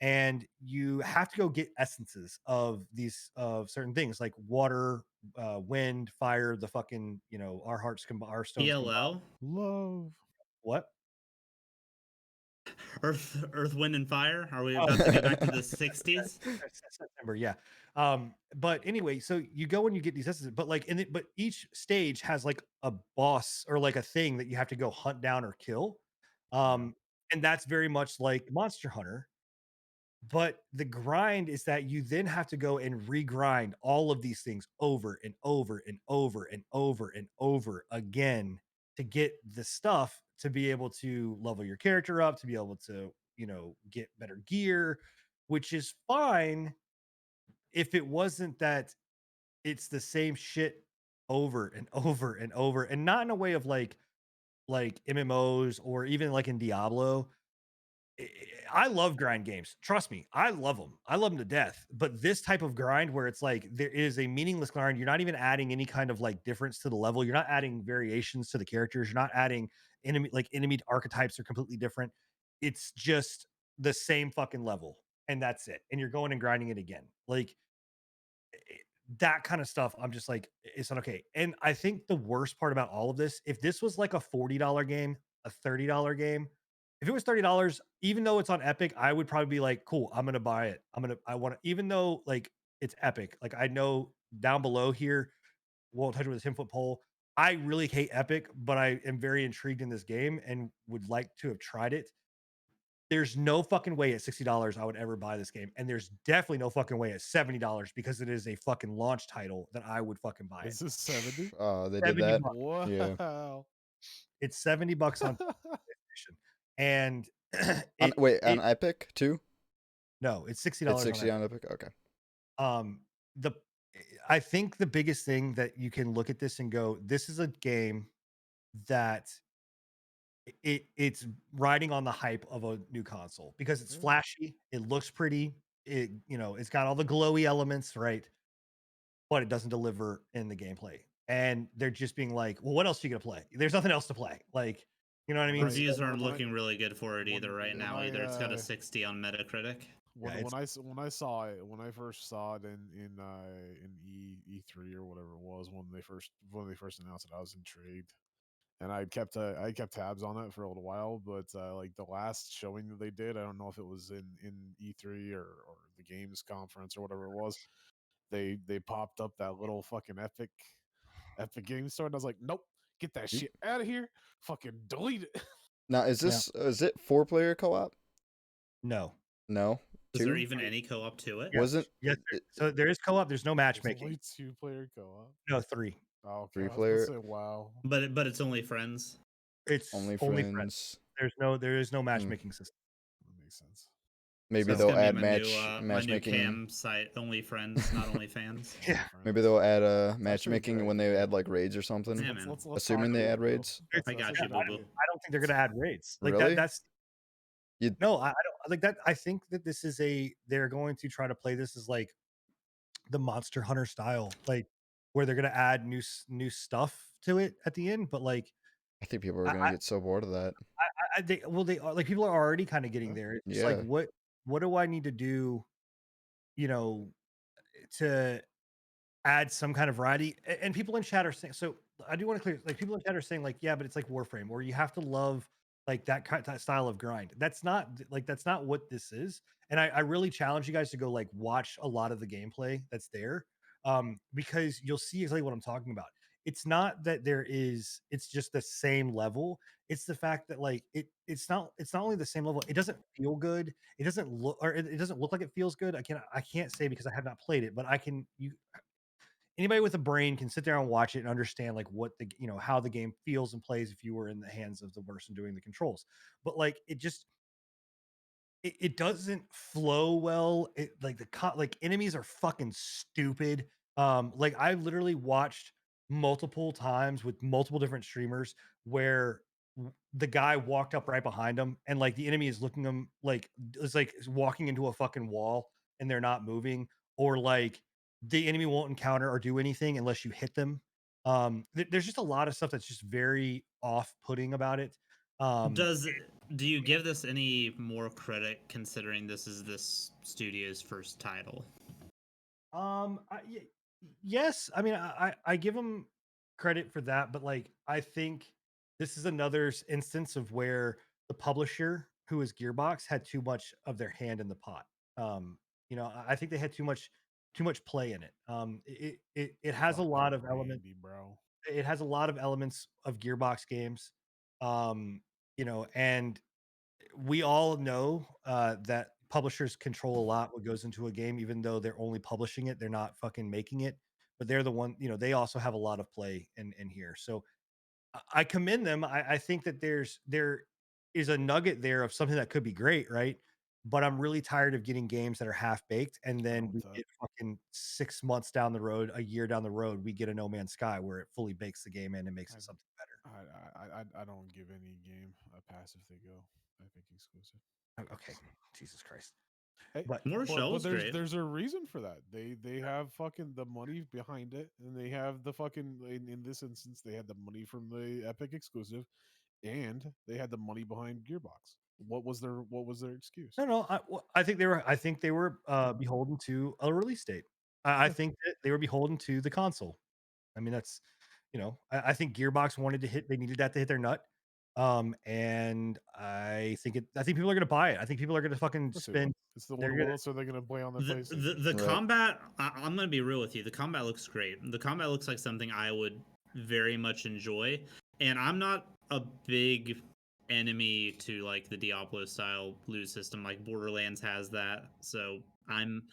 and you have to go get essences of these of certain things like water, wind, fire, the fucking, our hearts our stones combine. ELO, Love. What? Earth, Wind, and Fire. Are we Oh. about to go back to the 60s? September, yeah. But anyway, so you go and you get these essences, but like but each stage has like a boss or like a thing that you have to go hunt down or kill. Um, and that's very much like Monster Hunter. But the grind is that you then have to go and regrind all of these things over and over and over and over and over again to get the stuff to be able to level your character up, to be able to, get better gear, which is fine if it wasn't that it's the same shit over and over and over, and not in a way of like MMOs or even like in Diablo. I love grind games. Trust me, I love them. I love them to death. But this type of grind where it's like there is a meaningless grind, you're not even adding any kind of like difference to the level. You're not adding variations to the characters. You're not adding enemy archetypes are completely different. It's just the same fucking level, and that's it. And you're going and grinding it again. Like that kind of stuff, I'm just like, it's not okay. And I think the worst part about all of this, if this was like a $40 game, a $30 game, if it was $30, even though it's on Epic, I would probably be like, cool, I'm gonna buy it. I want to, even though like it's Epic, like I know down below here, won't touch it with a 10-foot pole. I really hate Epic, but I am very intrigued in this game and would like to have tried it. there's no fucking way at $60 I would ever buy this game, and there's definitely no fucking way at $70 because it is a fucking launch title that I would fucking buy it. Is this 70? They did 70 that. bucks. Yeah. Wow. It's $70 on PlayStation, and On Epic too? no, it's $60 It's on 60 Epic. on Epic. Okay. The I think the biggest thing that you can look at this and go, this is a game that it's riding on the hype of a new console because it's Yeah. flashy, it looks pretty, it's got all the glowy elements, right? But it doesn't deliver in the gameplay. And they're just being like, well, what else are you gonna play? There's nothing else to play. Like, you know what I mean? Right. Reviews When aren't I- looking really good for it either right when now. I, Either it's got a 60 on Metacritic. When, Yeah, when I saw it, when I first saw it in E3 or whatever it was when they first announced it, I was intrigued, and I kept tabs on it for a little while. But like the last showing that they did, I don't know if it was in E3 or the games conference or whatever it was. They popped up that little fucking Epic Game Store, and I was like, nope, get that shit out of here, fucking delete it. Now, is it 4-player co-op? No. No. Is there 2? even any co-op to it? Wasn't Yes, it- so there is co-op, there's no It's matchmaking. only 2-player co-op. No, 3. Oh, okay. 3-player? Wow. But it's only friends. It's only only friends? friends. There is no matchmaking system. That makes sense. Maybe So it's they'll gonna be add my new matchmaking. cam site, only friends, not only fans. Yeah. Maybe they'll add That's actually a matchmaking good when they idea. add like raids or something. Yeah, man. Let's Assuming talk they about add it, raids. bro. I got That's you, a good boo idea. boo. I don't think they're gonna add raids. Like Really? that's You'd- no, I don't like that. I think that this is they're going to try to play this as like the Monster Hunter style, like where they're gonna add new stuff to it at the end. But like I think people are I- gonna get so bored of that. they are like people are already kind of getting Yeah. there. It's just like Yeah. what do I need to do, you know, to add some kind of variety? And people in chat are saying, so I do want to clear, like people in chat are saying like, yeah, but it's like Warframe, or you have to love like that style of grind. That's not what this is. And I really challenge you guys to go like watch a lot of the gameplay that's there, because you'll see exactly what I'm talking about. It's not that it's just the same level. It's the fact that like it's not only the same level. It doesn't feel good. It doesn't look, or it doesn't look like it feels good. I can't say because I have not played it, but anybody with a brain can sit there and watch it and understand like what how the game feels and plays if you were in the hands of the person doing the controls. But like it doesn't flow well. It like like enemies are fucking stupid. Like I literally watched multiple times with multiple different streamers where the guy walked up right behind him and like the enemy is looking him like it's like walking into a fucking wall and they're not moving, or like the enemy won't encounter or do anything unless you hit them. There's just a lot of stuff that's just very off-putting about it. Do you give this any more credit considering this is this studio's first title? Yes, I mean I give them credit for that, but like I think this is another instance of where the publisher, who is Gearbox, had too much of their hand in the pot. I think they had too much play in it. It has a lot of elements. Randy, bro. It has a lot of elements of Gearbox games. And we all know that publishers control a lot what goes into a game, even though they're only publishing it, they're not fucking making it. But they're the one, they also have a lot of play in here. So I commend them. I think that there is a nugget there of something that could be great, right? But I'm really tired of getting games that are half baked, and then we get fucking 6 months down the road, a year down the road, we get a No Man's Sky where it fully bakes the game in and makes it something better. I don't give any game a pass if they go Epic exclusive. Okay, Jesus Christ. Hey, But More shells, great. there's a reason for that. They have fucking the money behind it, and they have the fucking in this instance they had the money from the Epic exclusive, and they had the money behind Gearbox. What was their excuse? no, I think they were beholden to a release date. I think that they were beholden to the console. I mean, that's I think Gearbox they needed that to hit their nut. And I think people are gonna buy it. I think people are gonna fucking spend. It's the they're one gonna- world, so they're gonna play on their The, PlayStation. the Right. combat, I'm gonna be real with you. The combat looks great. The combat looks like something I would very much enjoy. And I'm not a big enemy to like the Diablo style loot system. Like Borderlands has that, so I'm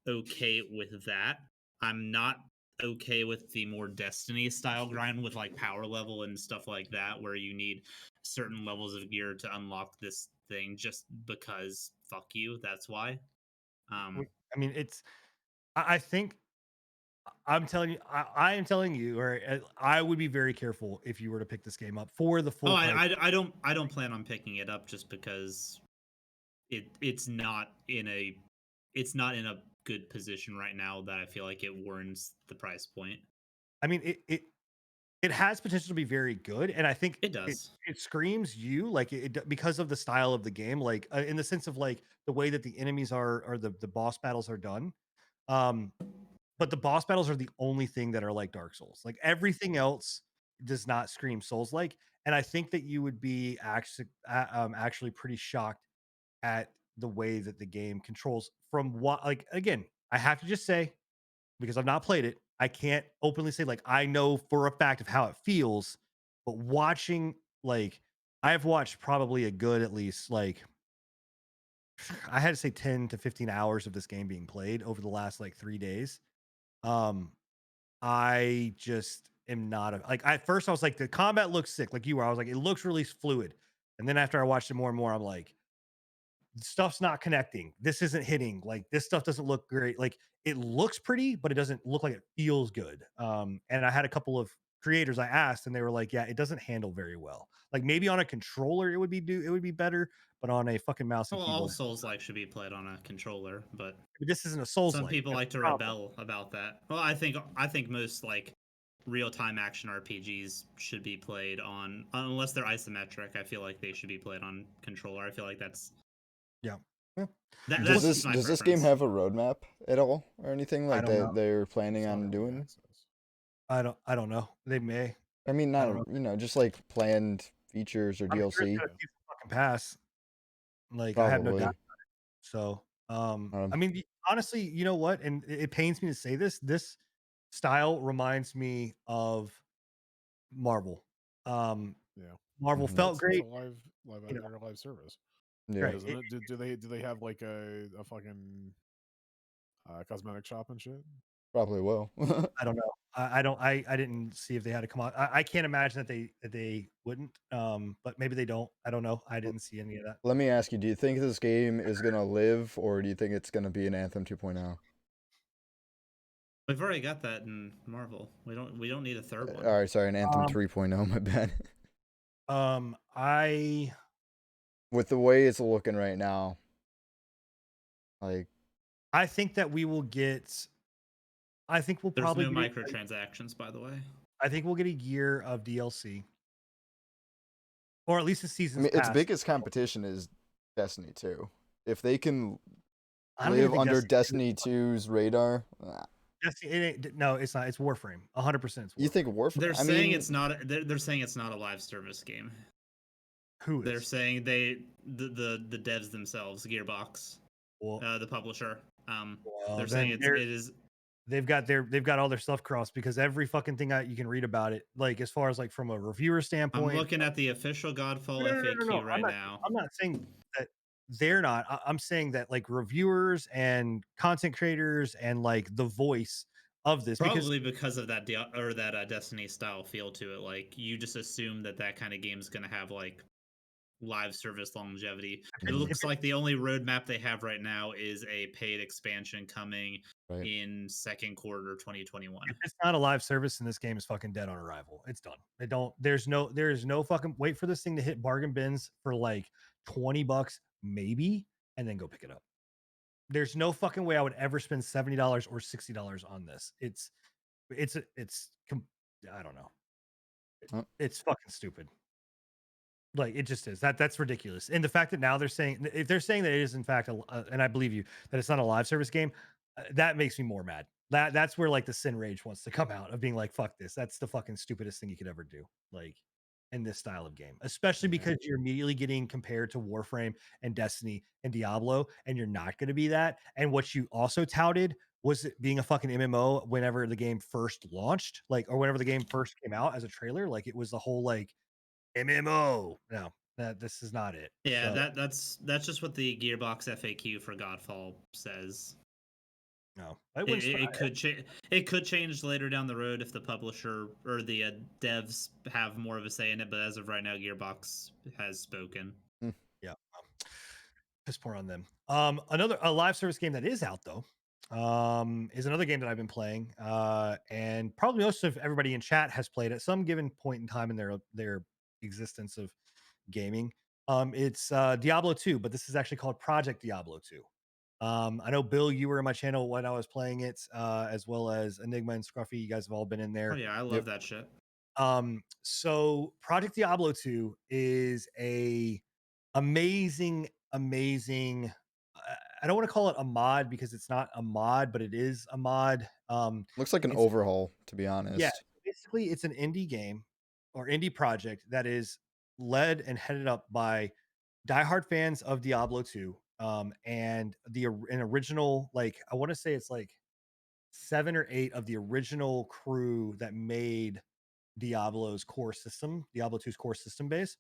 okay with that. I'm not okay with the more Destiny style grind with like power level and stuff like that, where you need certain levels of gear to unlock this thing just because fuck you. That's why. I mean, it's. I think I'm telling you, I am telling you, or I would be very careful if you were to pick this game up for the full Oh, price. I don't plan on picking it up just because it's not in a good position right now that I feel like it warrants the price point. I mean, it has potential to be very good, and I think It does. it screams you like because of the style of the game, like in the sense of like the way that the enemies are or the boss battles are done. Um, but the boss battles are the only thing that are like Dark Souls. Like everything else does not scream Souls like, and I think that you would be actually pretty shocked at the way that the game controls from what like again, I have to just say because I've not played it, I can't openly say like I know for a fact of how it feels, but watching like I've watched probably a good at least like I had to say 10 to 15 hours of this game being played over the last like 3 days. Um I just am not a like at first I was like the combat looks sick like you were. I was like it looks really fluid. And then after I watched it more and more I'm like stuff's not connecting. This isn't hitting. Like this stuff doesn't look great. Like it looks pretty, but it doesn't look like it feels good. And I had a couple of creators I asked, and they were like, "Yeah, it doesn't handle very well. Like maybe on a controller it would be better, but on a fucking mouse and Well, all keyboard, Souls like should be played on a controller, but this isn't a Souls some like. people That's like the to problem. rebel about that. Well, I think most like real time action RPGs should be played on unless they're isometric. I feel like they should be played on controller. I feel like Yeah, yeah. Does that's this just my does this game preference. have a roadmap at all or anything I like don't know. that they're planning It's not on early doing? access. I don't know. They may. I mean, I not don't know. just like planned features or I'm sure it's DLC, gonna see some fucking pass. Like I have no doubt. probably. So, I Um, mean, honestly, you know what? And it pains me to say this. This style reminds me of Marvel. Um, Yeah. Marvel mhm, felt It's a great, live you know, their live service, yeah, right? doesn't it? Do they have like a fucking cosmetic shop and shit? probably will. I don't know. I don't. I didn't see if they had to come out. I can't imagine that they wouldn't. But maybe they don't. I don't know. I didn't see any of that. Let me ask you, do you think this game is gonna live, or do you think it's gonna be an Anthem 2.0? We've already got that in Marvel. We don't need a third one. All right, sorry, an Anthem Um, 3.0, my bad. I With the way it's looking right now, like, I think that we will get. I think we'll There's probably no get. microtransactions, by the way. I think we'll get a year of DLC, or at least a I season's mean, its pass. biggest competition is Destiny 2. If they can I don't even live think under Destiny. Destiny 2's radar, Destiny it ain't, no, it's not. It's Warframe. 100%. you Warframe. think Warframe? They're I saying mean, it's not. They're saying it's not a live service game. Who They're is? saying the devs themselves, Gearbox, Well, the publisher. well, They're saying then it is. they've got all their stuff crossed because every fucking thing you can read about it, like as far as like from a reviewer I'm standpoint. looking at the official Godfall No, no, no, no, no. FAQ right now. I'm not saying that they're not. I'm saying that like reviewers and content creators and like the voice of this because Probably because of that or that Destiny style feel to it. Like you just assume that kind of game is gonna have like live service longevity. It mhm, looks like the only roadmap they have right now is a paid expansion coming right. in second quarter 2021. if it's not a live service and this game is fucking dead on arrival. It's done. They don't. There is no fucking wait for this thing to hit bargain bins for like $20 maybe, and then go pick it up. There's no fucking way I would ever spend $70 or $60 on this. I don't know. Huh. It's fucking stupid. Like it just is. That's ridiculous. And the fact that now they're saying if they're saying that it is in fact and I believe you that it's not a live service game, that makes me more mad. That's where like the sin rage wants to come out of being like fuck this. That's the fucking stupidest thing you could ever do. Like in this style of game, especially Yeah. because you're immediately getting compared to Warframe and Destiny and Diablo, and you're not going to be that. And what you also touted was it being a fucking MMO whenever the game first launched, like or whenever the game first came out as a trailer. Like it was the whole like MMO. No, That this is not it. Yeah, So, that's just what the Gearbox FAQ for Godfall says. no, I It, wouldn't. it, it could change. It could change later down the road if the publisher or the devs have more of a say in it. But as of right now, Gearbox has spoken. Yeah, piss poor on them. A live service game that is out though, is another game that I've been playing, and probably most of everybody in chat has played at some given point in time in their existence of gaming. It's Diablo 2, but this is actually called Project Diablo 2. I know Bill, you were in my channel when I was playing it, as well as Enigma and Scruffy. You guys have all been in Oh there. yeah, I love Yep. that shit. So Project Diablo 2 is a amazing. I don't want to call it a mod because it's not a mod, but it is a mod. Looks like an It's overhaul, to be yeah, honest. basically it's an indie game or indie project that is led and headed up by diehard fans of Diablo 2. And an original, like I want to say it's like 7 or 8 of the original crew that made Diablo's core system, Diablo 2's core system base.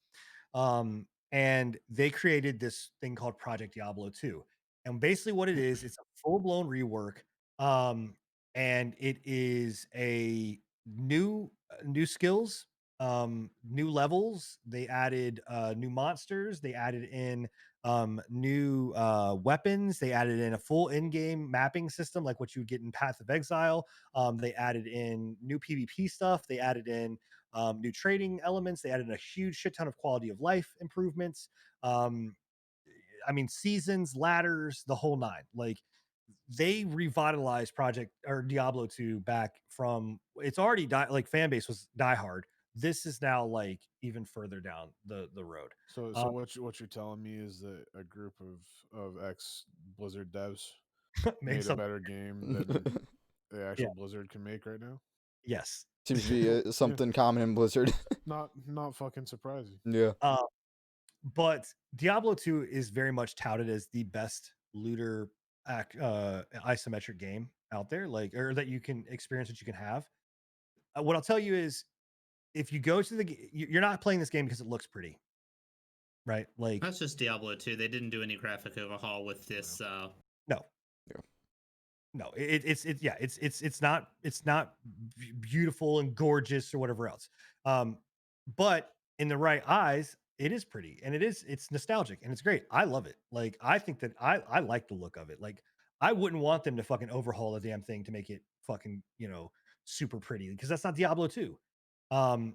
And they created this thing called Project Diablo 2. And basically what it is, it's a full-blown rework. Um, and it is a new skills, new levels. They added new monsters, they added in new weapons, they added in a full in-game mapping system like what you would get in Path of Exile. They added in new PvP stuff. They added in new trading elements. They added a huge shit ton of quality of life improvements. Um, I mean, seasons, ladders, the whole nine. Like they revitalized Project or Diablo 2 back from it's already like fan base was diehard. This is now like even further down the road. So Um, what you're telling me is that a group of ex Blizzard devs make made a some better game than the yeah, actual Blizzard can make right now. yes. Seems to be Yeah, something common in Blizzard. not fucking surprising. Yeah. Uh, but Diablo 2 is very much touted as the best looter isometric game out there, like or that you can experience, that you can have. What I'll tell you is, if you go to you're not playing this game because it looks pretty, right? Like That's just Diablo 2. They didn't do any graphic overhaul with this. no, Yeah. no, it's not beautiful and gorgeous or whatever else. But in the right eyes, it is pretty and it's nostalgic and it's great. I love it. Like I think that I like the look of it. Like I wouldn't want them to fucking overhaul the damn thing to make it fucking, super pretty because that's not Diablo 2. And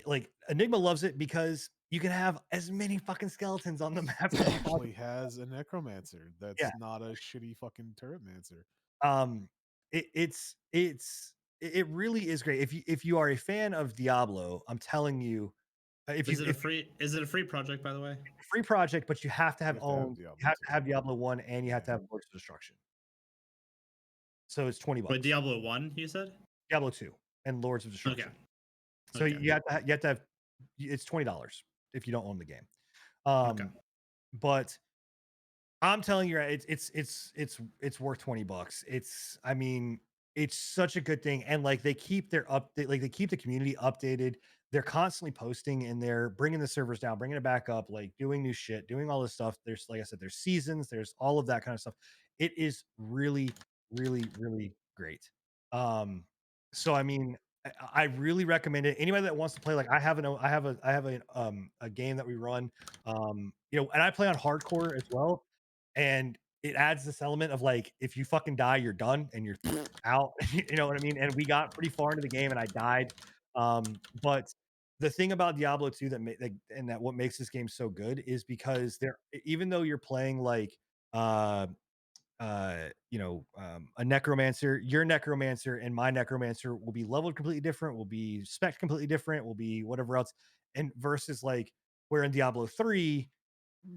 like Enigma loves it because you can have as many fucking skeletons on the map It as you possibly. actually has a necromancer. Yeah. That's not a shitty fucking turret mancer. Um, it really is great. If you are a fan of Diablo, I'm telling you, Is it a free project, by the way? free project, but you have to You have have to have owned, Diablo you have 2. to have Diablo 1 and you have to Yeah. have Lords of Destruction. So it's $20. Wait, Diablo 1, you said? Diablo 2 and Lords of Okay. Destruction. So Okay. you have to have it's $20 if you don't own the game. Okay. But I'm telling you, it's worth $20. I mean, it's such a good thing, and like they keep their update, like they keep the community updated. They're constantly posting, and they're bringing the servers down, bringing it back up, like doing new shit, doing all this stuff. There's, like I said, there's seasons, there's all of that kind of stuff. It is really, really great. So I mean, I really recommend it. Anybody that wants to play, like I have a game that we run, and I play on hardcore as well, and it adds this element of like if you fucking die, you're done and you're out. You know what I mean? And we got pretty far into the game, and I died. But the thing about Diablo 2 and that what makes this game so good is because even though you're playing like uh a necromancer, your necromancer and my necromancer will be leveled completely different, will be spec completely different, will be whatever else. And versus like where in Diablo 3,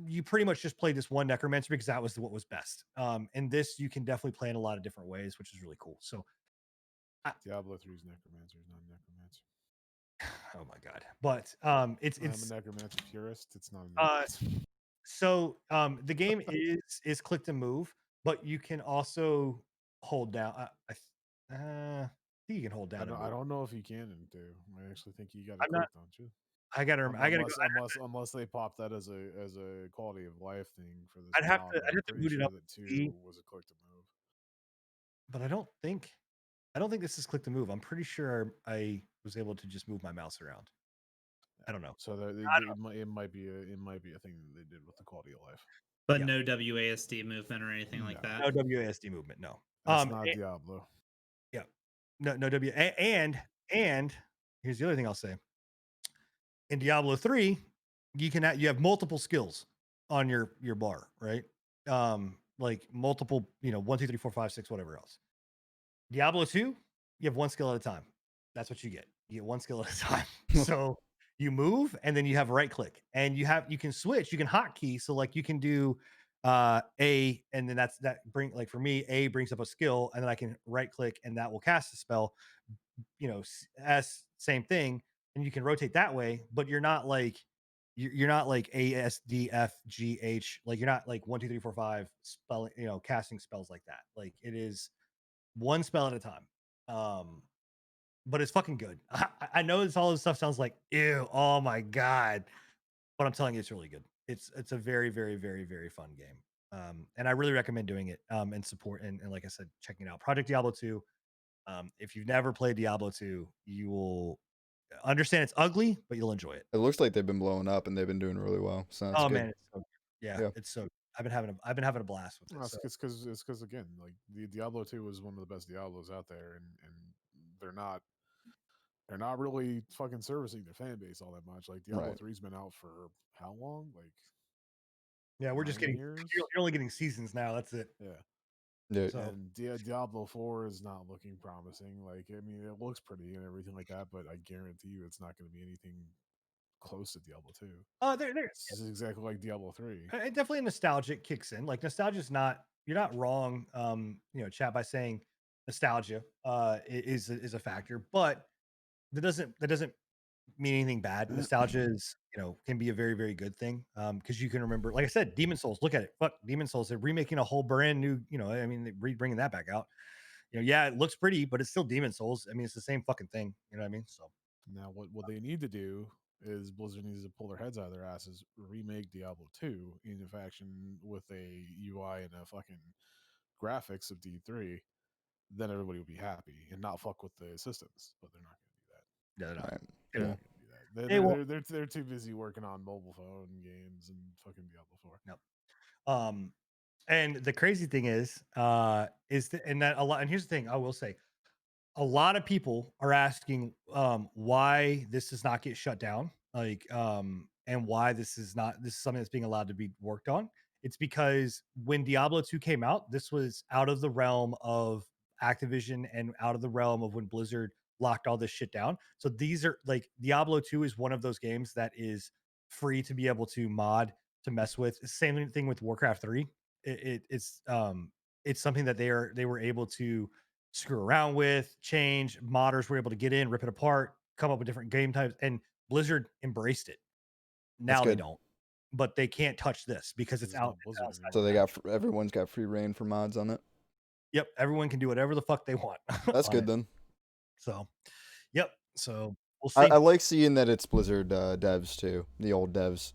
you pretty much just played this one necromancer because that was what was best. And this you can definitely play in a lot of different ways, which is really cool. So Diablo 3's necromancer is not a necromancer. oh my god. But I'm it's a necromancer purist. It's not a uh necromancer. so the game is click to move, but you can also hold down. I think you can hold down and I move. don't know if you can do. I actually think you got to I'm click, not don't you? I gotta go. Unless they pop that as a quality of life thing for this I'd have mod, to but I'm pretty boot it sure up that to see, 2 was a click to move. but I don't think this is click to move. I'm pretty sure I was able to just move my mouse around. I don't know. So that I don't- it might be a thing that they did with the quality of life. But Yeah. no WASD movement or anything like No. that. No WASD movement. No. That's not Diablo. Yeah. No and here's the other thing I'll say. In Diablo 3, you have multiple skills on your bar, right? Like multiple, 1, 2, 3, 4, 5, 6, whatever else. Diablo 2, you have one skill at a time. That's what you get. You get one skill at a time. So you move and then you have right click and you can switch, you can hotkey. So like you can do A, and then like for me, A brings up a skill and then I can right click and that will cast a spell, S, same thing. And you can rotate that way, but you're not like A, S, D, F, G, H. Like you're not like 1, 2, 3, 4, 5 spelling, casting spells like that. Like it is one spell at a time. But it's fucking good. I know all this stuff sounds like ew, oh my god, but I'm telling you, it's really good. It's a very, very, very, very fun game. And I really recommend doing it. And support and like I said, checking it out. Project Diablo 2. If you've never played Diablo 2, you will understand it's ugly, but you'll enjoy it. It looks like they've been blowing up and they've been doing really well. So that's good. Man, it's so good. Yeah, it's so. I've been having a blast with it. Well, it's because again, like the Diablo 2 is one of the best Diablos out there, and they're not really fucking servicing their fan base all that much. Like Diablo Right. 3's been out for how long? Like yeah, we're just 9 getting. years? You're only getting seasons now. That's it. Yeah. Yeah. So And Diablo 4 is not looking promising. Like, I mean, it looks pretty and everything like that, but I guarantee you it's not going to be anything close to Diablo 2. there. This is exactly like Diablo 3. Definitely nostalgic kicks in. Like nostalgia's not. You're not wrong. Chat, by saying nostalgia is a factor, but that doesn't mean anything bad. Nostalgia is, can be a very, very good thing. Because you can remember, like I said, Demon Souls. Look at it. Fuck Demon Souls. They're remaking a whole brand new. I mean, they're bringing that back out. Yeah, it looks pretty, but it's still Demon Souls. I mean, it's the same fucking thing. You know what I mean? So Now, what they need to do is Blizzard needs to pull their heads out of their asses, remake Diablo 2 in faction with a UI and a fucking graphics of D3. Then everybody will be happy and not fuck with the systems. But they're not going to do that. yeah, they're not. Right. They're Yeah. not. They won't. They're too busy working on mobile phone games and fucking Diablo 4. Nope. And the crazy thing is and that a lot. And here's the thing: I will say, a lot of people are asking why this does not get shut down, like and why this is something that's being allowed to be worked on. It's because when Diablo 2 came out, this was out of the realm of Activision and out of the realm of when Blizzard locked all this shit down. So these are like Diablo 2 is one of those games that is free to be able to mod, to mess with. Same thing with Warcraft 3. It's something that they were able to screw around with, change. Modders were able to get in, rip it apart, come up with different game types, and Blizzard embraced it. Now they good. don't, but they can't touch this because it's out. Blizzard outside. So they got everyone's got free reign for mods on it. Yep, everyone can do whatever the fuck they want. That's on good it. then. So, yep. So we'll see. I like seeing that it's Blizzard devs too, the old devs,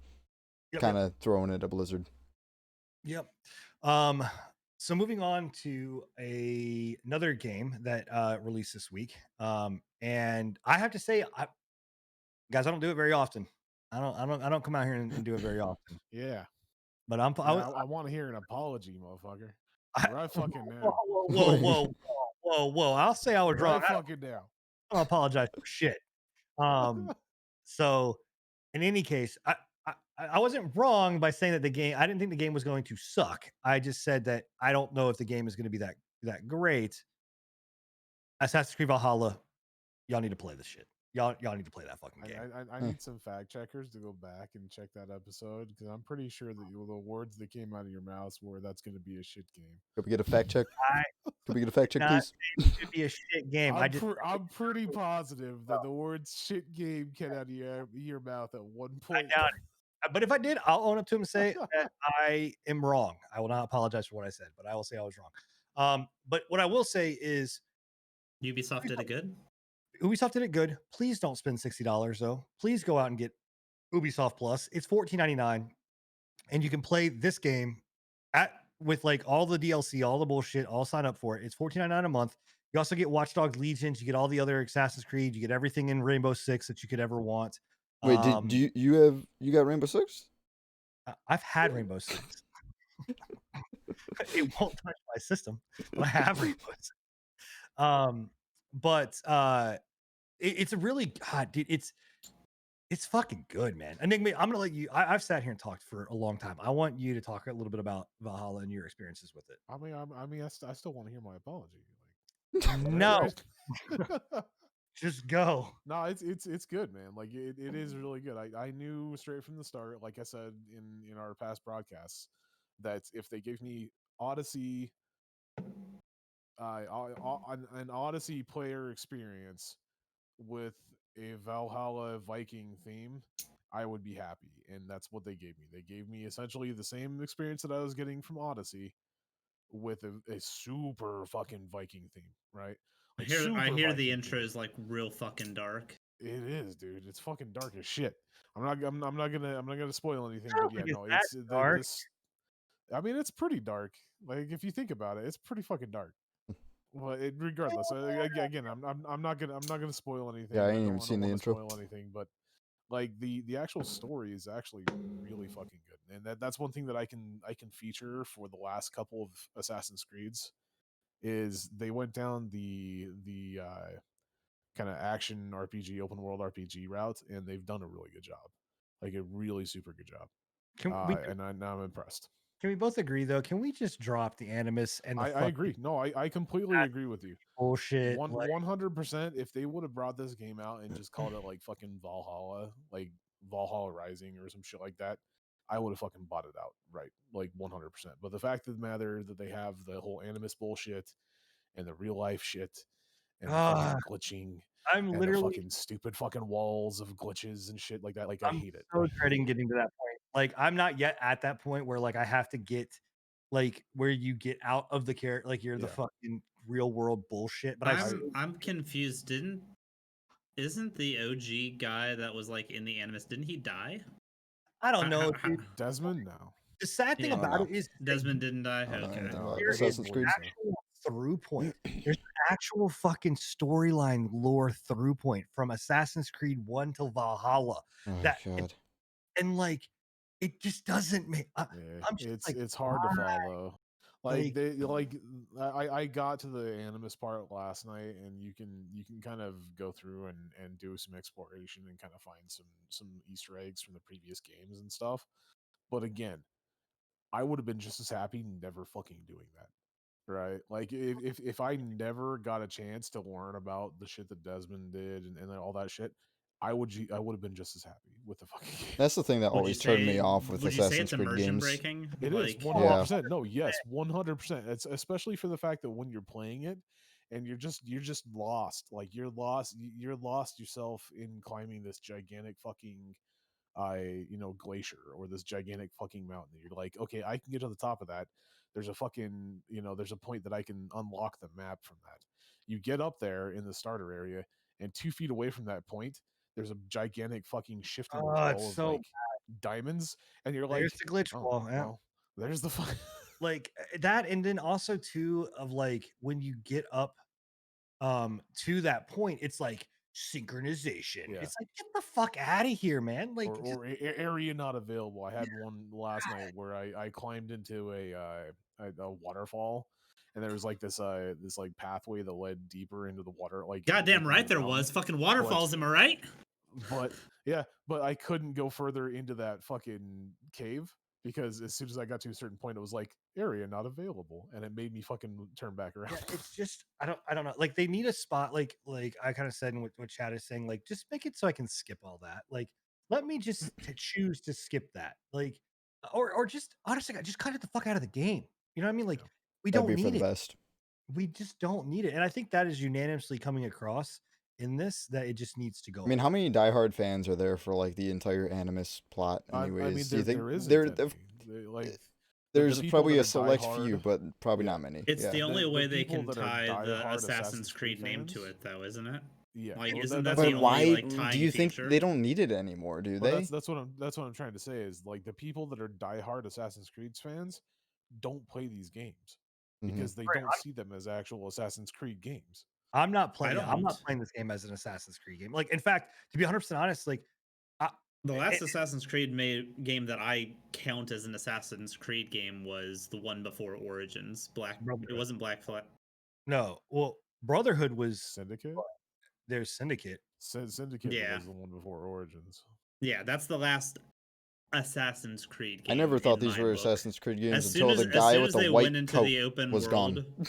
kind of throwing it at Blizzard. Yep. So moving on to another game that released this week. And I have to say, guys, I don't do it very often. I don't come out here and do it very often. Yeah. But I want to hear an apology, motherfucker. Right fucking now. Whoa. I'll say I was wrong. Right fucking now. I don't apologize for shit. So in any case, I wasn't wrong by saying that I didn't think the game was going to suck. I just said that I don't know if the game is going to be that great. Assassin's Creed Valhalla, y'all need to play this shit. Y'all need to play that fucking game. I need some fact checkers to go back and check that episode because I'm pretty sure that the words that came out of your mouth were that's going to be a shit game. Could we get a fact check? Could we get a fact check, please? It should be a shit game. I'm pretty positive that the words "shit game" came out of your mouth at one point. I doubt it. But if I did, I'll own up to him and say that I am wrong. I will not apologize for what I said, but I will say I was wrong. But what I will say is Ubisoft did it good. Ubisoft did it good. Please don't spend $60 though. Please go out and get Ubisoft Plus. It's $14.99, and you can play this game with like all the DLC, all the bullshit, all sign up for it. It's $14.99 a month. You also get Watch Dogs Legions, you get all the other Assassin's Creed, you get everything in Rainbow Six that you could ever want. Wait, do you got Rainbow Six? I've had Rainbow Six. It won't touch my system, but I have Rainbow Six. But it's a really dude. It's fucking good, man. Enigma, I'm gonna let you. I've sat here and talked for a long time. I want you to talk a little bit about Valhalla and your experiences with it. I still want to hear my apology. No, just go. No, it's good, man. Like it is really good. I knew straight from the start, like I said in our past broadcasts, that if they gave me Odyssey, an Odyssey player experience with a Valhalla Viking theme, I would be happy. And that's what they gave me. They gave me essentially the same experience that I was getting from Odyssey with a super fucking Viking theme, right? Like I hear the Viking intro theme. is like real fucking dark. It is, dude. It's fucking dark as shit. I'm not gonna spoil anything, but yeah, no, it's dark. I mean, it's pretty dark. Like if you think about it, it's pretty fucking dark. Well, regardless, again, I'm not gonna spoil anything. Yeah, I I ain't don't even seen the wanna intro. spoil anything, but like the actual story is actually really fucking good, and that's one thing that I can feature for the last couple of Assassin's Creeds is they went down the kind of action RPG, open world RPG route, and they've done a really good job, like a really super good job. And now I'm impressed. Can we both agree though? Can we just drop the Animus and the I agree. No, I completely agree with you. bullshit? 100%. If they would have brought this game out and just called it like fucking Valhalla, like Valhalla Rising or some shit like that, I would have fucking bought it out, right? Like 100%. But the fact of the matter that they have the whole Animus bullshit and the real life shit and the fucking glitching I'm and literally the fucking stupid fucking walls of glitches and shit like that, like I hate it. so dreading getting to that point. Like I'm not yet at that point where like I have to get like where you get out of the character, like you're the fucking real world bullshit. But I'm confused. Isn't the OG guy that was like in the Animus, didn't he die? I don't know. Dude. Desmond, no. The sad thing about it is Desmond didn't die. Okay. There is an actual through point. There's an actual fucking storyline lore through point from Assassin's Creed 1 till Valhalla. And like it just doesn't make it's hard to follow. I got to the Animus part last night, and you can kind of go through and do some exploration and kind of find some Easter eggs from the previous games and stuff. But again, I would have been just as happy never fucking doing that. Right? Like if I never got a chance to learn about the shit that Desmond did and all that shit, I would have been just as happy with the fucking game. That's the thing that always turned me off with Assassin's Creed games. Breaking? It is 100%. No, yes, 100%. It's especially for the fact that when you're playing it and you're just lost. Like you're lost yourself in climbing this gigantic fucking glacier or this gigantic fucking mountain. You're like, okay, I can get to the top of that. There's a fucking, there's a point that I can unlock the map from that. You get up there in the starter area, and 2 feet away from that point, there's a gigantic fucking shifting wall of like diamonds, and you're like, there's the glitch wall. Yeah. Well, there's the like that, and then also too of like when you get up to that point, it's like synchronization. It's like get the fuck out of here, man. Like or area not available. I had one last night where I climbed into a waterfall, and there was like this like pathway that led deeper into the water. Like goddamn right there was fucking waterfalls. Am I right? But I couldn't go further into that fucking cave because as soon as I got to a certain point, it was like area not available, and it made me fucking turn back around. Yeah, it's just I don't know. Like they need a spot. Like I kind of said in what Chad is saying. Like just make it so I can skip all that. Like let me just choose to skip that. Like or just honestly, just cut it the fuck out of the game. You know what I mean? Like we don't need it. Best. We just don't need it, and I think that is unanimously coming across in this that it just needs to go. I mean, how many diehard fans are there for like the entire Animus plot? Anyways, do you think there's probably a select few, but probably not many. It's the only way they can tie the Assassin's Creed name to it, though, isn't it? Yeah, Like, well, isn't that- that that's the But what- only why like tying do you think feature? they don't need it anymore? Do well, they? that's what I'm trying to say is like the people that are diehard Assassin's Creed fans don't play these games Mhm. because they Right, don't see them as actual Assassin's Creed games. I'm not playing. I'm not don't. playing this game as an Assassin's Creed game. Like, in fact, to be 100% honest, like, The last it- Assassin's Creed game that I count as an Assassin's Creed game was the one before Origins. It Brotherhood. wasn't Black Flag. no, well, Brotherhood was Syndicate, there's Syndicate. Syndicate Yeah. was the one before Origins. Yeah, that's the last Assassin's Creed game. I never thought in these my were book. Assassin's Creed games As soon until as, the as guy soon with as the they white went into coat the open was world, gone.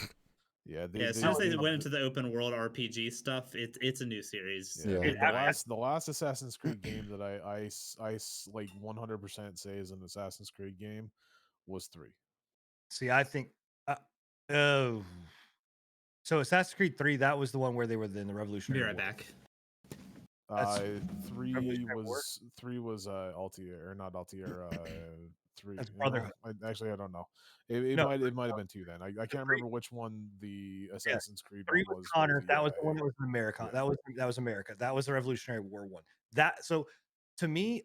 Yeah, as soon as they went into the open world RPG stuff, it's a new series. Yeah. The last Assassin's Creed game that I like 100% say is an Assassin's Creed game was 3. See, I think, oh, so Assassin's Creed 3, that was the one where they were in the Be Revolutionary right War. back. That's 3 Revolutionary War? was Altair or not Altair. 3. That's you know, Brotherhood. I don't know. It No, might have been 2 then. I can't remember which one the Assassin's Creed 3 one was was. Connor. with That was the, the one that was in America. yeah. That was America. That was the Revolutionary War one. That so to me,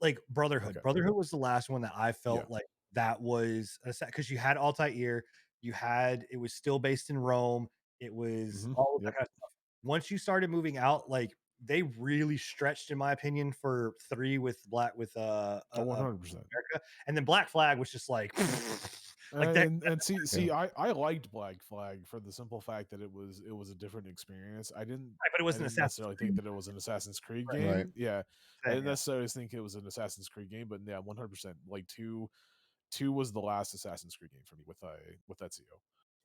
like Brotherhood. Okay. Brotherhood was the last one that I felt like that was because you had Altair, you had it was still based in Rome. It was all of that kind of stuff. Once you started moving out, like they really stretched, in my opinion, for 3 with 100%. America, and then Black Flag was just like like that. And see, I liked Black Flag for the simple fact that it was a different experience. I didn't But it wasn't I didn't necessarily think that it was an Assassin's Creed game. Right. Yeah, I Yeah. didn't necessarily think it was an Assassin's Creed game, but yeah, 100%. Like 2 was the last Assassin's Creed game for me with Ezio.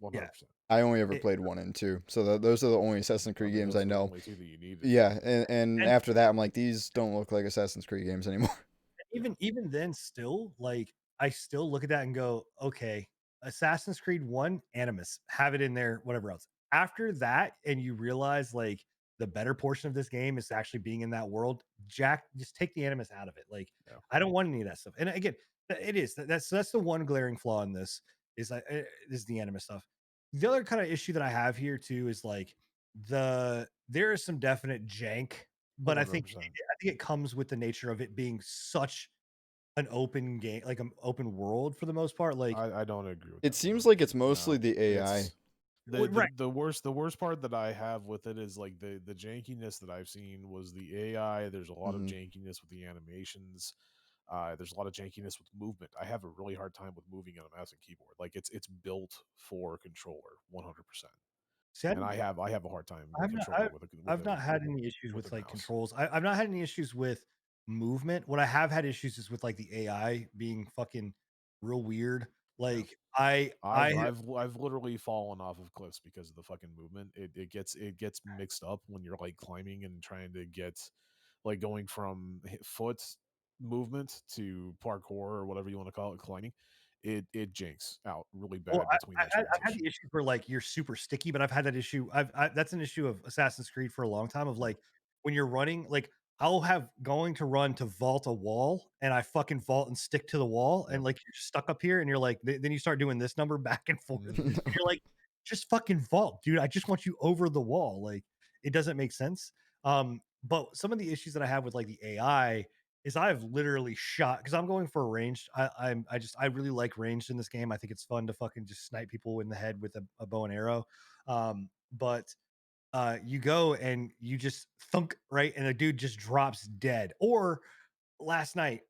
100%. I only ever played 1 and 2, so those are the only Assassin's Creed games I those are the know. only 2 that you needed. Yeah, and after that, I'm like, these don't look like Assassin's Creed games anymore. Even then, still, like I still look at that and go, okay, Assassin's Creed 1, Animus, have it in there, whatever else. After that, and you realize like the better portion of this game is actually being in that world, Jack, just take the Animus out of it. Like, I don't want any of that stuff. And again, it is that's the one glaring flaw in this is is the Animus stuff. The other kind of issue that I have here too is like there is some definite jank, but I think 100%. it comes with the nature of it being such an open game, like an open world for the most part. Like I don't agree with It that. seems like it's mostly the AI. It's- the worst part that I have with it is like the jankiness that I've seen was the AI. There's a lot of jankiness with the animations. There's a lot of jankiness with movement. I have a really hard time with moving on a mouse and keyboard. Like it's built for a controller, 100%. see, And I have a hard time I've not- controlling with I've not had any issues with with a like mouse. controls. I've not had any issues with movement. What I have had issues is with like the AI being fucking real weird. Like I've literally fallen off of cliffs because of the fucking movement. It gets mixed up when you're like climbing and trying to get like going from foot movement to parkour or whatever you want to call it, climbing. It jinks out really bad between that I've had transition. the issues where like you're super sticky, but I've had that issue. That's an issue of Assassin's Creed for a long time. Of like when you're running, like I'll have going to run to vault a wall, and I fucking vault and stick to the wall, and like you're stuck up here, and you're like, then you start doing this number back and forth. And you're like, just fucking vault, dude. I just want you over the wall. Like it doesn't make sense. But some of the issues that I have with like the AI is I've literally shot because I'm going for a ranged. I really like ranged in this game. I think it's fun to fucking just snipe people in the head with a bow and arrow. But you go and you just thunk right, and the dude just drops dead. Or last night,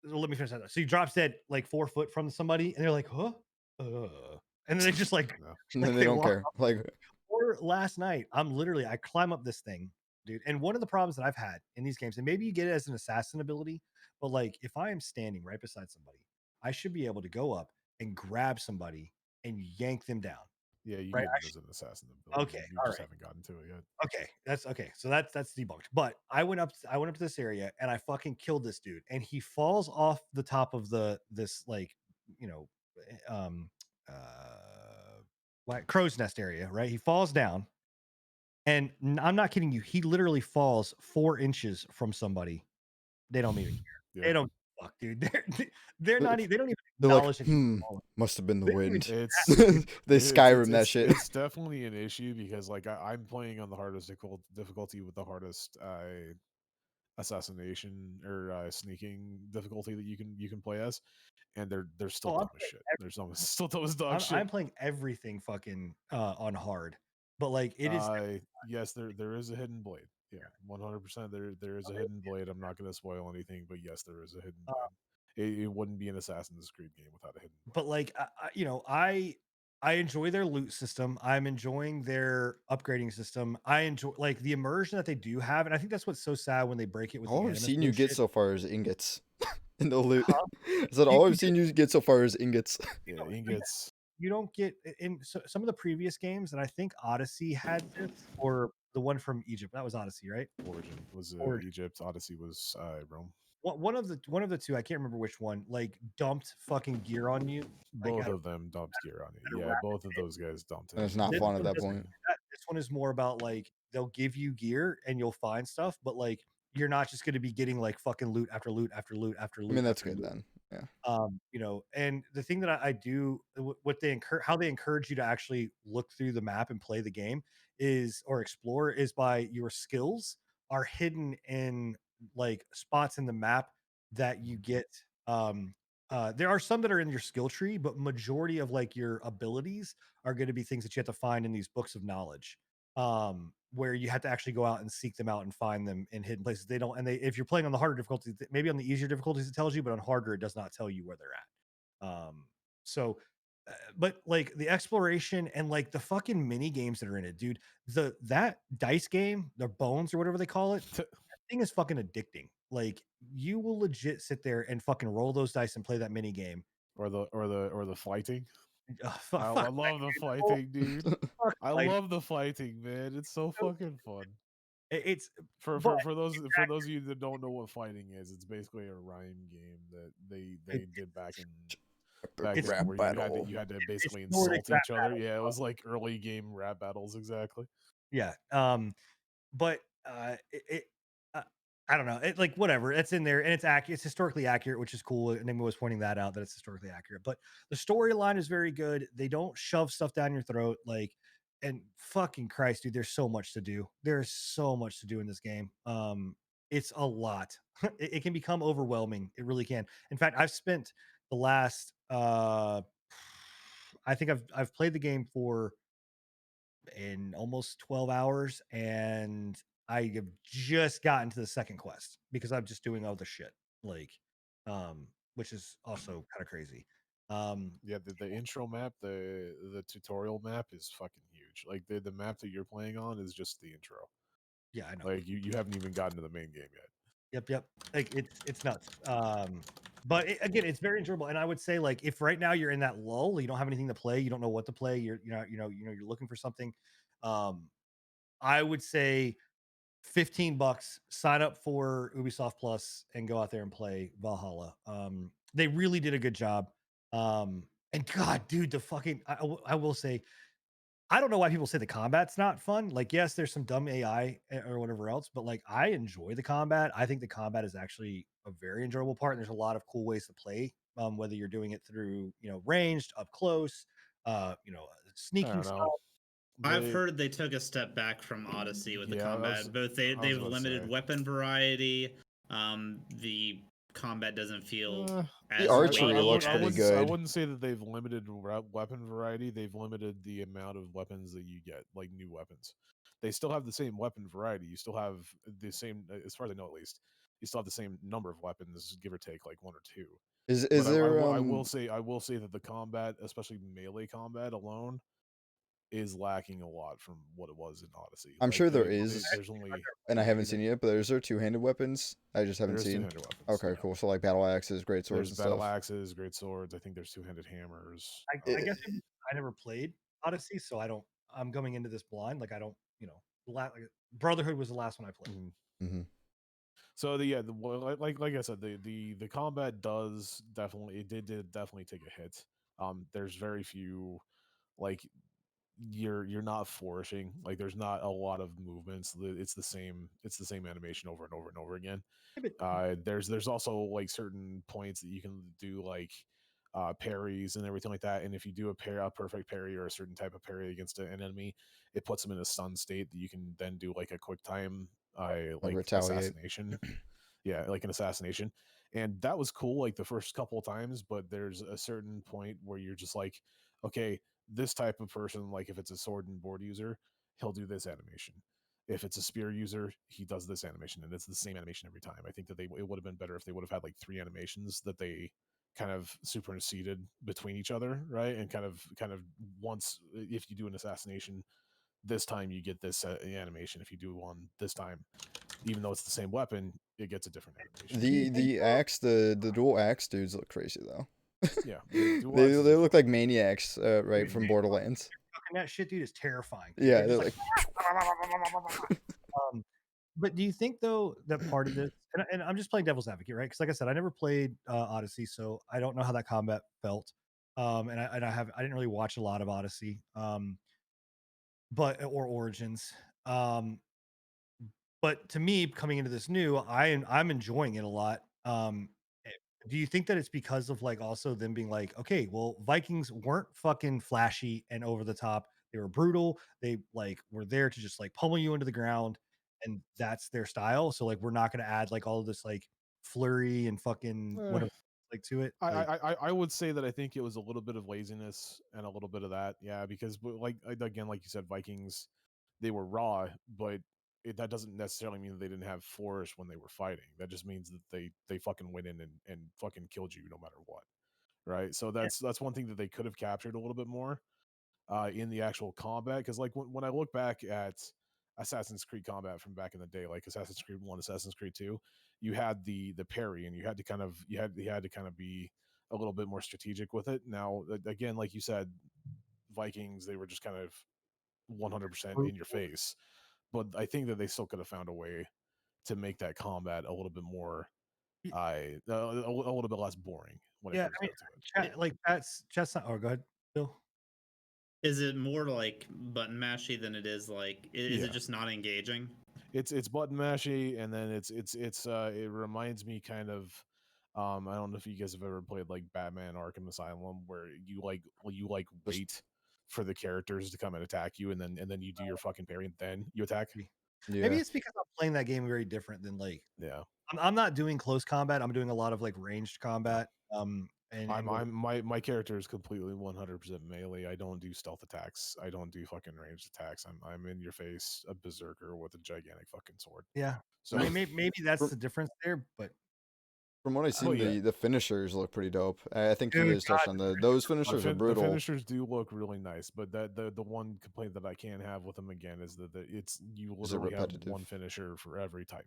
let me finish that. So he drops dead like 4 foot from somebody, and they're like, huh, and then they just like, And then they don't walk care. Like, or last night, I climb up this thing, dude. And one of the problems that I've had in these games, and maybe you get it as an assassin ability, but like if I am standing right beside somebody, I should be able to go up and grab somebody and yank them down. Yeah, you right? get it as an assassin ability. Okay, You all just right. haven't gotten to it yet. Okay, that's okay. So that's debunked. But I went up to this area and I fucking killed this dude, and he falls off the top of this like you know like crow's nest area, right? He falls down, and I'm not kidding you. He literally falls 4 inches from somebody. They don't even care. Yeah. They don't fuck, dude. They're not. They don't even They're like, acknowledge it. must have been the They don't even wind. It's They Skyrim that it's shit. it's definitely an issue because like I'm playing on the hardest difficulty with the hardest assassination or sneaking difficulty that you can play as, and they're still Oh, dumb as shit. They're still dumb as dog I'm shit. playing everything fucking on hard, but like it is. Yes, there is a hidden blade. Yeah, 100%. There is a hidden blade. I'm not going to spoil anything, but yes, there is a hidden blade. It wouldn't be an Assassin's Creed game without a hidden blade. But like I enjoy their loot system. I'm enjoying their upgrading system. I enjoy like the immersion that they do have, and I think that's what's so sad when they break it with the All I've Animus seen you get bullshit. so far is ingots in the loot. Huh? I said You- all you I've seen you get so far is ingots. Yeah, ingots. You don't get in some of the previous games, and I think Odyssey had this, or the one from Egypt. That was Odyssey, right? Origin was Origin. Egypt. Odyssey was Rome. One of the two, I can't remember which one, like dumped fucking gear on you. Like, Both at a- of them dumped gear on at it. a Yeah, rapid both of those guys dumped it. And it's not This fun one at that doesn't point. do that. This one is more about like they'll give you gear and you'll find stuff, but like you're not just going to be getting like fucking loot after loot after loot after loot. I mean, that's after good loot. then. Yeah. You know, and the thing that I do, what they encourage, how they encourage you to actually look through the map and play the game is, or explore, is by your skills are hidden in like spots in the map that you get. There are some that are in your skill tree, but majority of like your abilities are going to be things that you have to find in these books of knowledge. Where you have to actually go out and seek them out and find them in hidden places. They don't, and they, if you're playing on the harder difficulties, maybe on the easier difficulties, it tells you, but on harder, it does not tell you where they're at. So, but like the exploration and like the fucking mini games that are in it, dude, that dice game, the bones or whatever they call it, that thing is fucking addicting. Like you will legit sit there and fucking roll those dice and play that mini game. Or the fighting. Fuck, I fuck, love the fighting, dude. fuck, I like, love the fighting, man. It's so fucking fun. it's For but for those of you that don't know what fighting is, it's basically a rhyme game that they did back in It's rap where battle. you had to basically Nordic insult rap each other. battle. Yeah, it was like early game rap battles exactly. Yeah. But uh, I don't know. It like whatever. It's in there and it's accurate. It's historically accurate, which is cool. And Nigma was pointing that out that it's historically accurate. But the storyline is very good. They don't shove stuff down your throat. Like, and fucking Christ, dude, there's so much to do. There's so much to do in this game. It's a lot. It can become overwhelming. It really can. In fact, I've spent the last I think I've played the game for in almost 12 hours and I have just gotten to the second quest because I'm just doing other shit like which is also kind of crazy. Yeah, the intro map, the tutorial map is fucking huge. Like the map that you're playing on is just the intro. Yeah, I know. Like you haven't even gotten to the main game yet. Yep. Like it's nuts. But again, it's very enjoyable. And I would say like if right now you're in that lull, you don't have anything to play, you don't know what to play, you're looking for something. I would say $15, sign up for Ubisoft Plus and go out there and play Valhalla. They really did a good job. And God, dude, the fucking I will say, I don't know why people say the combat's not fun. Like, yes, there's some dumb AI or whatever else, but like I enjoy the combat. I think the combat is actually a very enjoyable part. And there's a lot of cool ways to play. Whether you're doing it through, ranged, up close, I sneaking don't stuff. know. I've heard they took a step back from Odyssey with the Yeah, I combat. was- Both I was they've about to limited say. weapon variety. The combat doesn't feel as archery weighty looks I pretty as- wouldn't- I good. wouldn't say that they've limited weapon variety. They've limited the amount of weapons that you get, like new weapons. They still have the same weapon variety. You still have the same, as far as I know, at least. You still have the same number of weapons, give or take, like one or two. Is But there I will say that the combat, especially melee combat alone, is lacking a lot from what it was in Odyssey. I'm sure there they- is. There's only and I haven't seen it yet, but is there two-handed weapons? I just haven't there's seen. two-handed weapons. Okay, yeah. cool. So like battle axes, great swords, There's and battle stuff. axes, great swords. I think there's two-handed hammers. I guess I never played Odyssey, so I'm going into this blind. Like I don't, like Brotherhood was the last one I played. Mm-hmm. So like I said, the combat does definitely, it did definitely take a hit. There's very few, like you're not flourishing. Like there's not a lot of movements. It's the same animation over and over and over again. Yeah, but There's also like certain points that you can do like parries and everything like that. And if you do a perfect parry or a certain type of parry against an enemy, it puts them in a stun state that you can then do like a quick time like retaliate. assassination. Yeah, like an assassination. And that was cool like the first couple of times, but there's a certain point where you're just like, okay, this type of person, like if it's a sword and board user, he'll do this animation. If it's a spear user, he does this animation, and it's the same animation every time. I think that it would have been better if they would have had like 3 animations that they kind of superseded between each other, right? And kind of once if you do an assassination, this time you get this animation. If you do one this time, even though it's the same weapon, it gets a different animation. The dual axe dudes look crazy though. Yeah, the dual They axes they are look fun. like maniacs, right from Borderlands. fucking that shit, dude, is terrifying. Yeah, They're they're just like. but do you think though that part of this, and I'm just playing devil's advocate, right? Because like I said, I never played Odyssey, so I don't know how that combat felt. And I didn't really watch a lot of Odyssey, but or Origins. Um, but to me, coming into this new, I'm enjoying it a lot. Eh, do you think that it's because of like also them being like, okay, well, Vikings weren't fucking flashy and over the top. They were brutal. They like were there to just like pummel you into the ground, and that's their style. So like, we're not going to add like all of this like flurry and fucking Eh, whatever like to it. I, Like, I I would say that I think it was a little bit of laziness and a little bit of that, yeah, because like again, like you said, Vikings, they were raw, but that doesn't necessarily mean that they didn't have flourish when they were fighting. That just means that they fucking went in and fucking killed you no matter what, right? So yeah, that's one thing that they could have captured a little bit more in the actual combat. Because like when I look back at Assassin's Creed combat from back in the day, like Assassin's Creed 1, Assassin's Creed 2, you had the parry, and you had to kind of be a little bit more strategic with it. Now again, like you said, Vikings, they were just kind of 100% in your face. But I think that they still could have found a way to make that combat a little bit more a little bit less boring when it yeah. comes I mean, down to it. like that's not. Oh, go ahead, Bill. Is it more like button mashy than it is like? Is Yeah. it just not engaging? It's button mashy, and then it's it reminds me kind of I don't know if you guys have ever played like Batman Arkham Asylum, where you Just- wait for the characters to come and attack you, and then you do your fucking parry and then you attack. Maybe Yeah. it's because I'm playing that game very different than like Yeah. I'm not doing close combat. I'm doing a lot of like ranged combat. I'm my character is completely 100% melee. I don't do stealth attacks. I don't do fucking ranged attacks. I'm in your face, a berserker with a gigantic fucking sword. yeah. So I mean, maybe that's From, the difference there. But from what I've oh seen, yeah, the finishers look pretty dope. I think you dude, guys touched on those finishers are the brutal. finishers do look really nice, but that the one complaint that I can have with them again is that it's you Is it literally have repetitive? one finisher for every type.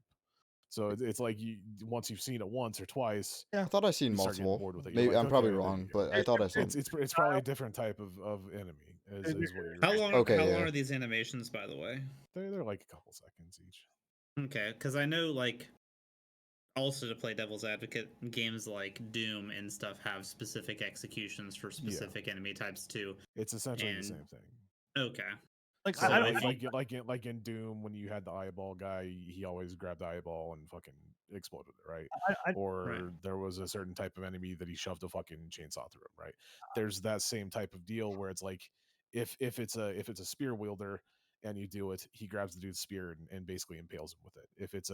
So it's like you once you've seen it once or twice, I thought I seen you start getting multiple. bored with it. You're Maybe like, I'm probably okay, there wrong, you go. but I thought I saw. It's probably a different type of enemy is what you're. How long? Okay, how yeah. long are these animations, by the way? They're like a couple seconds each. Okay, because I know like also to play devil's advocate, games like Doom and stuff have specific executions for specific enemy types too. It's essentially the And- same thing. Okay. like So I don't. Like in Doom, when you had the eyeball guy, he always grabbed the eyeball and fucking exploded it, right? Or Right. there was a certain type of enemy that he shoved a fucking chainsaw through him, right? There's that same type of deal where it's like if it's a spear wielder and you do it, he grabs the dude's spear and basically impales him with it. If it's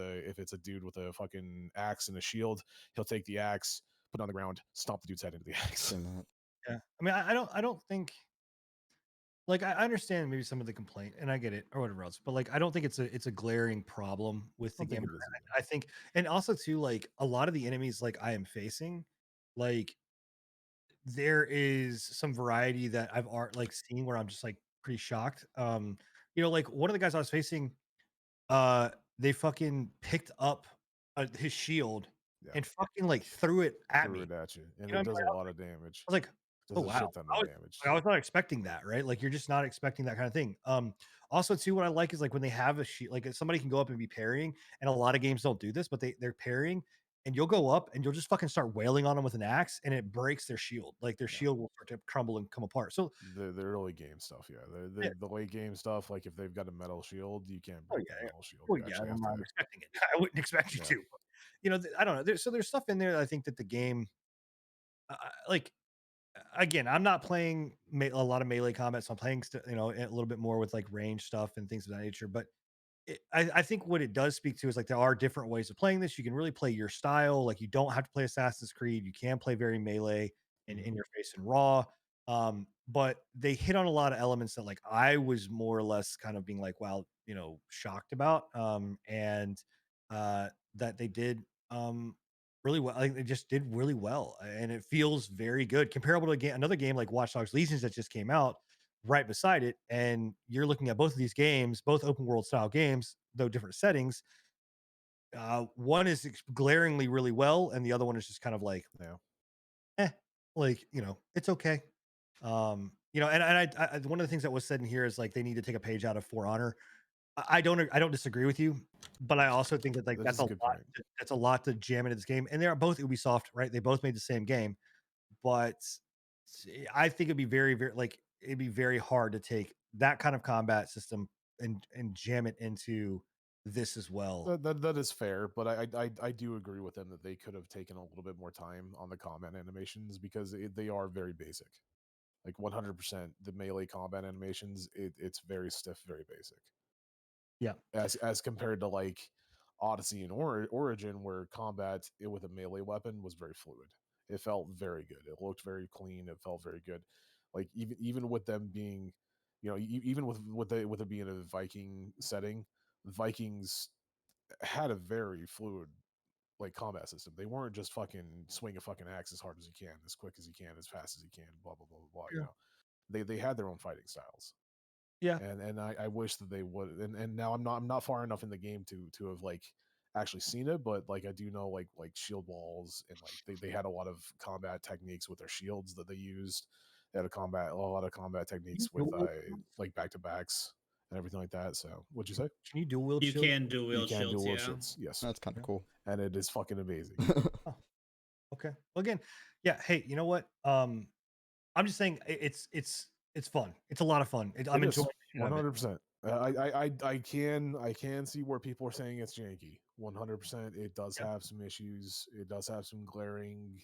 a dude with a fucking axe and a shield, he'll take the axe, put it on the ground, stomp the dude's head into the axe. Seen that. Yeah. I mean, I don't think. Like I understand maybe some of the complaint, and I get it, or whatever else, but like I don't think it's a glaring problem with the I don't think game. it is either. I think, and also too, like a lot of the enemies like I am facing, like there is some variety that I've like seen where I'm just like pretty shocked. Like one of the guys I was facing, they fucking picked up his shield Yeah. and fucking like threw it at Threw me. it at you, and You know it what does I'm a lot of damage. I was like, Does oh a wow, shit ton I of was, damage. I was not expecting that, right? Like you're just not expecting that kind of thing. Also too, what I like is like when they have a sheet, like somebody can go up and be parrying, and a lot of games don't do this, but they're parrying, and you'll go up and you'll just fucking start wailing on them with an axe, and it breaks their shield. Like their Yeah. shield will start to crumble and come apart. So The early game stuff, yeah. yeah. The late game stuff, like if they've got a metal shield, you can't Oh break yeah, that yeah. metal shield. Well, You yeah, actually have I'm not to. expecting it. I wouldn't expect you Yeah. to. But, you know, I don't know. There's stuff in there that I think that the game, like, again, I'm not playing a lot of melee combat, so I'm playing, you know, a little bit more with like range stuff and things of that nature. But I think what it does speak to is like there are different ways of playing this. You can really play your style. Like you don't have to play Assassin's Creed. You can play very melee and in your face and raw. But they hit on a lot of elements that like I was more or less kind of being like, wow, you know, shocked about. And that they did really well. I think they just did really well, and it feels very good, comparable to another game like Watch Dogs Legions that just came out right beside it. And you're looking at both of these games, both open world style games, though different settings. One is glaringly really well, and the other one is just kind of like, Yeah. like, you know, it's okay. You know, and one of the things that was said in here is like they need to take a page out of For Honor. I don't disagree with you, but I also think that like That is a good point. that's a lot to jam into this game. And they are both Ubisoft, right? They both made the same game, but I think it'd be very like it'd be very hard to take that kind of combat system and jam it into this as well. That is fair, but I do agree with them that they could have taken a little bit more time on the combat animations because they are very basic. Like 100%, the melee combat animations, it's very stiff, very basic. Yeah. As compared to like Odyssey and Origin, where combat with a melee weapon was very fluid. It felt very good. It looked very clean. It felt very good. Like even with them being, you know, even with it being a Viking setting, Vikings had a very fluid like combat system. They weren't just fucking swing a fucking axe as hard as you can, as quick as you can, as fast as you can, blah blah blah blah blah. You Yeah. know, they had their own fighting styles. Yeah. And I wish that they would. And now I'm not far enough in the game to have like actually seen it, but like I do know like shield walls and like they had a lot of combat techniques with their shields that they used. They had a lot of combat techniques with like back to backs and everything like that. So what'd you say? Can you dual wield You shield? can dual You wield can shields, dual wield yeah. shields, yes, That's kind of Yeah. cool. and it is fucking amazing. Okay. Well, again, yeah. Hey, you know what? I'm just saying it's fun. It's a lot of fun. I'm It is enjoying the shit out of it. 100%. I can see where people are saying it's janky. 100%. It does Yeah. have some issues. It does have some glaring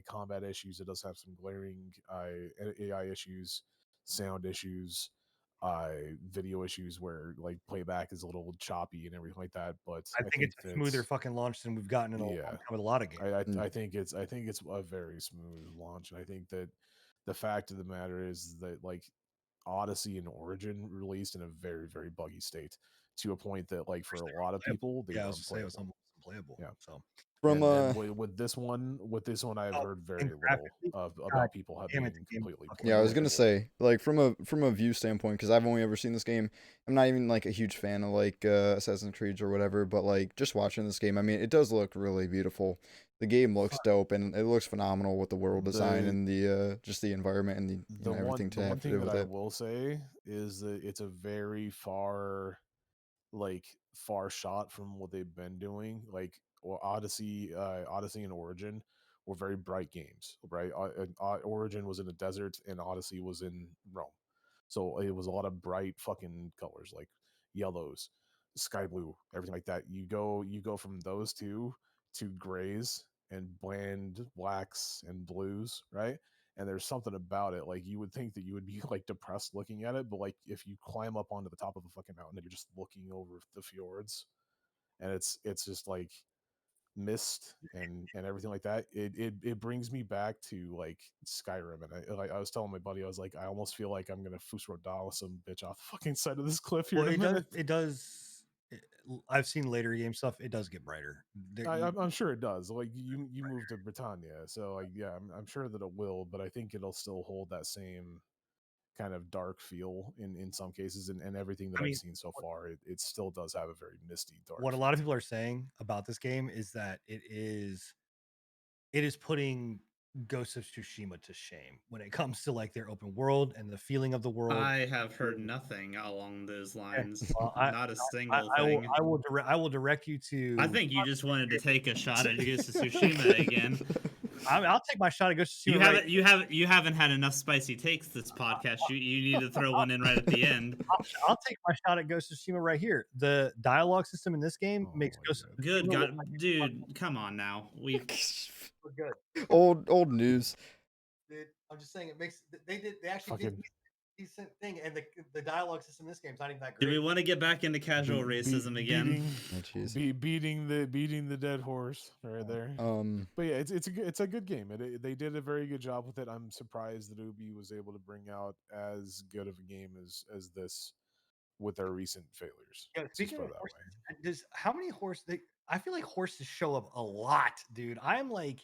combat issues. It does have some glaring AI issues, sound issues, video issues where like playback is a little choppy and everything like that. But I I think think it's a smoother fucking launch than we've gotten in a long yeah, time with a lot of games. Mm. I think it's a very smooth launch, and I think that the fact of the matter is that like Odyssey and Origin released in a very, very buggy state to a point that, like, for a lot of people, they Yeah, I were was gonna say it was unplayable. almost unplayable. Yeah. So From And with this one, I've oh, heard very and little graphically, of God about people damn it, being the game completely fucking yeah, I was playable. gonna say like from a view standpoint because I've only ever seen this game. I'm not even like a huge fan of like Assassin's Creed or whatever, but like just watching this game, I mean, it does look really beautiful. The game looks dope and it looks phenomenal with the world design The and the just the environment and the everything to one have to thing do that with I it. will say is that it's a very far shot from what they've been doing. Like Odyssey and Origin were very bright games, right? Origin was in a desert, and Odyssey was in Rome, so it was a lot of bright fucking colors, like yellows, sky blue, everything like that. You go from those two to grays and bland blacks and blues, right? And there's something about it, like you would think that you would be like depressed looking at it, but like if you climb up onto the top of a fucking mountain and you're just looking over the fjords, and it's just like mist and everything like that, it brings me back to like Skyrim. And I was telling my buddy, I was like, I almost feel like I'm gonna Fusro some bitch off the fucking side of this cliff here well, in a minute. it does. I've seen later game stuff. It does get brighter. I'm sure it does. Like you moved to Britannia, so like yeah, I'm sure that it will, but I think it'll still hold that same kind of dark feel in some cases, and everything that I I've mean, seen so far, it still does have a very misty dark what a feel lot of to people it. are saying about this game is that it is putting Ghost of Tsushima to shame when it comes to like their open world and the feeling of the world. I have heard nothing along those lines. Well, Not a single thing. I will direct you to. I think you just wanted to take a shot at Ghost of Tsushima again. I'll take my shot at Ghost of Tsushima. You haven't had enough spicy takes this podcast. You need to throw one in right at the end. I'll take my shot at Ghost of Tsushima right here. The dialogue system in this game makes Ghost of Good Tsushima God, look like dude, come on now. we're good. old news. Dude, I'm just saying it makes they actually did Fucking- a decent thing, and the dialogue system in this game's not even that Do great. we want to get back into casual racism again? Oh, jeez. Beating the dead horse right there. But yeah, it's a good game. They did a very good job with it. I'm surprised that Ubi was able to bring out as good of a game as this with their recent failures. Yeah, Let's just speaking put of it that horses, way. does how many horses? I feel like horses show up a lot, dude. I'm like,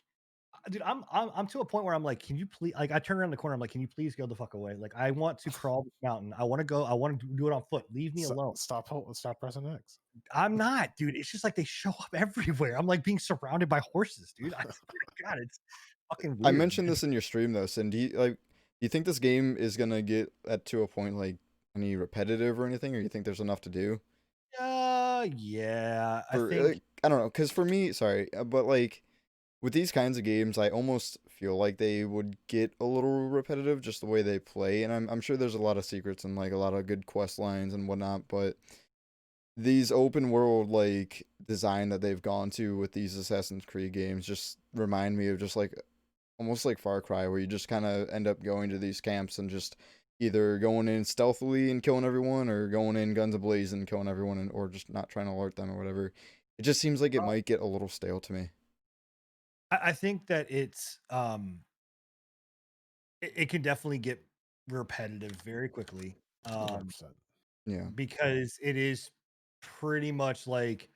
dude, I'm to a point where I'm like, can you please? Like, I turn around the corner, I'm like, can you please go the fuck away? Like, I want to crawl this mountain. I want to go. I want to do it on foot. Leave me alone. Stop pressing X. I'm not, dude. It's just like they show up everywhere. I'm like being surrounded by horses, dude. I swear to God, it's fucking weird. I mentioned man. this in your stream though, Sin. Do you think this game is gonna get to a point like any repetitive or anything, or you think there's enough to do? Yeah. I For, think I don't know, because for me, sorry, but like with these kinds of games, I almost feel like they would get a little repetitive just the way they play, and I'm sure there's a lot of secrets and like a lot of good quest lines and whatnot, but these open world like design that they've gone to with these Assassin's Creed games just remind me of just like almost like Far Cry, where you just kind of end up going to these camps and just either going in stealthily and killing everyone, or going in guns ablaze and killing everyone, or just not trying to alert them or whatever. It just seems like it might get a little stale to me. I think that it's it can definitely get repetitive very quickly. 100%. Yeah. Because it is pretty much like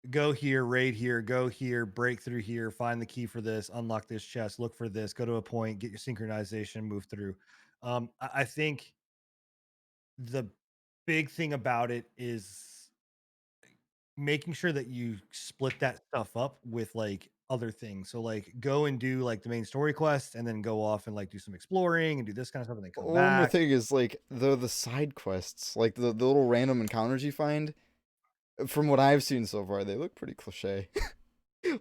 go here, raid here, go here, break through here, find the key for this, unlock this chest, look for this, go to a point, get your synchronization, move through. I think the big thing about it is making sure that you split that stuff up with like other things. So like go and do like the main story quest and then go off and like do some exploring and do this kind of stuff and then come One more back. thing is like the side quests, like the little random encounters you find. From what I've seen so far, they look pretty cliche.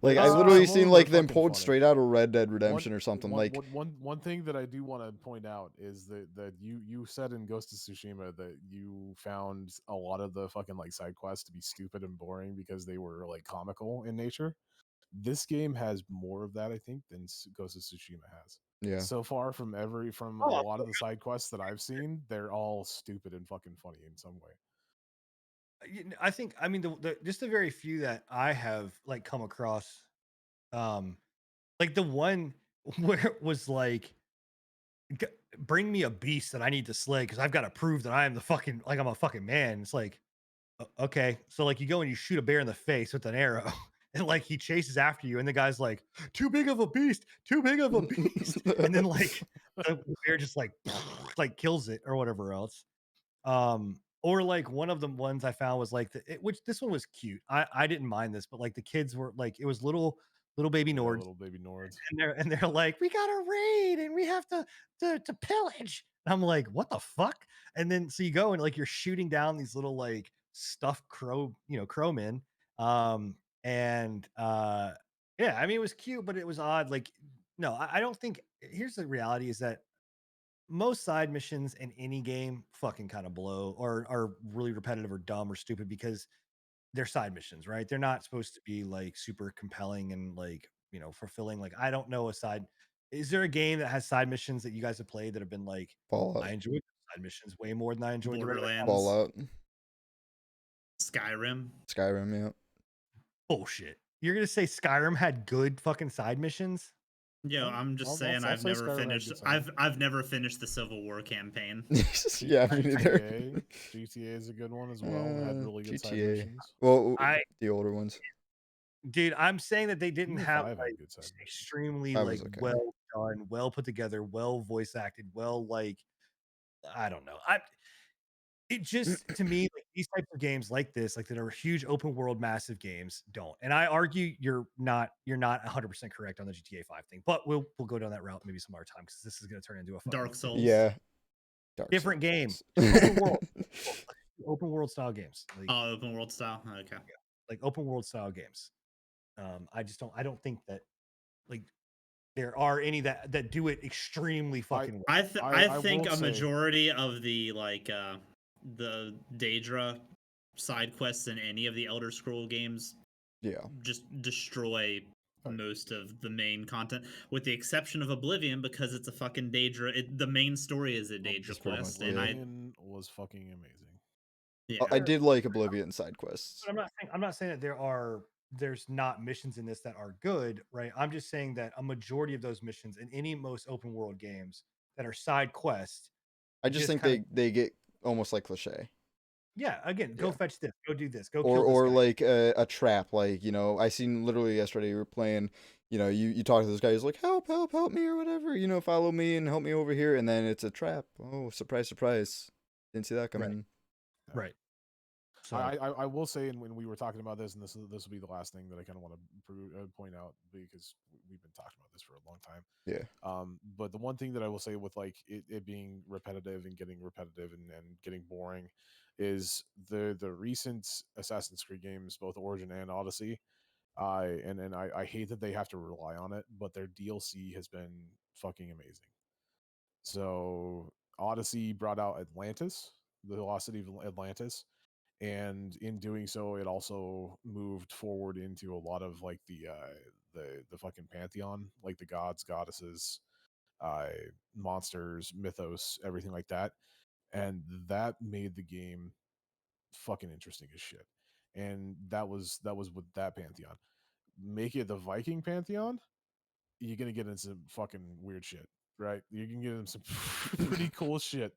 Like I literally some seen of like them are them fucking pulled funny. straight out of Red Dead Redemption or something. Like One thing that I do want to point out is that you said in Ghost of Tsushima that you found a lot of the fucking like side quests to be stupid and boring because they were like comical in nature. This game has more of that, I think, than Ghost of Tsushima has. yeah. So far from a lot of the side quests that I've seen, they're all stupid and fucking funny in some way. I think I mean the just the very few that I have like come across, like the one where it was like bring me a beast that I need to slay because I've got to prove that I am the fucking like I'm a fucking man. It's like okay, so like you go and you shoot a bear in the face with an arrow. And like he chases after you, and the guy's like, "Too big of a beast, too big of a beast," and then like the bear just like kills it or whatever else. Or like one of the ones I found was like which this one was cute. I didn't mind this, but like the kids were like it was little baby Yeah, Nords, little baby Nords. and they're like, we got to raid and we have to pillage. And I'm like, what the fuck? And then so you go and like you're shooting down these little like stuffed crowmen. And yeah, I mean it was cute, but it was odd. Like, no, I don't think here's the reality is that most side missions in any game fucking kind of blow or are really repetitive or dumb or stupid because they're side missions, right? They're not supposed to be like super compelling and like, fulfilling. Like, I don't know a side. Is there a game that has side missions that you guys have played that have been like, Fallout. I enjoyed side missions way more than I enjoyed the regular Borderlands. Fallout. Skyrim. Skyrim, yeah. bullshit? You're gonna say Skyrim had good fucking side missions? Yo, I'm just I'll saying say I've never Skyrim had finished. good side I've never finished the Civil War campaign. Yeah, me neither. GTA is a good one as well. Had really good side GTA. missions. Well, I- the older ones. Dude, I'm saying that they didn't Even have 5 had like good side missions. extremely That like was okay. well done, well put together, well voice acted, well like I don't know. It just to me, like these types of games like this, like that are huge open world, massive games, don't. And I argue you're not 100% correct on the GTA 5 thing, but we'll go down that route maybe some other time because this is going to turn into a fucking Dark Souls. Yeah. Dark different game, Souls. open world, open world style games, like, Oh, open world style. Okay. like open world style games. I don't think that like there are any that do it extremely fucking well. I think will a say- majority of the the Daedra side quests in any of the Elder Scroll games Yeah. just destroy most of the main content, with the exception of Oblivion, because it's a fucking Daedra. The main story is a Daedra Just pretty quest, much, and yeah. Oblivion was fucking amazing. yeah, I did like Oblivion side quests. But I'm not saying that there's not missions in this that are good, right? I'm just saying that a majority of those missions in any most open world games that are side quests, I just think kinda- they get almost like cliche. yeah, again, go Yeah. fetch this, go do this, go Or kill this or guy. like a trap, like, you know, I seen literally yesterday you were playing, you know, you talk to this guy, he's like, help me or whatever, you know, follow me and help me over here, and then it's a trap. Oh, surprise, surprise. Didn't see that coming. Right. So I will say, and when we were talking about this, and this will be the last thing that I kind of want to point out, because we've been talking about this for a long time. Yeah. But the one thing that I will say with like it being repetitive and getting repetitive and getting boring is the recent Assassin's Creed games, both Origin and Odyssey. I hate that they have to rely on it, but their DLC has been fucking amazing. So Odyssey brought out Atlantis, the Lost City of Atlantis, and in doing so, it also moved forward into a lot of like the fucking pantheon, like the gods, goddesses, uh, monsters, mythos, everything like that, and that made the game fucking interesting as shit. And that was with that pantheon. Make it the Viking pantheon, you're gonna get into some fucking weird shit, right? You can get into some pretty cool shit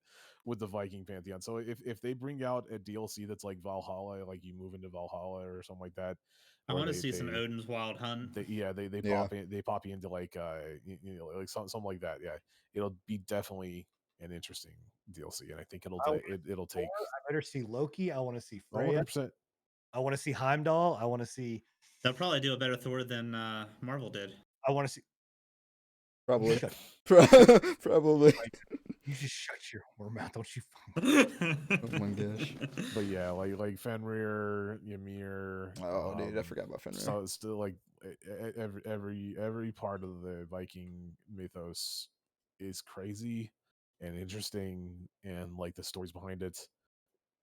with the Viking pantheon. So if they bring out a DLC that's like Valhalla, like you move into Valhalla or something like that, I or want to see some Odin's Wild Hunt. they Yeah. pop you into like you know, like something like that. Yeah, it'll be definitely an interesting DLC, and I think it'll take I better see Loki. I want to see Freya. 100%. I want to see Heimdall. I want to see. They'll probably do a better Thor than Marvel did. I want to see. Probably. Shut, Probably. you just shut your whore mouth, don't you? Oh my gosh. But yeah, like Fenrir, Ymir. Oh, dude, I forgot about Fenrir. So it's still like every part of the Viking mythos is crazy and interesting, and like the stories behind it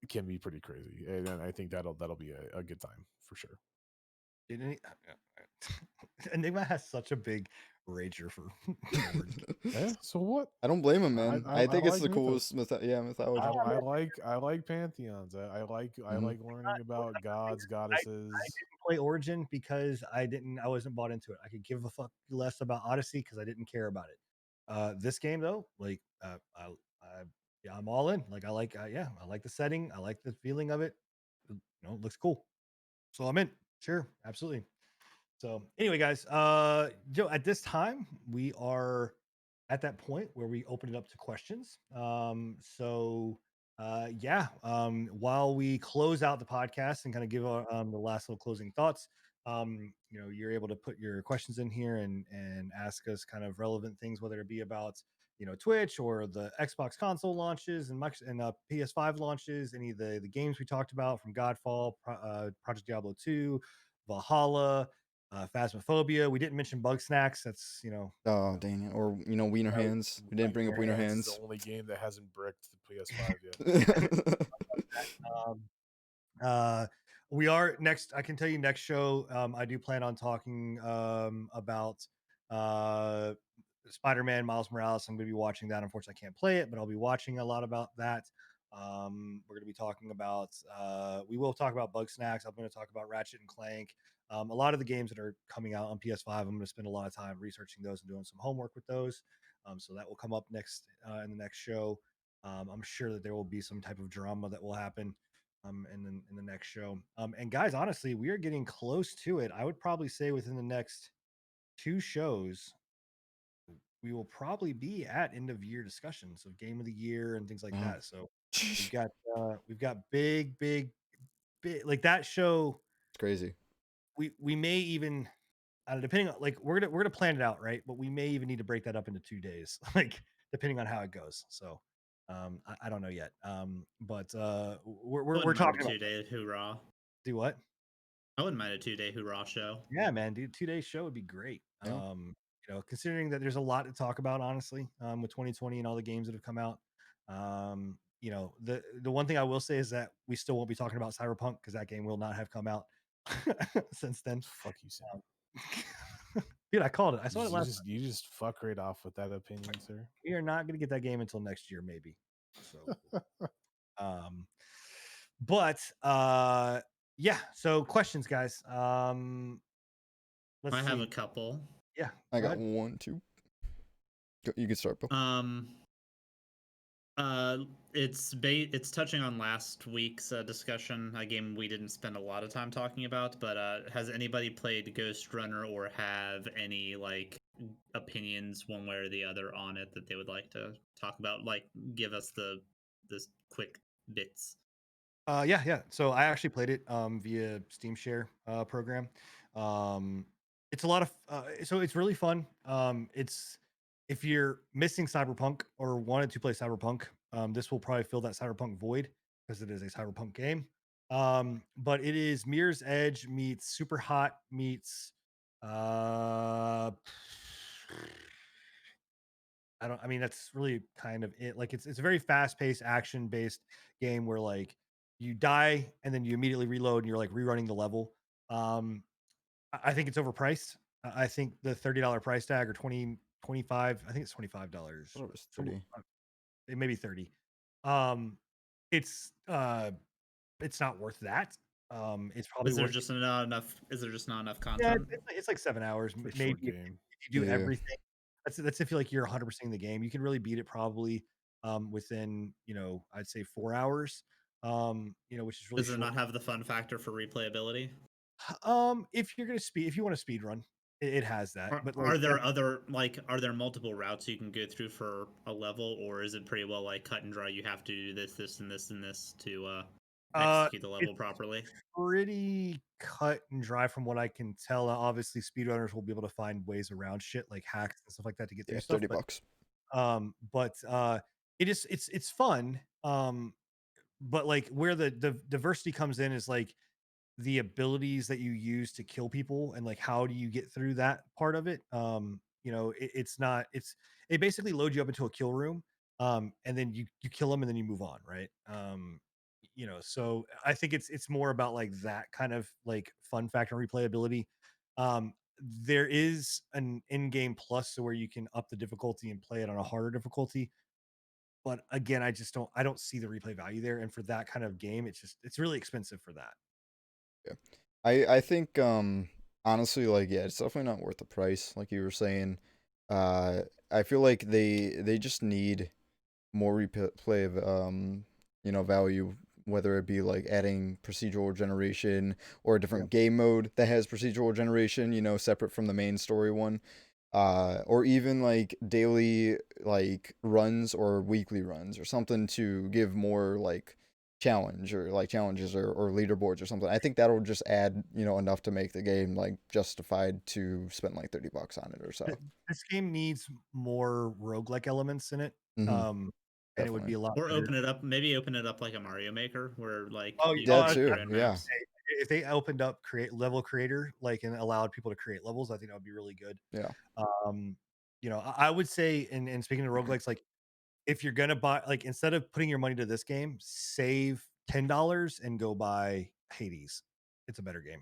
can be pretty crazy. And I think that'll be a good time for sure. Enigma has such a big rager for words. Yeah. So what? I don't blame him, man. I think it's like the mythos. coolest mythology. I like pantheons. I like learning about gods, goddesses. I didn't play Origin because I wasn't bought into it. I could give a fuck less about Odyssey because I didn't care about it. This game though, like I'm all in. Like I like the setting. I like the feeling of it. You know, it looks cool. So I'm in. Sure, absolutely. So anyway, guys, Joe, at this time we are at that point where we open it up to questions. While we close out the podcast and kind of give our, the last little closing thoughts, you know, you're able to put your questions in here and ask us kind of relevant things, whether it be about, you know, Twitch or the Xbox console launches and PS5 launches, any of the games we talked about from Godfall, Project Diablo 2, Valhalla, Phasmophobia. We didn't mention Bug Snacks. That's, you know, Oh, dang it. Or, you know, Wiener Hands. We didn't bring up Wiener Hands is Hands. the only game that hasn't bricked the PS5 yet. We are next. I can tell you next show. I do plan on talking about Spider-Man Miles Morales. I'm going to be watching that. Unfortunately, I can't play it, but I'll be watching a lot about that. We're going to be talking about. We will talk about Bug Snacks. I'm going to talk about Ratchet and Clank. A lot of the games that are coming out on PS5. I'm going to spend a lot of time researching those and doing some homework with those. So that will come up next in the next show. I'm sure that there will be some type of drama that will happen in the next show. And guys, honestly, we are getting close to it. I would probably say within the next 2 shows, we will probably be at end of year discussions of game of the year and things like Oh. that. So we've got big like that show. It's crazy. We may even depending on like we're gonna plan it out, right? But we may even need to break that up into 2 days, like depending on how it goes. So I don't know yet. But we're talking about 2-day hoorah. do what? I wouldn't mind a 2-day hoorah show. Yeah, man, dude, 2 day show would be great. Yeah. You know, considering that there's a lot to talk about, honestly, with 2020 and all the games that have come out. You know, the one thing I will say is that we still won't be talking about Cyberpunk because that game will not have come out since then. Fuck you, Sam. Dude, I called it. I saw it last. You just fuck right off with that opinion, sir. We are not going to get that game until next year, maybe. So, but yeah. So questions, guys. Let's I have see. a couple. Yeah, I go got ahead. 1, 2. You can start, Bill. It's touching on last week's discussion, a game we didn't spend a lot of time talking about, but has anybody played Ghost Runner or have any like opinions one way or the other on it that they would like to talk about? Like, give us this quick bits. Yeah. So I actually played it via Steam Share program. It's a lot of so it's really fun. It's if you're missing Cyberpunk or wanted to play Cyberpunk, this will probably fill that Cyberpunk void because it is a Cyberpunk game. But it is Mirror's Edge meets Super Hot meets I mean that's really kind of it. Like it's a very fast-paced action-based game where like you die and then you immediately reload and you're like rerunning the level. I think it's overpriced. I think the $30 price tag or 25, I think it's $25. I thought it was 30. It may be 30. It's not worth that. It's probably Is there worth just not enough? Is there just not enough yeah, content? it's like 7 hours. It's a short Maybe if game. you do Yeah. everything. That's if you like you're 100% in the game. You can really beat it probably within, I'd say 4 hours. Which is really Does it short. not have the fun factor for replayability? If you're gonna if you want to speed run, it has that. But Are like, there multiple routes you can go through for a level, or is it pretty well like cut and dry? You have to do this, and this, and this to execute the level it's properly. pretty cut and dry from what I can tell. Obviously, speedrunners will be able to find ways around shit like hacks and stuff like that to get through Yeah, stuff. 30 but, bucks. It's fun. But like where the diversity comes in is like the abilities that you use to kill people and like how do you get through that part of it. It basically loads you up into a kill room, and then you kill them and then you move on, right? So I think it's more about like that kind of like fun factor and replayability. There is an in-game plus so where you can up the difficulty and play it on a harder difficulty, but again I don't see the replay value there, and for that kind of game it's really expensive for that. I think honestly, like, yeah, it's definitely not worth the price, like you were saying. I feel like they just need more replay of value, whether it be like adding procedural generation or a different game mode that has procedural generation, separate from the main story one. Or even like daily like runs or weekly runs or something to give more like challenges or leaderboards or something. I think that'll just add enough to make the game like justified to spend like 30 bucks on it or so. This game needs more roguelike elements in it. Mhm. And it would be a lot Or better. open it up like a Mario Maker where like that too, create yeah. maps. If they opened up level creator like and allowed people to create levels, I think that would be really good. Yeah. I would say, and speaking of roguelikes, like if you're gonna buy, like instead of putting your money to this game, save $10 and go buy Hades. It's a better game.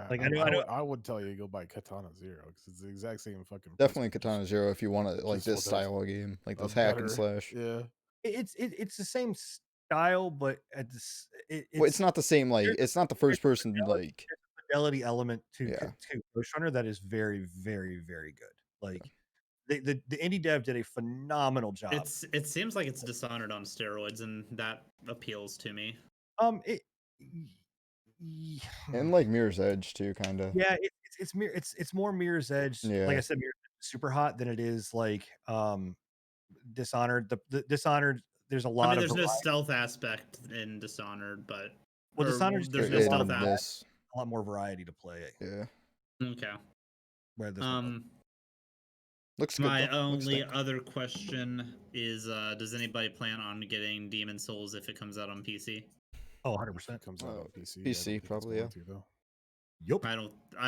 Like I know I would tell you to go buy Katana Zero because it's the exact same fucking. Definitely Katana Zero if you want to like just this with style of game, like a this hack and better- slash. Yeah. it's the same style, but at this Well, it's not the same. Like it's not the first person like. There's a fidelity element to Yeah. Ghost Runner that is very, very, very good. Like the indie dev did a phenomenal job. It seems like it's Dishonored on steroids, and that appeals to me. It And like Mirror's Edge too, kind of. yeah, it's more Mirror's Edge. Like Yeah. I said, Mirror's Edge is super hot than it is like Dishonored. The Dishonored, there's a I lot mean, of there's no variety. stealth aspect in Dishonored, but Well, or Dishonored just there's gives no you a lot stealth of aspect. this. a lot more variety to play. Yeah. Okay. Where this one doesn't. Looks good. My though. Looks only thick. other question is, does anybody plan on getting Demon Souls if it comes out on PC? Oh, 100%. Comes out on PC. I don't PC think it's probably, going yeah. to, though. Yup. I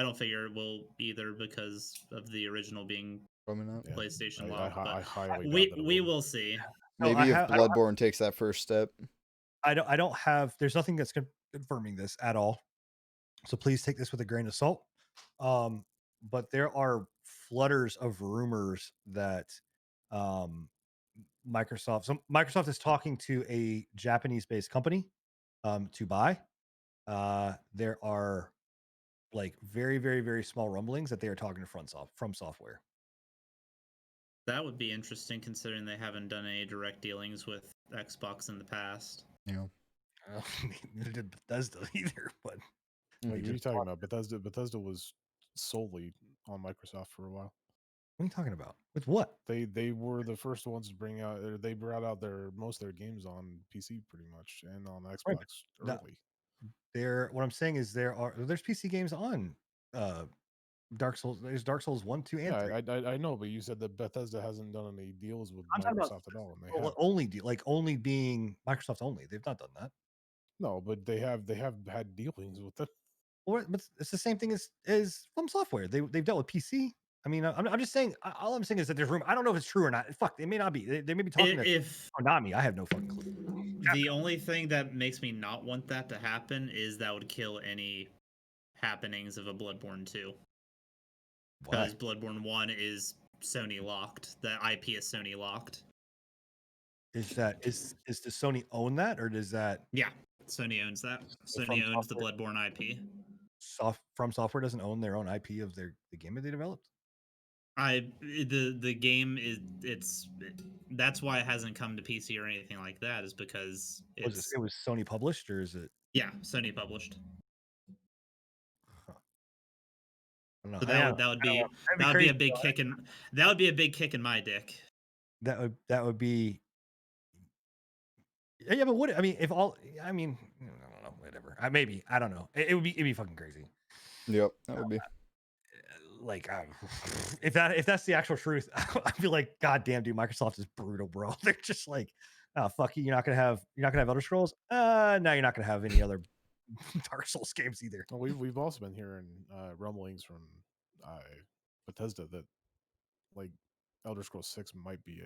don't figure it will either because of the original being Probably not. Yeah. PlayStation I locked. But highly doubt that it we will. will see. So Maybe I if have- I don't have- Bloodborne takes that first step. I don't have. There's nothing that's confirming this at all. So please take this with a grain of salt. But there are flutters of rumors that Microsoft is talking to a Japanese-based company to buy. There are like very, very, very small rumblings that they are talking to From Software. That would be interesting considering they haven't done any direct dealings with Xbox in the past. Yeah. Neither did Bethesda either, but What are you just talking bought- about? Bethesda was solely on Microsoft for a while. what are you talking about? With what? They were the first ones to bring out, or they brought out most of their games on PC pretty much, and on Xbox No, early. What I'm saying is there's PC games on Dark Souls. There's Dark Souls 1, 2, and Yeah, 3. I know, but you said that Bethesda hasn't done any deals with I'm talking about Microsoft at all, and they have. only being Microsoft only. They've not done that. No, but they have had dealings with them. But it's the same thing as From Software. They've dealt with PC. I mean, I'm just saying. All I'm saying is that there's room. I don't know if it's true or not. Fuck, it may not be. They may be talking to If Konami. I have no fucking clue. the only thing that makes me not want that to happen is that would kill any happenings of a Bloodborne 2. Why? Because Bloodborne 1 is Sony locked. The IP is Sony locked. Is does Sony own that, or does that Yeah, Sony owns that. So Sony From owns the Software- Bloodborne IP. From Software doesn't own their own IP of the game that they developed? The game is that's why it hasn't come to PC or anything like that, is because It was Sony published, or is it? yeah, Sony published. I don't know. So I that would don't be know. That'd that would be crazy, a big though. kick in that would be a big kick in my dick. That would be. Yeah, but what I mean, if all I mean, I don't know, whatever. Maybe I don't know. It'd be fucking crazy. Yep. That would be. Like if that's the actual truth, I feel like goddamn, dude, Microsoft is brutal, bro. They're just like, oh fuck you, you're not gonna have Elder Scrolls. Now you're not gonna have any other Dark Souls games either. Well, we've also been hearing rumblings from Bethesda that like Elder Scrolls 6 might be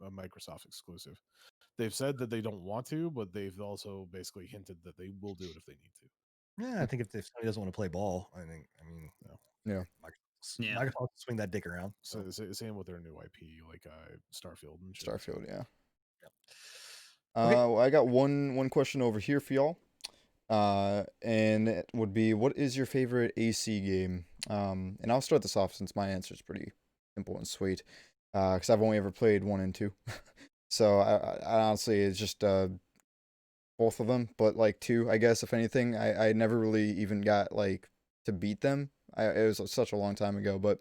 a Microsoft exclusive. They've said that they don't want to, but they've also basically hinted that they will do it if they need to. Yeah, I think if Sony doesn't want to play ball, I mean, Yeah. Microsoft will swing that dick around. So same with their new IP, like Starfield and shit. Starfield, yeah. Okay. Well, I got one question over here for y'all. And it would be, what is your favorite AC game? And I'll start this off since my answer is pretty simple and sweet. Because I've only ever played 1 and 2. So I honestly, it's just both of them, but like 2, I guess, if anything. I never really even got like to beat them. It was such a long time ago, but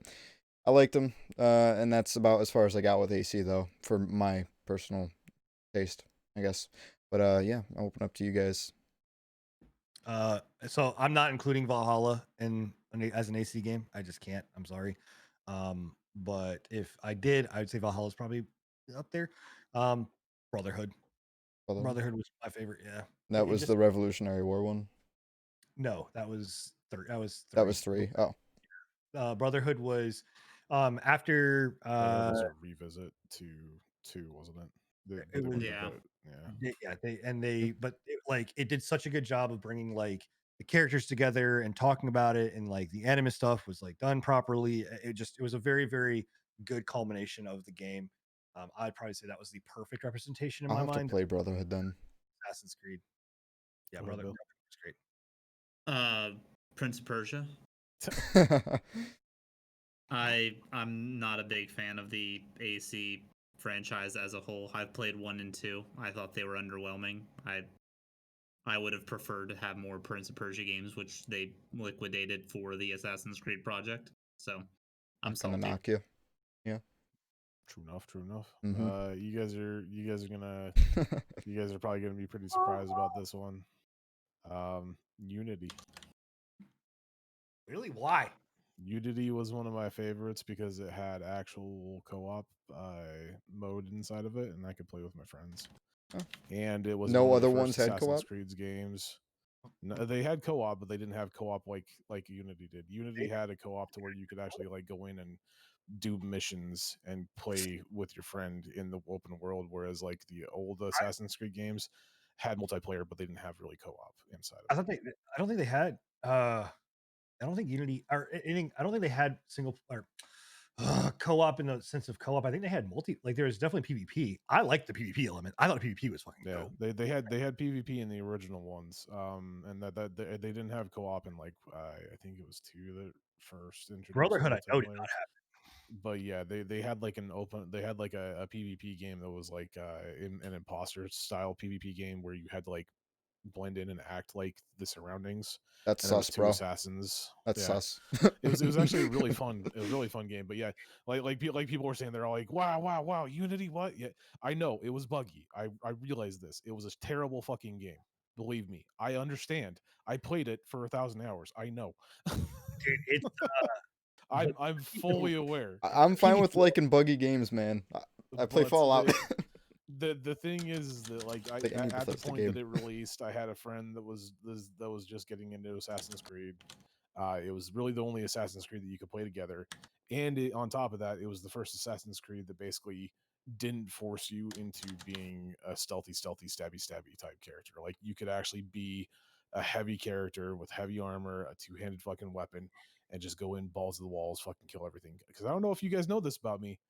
I liked them. And that's about as far as I got with AC though, for my personal taste, I guess. But yeah, I'll open up to you guys. So I'm not including Valhalla as an AC game. I just can't. I'm sorry. But if I did, I would say Valhalla's probably up there. Brotherhood. Brotherhood was my favorite. Yeah. That was the Revolutionary War one. No, that was That was 3. Oh. Brotherhood was after It was a revisit to 2, wasn't it? It was- Yeah. But it did such a good job of bringing like the characters together and talking about it, and like the anime stuff was like done properly. It was a very, very good culmination of the game. I'd probably say that was the perfect representation in I'll my have mind. to play Brotherhood then. Assassin's Creed. Yeah, What about Brotherhood Bill? was great. Prince of Persia. I'm not a big fan of the AC franchise as a whole. I've played 1 and 2. I thought they were underwhelming. I would have preferred to have more Prince of Persia games, which they liquidated for the Assassin's Creed project. So I'm Not gonna salty. knock you. True enough. True enough. Mhm. You guys are you guys are probably gonna be pretty surprised about this one. Unity. Really? Why? Unity was one of my favorites because it had actual co-op mode inside of it, and I could play with my friends. Oh. And it was No one of other the first ones had Assassin's co-op? Creed's games. No, they had co-op, but they didn't have co-op like Unity did. Unity had a co-op to where you could actually like go in and do missions and play with your friend in the open world, whereas like the old Assassin's Creed games had multiplayer, but they didn't have really co-op inside I of thought they. I don't think they had. I don't think Unity or anything. I don't think they had single or co-op in the sense of co-op. I think they had multi. Like there was definitely PvP. I liked the PvP element. I thought PvP was fucking Yeah, dope. they had PvP in the original ones, and that they didn't have co-op in like I think it was 2 that first introduced Brotherhood, I know did multiplayer. not have. But yeah, they had like they had like a PvP game that was like an imposter style PvP game where you had to like blend in and act like the surroundings. That's And there was sus, 2 bro. assassins. That's Yeah. sus. It was actually a really fun. It was a really fun game. But yeah, like people were saying, they're all like, wow, Unity, what? Yeah, I know it was buggy. I realized this. It was a terrible fucking game. Believe me, I understand. I played it for 1,000 hours. I know. Dude, it's I'm fully aware. I'm fine with PvP. liking buggy games, man. I play But Fallout. the thing is that like Like any at the Bethesda point that game. it released, I had a friend that was just getting into Assassin's Creed. It was really the only Assassin's Creed that you could play together, and on top of that, it was the first Assassin's Creed that basically didn't force you into being a stealthy, stabby type character. Like you could actually be a heavy character with heavy armor, a two-handed fucking weapon, and just go in balls to the walls, fucking kill everything. Because I don't know if you guys know this about me,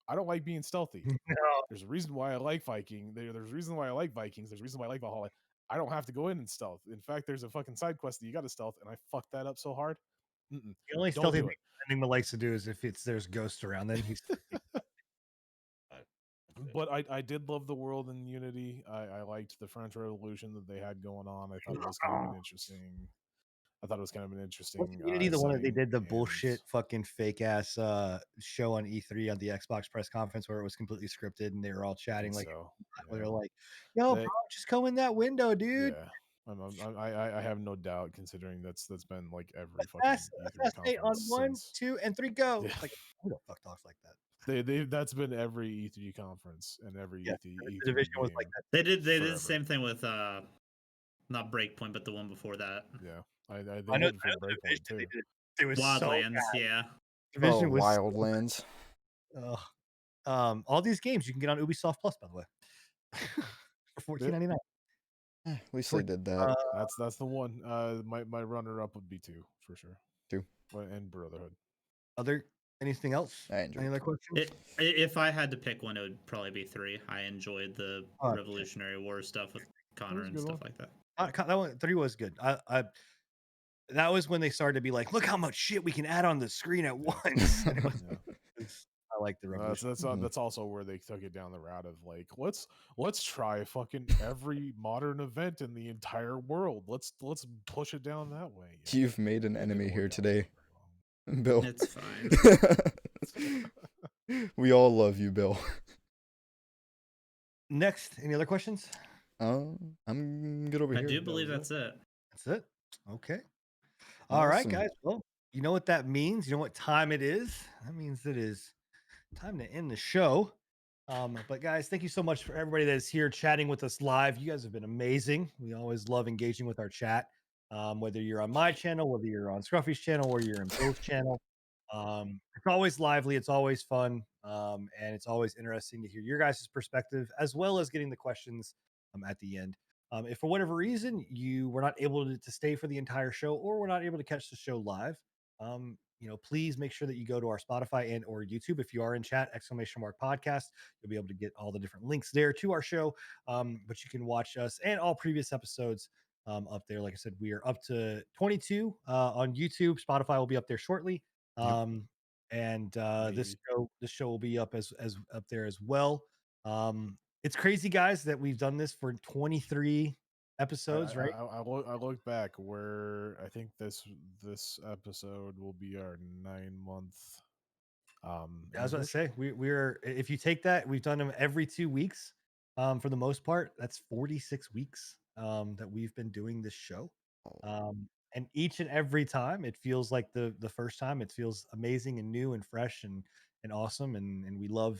I don't like being stealthy. No. There's a reason why I like Viking. There's a reason why I like Vikings. There's a reason why I like Valhalla. I don't have to go in and stealth. In fact, there's a fucking side quest that you got to stealth, and I fucked that up so hard. The only Don't stealthy do thing it. Enigma likes to do is if there's ghosts around, then he's. But I did love the world in Unity. I liked the French Revolution that they had going on. I thought it was kind of an interesting. I thought it was kind of an interesting. Was Unity the one that they setting, did the and- bullshit fucking fake ass show on E3 on the Xbox press conference where it was completely scripted and they were all I chatting think like so. they're Yeah. like, "Yo, They- bro, just go in that window, dude." Yeah. I have no doubt, considering that's been like every fucking E3 Assassinate on conference 1, since. 2, and 3, go. Yeah. Like, who the fuck talks like that? That's been every E3 conference and every Yeah, E3 the E3 division was game. like that. They did forever. the same thing with not Breakpoint, but the one before that. Yeah, I they know did it for the Breakpoint division too. they did. It was so Wildlands, bad. yeah. Division Oh, was so Wildlands. all these games you can get on Ubisoft Plus, by the way, for $14.99. At least they did that. That's the one. My runner up would be 2 for sure. 2. And Brotherhood. Anything else? I enjoyed Any other questions? If I had to pick one, it would probably be 3. I enjoyed the Okay. Revolutionary War stuff with Connor was a and good stuff one. like that. That one, 3 was good. That was when they started to be like, look how much shit we can add on the screen at once. And it was- Yeah. I like the Revolution. That's also where they took it down the route of like, let's try fucking every modern event in the entire world. Let's push it down that way. Yeah. You've made an It enemy didn't here work out today, very well. Bill. It's fine. We all love you, Bill. Next, any other questions? I'm good over I here. do believe was that's it. That's it. Okay. All right, Awesome. guys. Well, you know what that means. You know what time it is. That means it is time to end the show. But guys, thank you so much for everybody that is here chatting with us live. You guys have been amazing. We always love engaging with our chat. Whether you're on my channel, whether you're on Scruffy's channel, or you're in Bill's channel. It's always lively, it's always fun, and it's always interesting to hear your guys' perspective as well as getting the questions at the end. If for whatever reason you were not able to stay for the entire show or were not able to catch the show live, please make sure that you go to our Spotify and or YouTube. If you are in chat, !podcast, you'll be able to get all the different links there to our show. But you can watch us and all previous episodes up there. Like I said, we are up to 22 on YouTube. Spotify will be up there shortly. And this show will be up as up there as well. It's crazy, guys, that we've done this for 23 episodes, right? I look back where I think this episode will be our 9-month. I was about to anniversary. say we're if you take that, we've done them every 2 weeks. For the most part, that's 46 weeks that we've been doing this show. Oh, And each and every time it feels like the first time. It feels amazing and new and fresh and awesome. And we love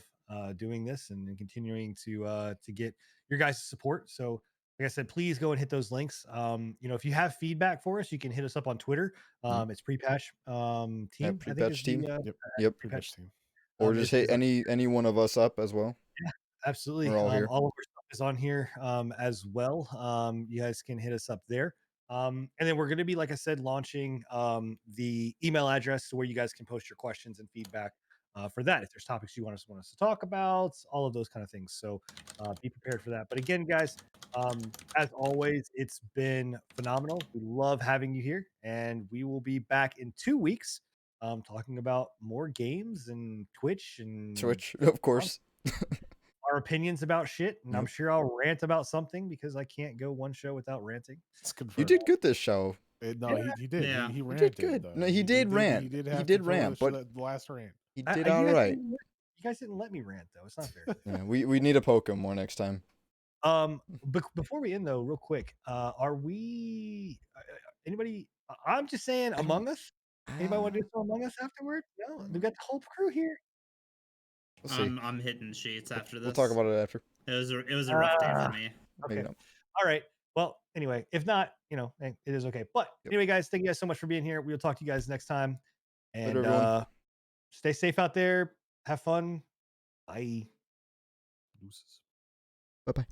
doing this and continuing to get your guys' support. So like I said, please go and hit those links. If you have feedback for us, you can hit us up on Twitter. It's pre-patch yeah, team, I think pre-patch is team. the Yep. Pretty pre-patch much team. Or just hit is any one of us up as well. absolutely. We're all here. All of our stuff is on here as well. You guys can hit us up there. And then we're going to be, like I said, launching the email address to where you guys can post your questions and feedback for that. If there's topics you want us to talk about, all of those kind of things. So be prepared for that. But again, guys, as always, it's been phenomenal. We love having you here, and we will be back in 2 weeks talking about more games and Twitch and Twitch, of course. our opinions about shit, and I'm Yep. sure I'll rant about something because I can't go one show without ranting. It's You confirmed. did good this show. No, he did. Yeah. He You ranted. did good. Though. No, he did rant. He did He have did to rant, finish but the last rant. he I- did you all guys right. didn't let- You guys didn't let me rant though. It's not fair. Yeah, we need to poke him more next time. Before we end though, real quick, are we? Anybody? I'm just saying, I don't- Among Us. Anybody want to do some Among Us afterward? No, we've got the whole crew here. We'll see. I'm hitting sheets after this. We'll talk about it after. It was a rough day Ah. for me. Maybe Okay. not. All right. Well, anyway, if not, it is okay. But Yep. anyway, guys, thank you guys so much for being here. We'll talk to you guys next time. And everyone. stay safe out there. Have fun. Bye. Deuces. Bye bye.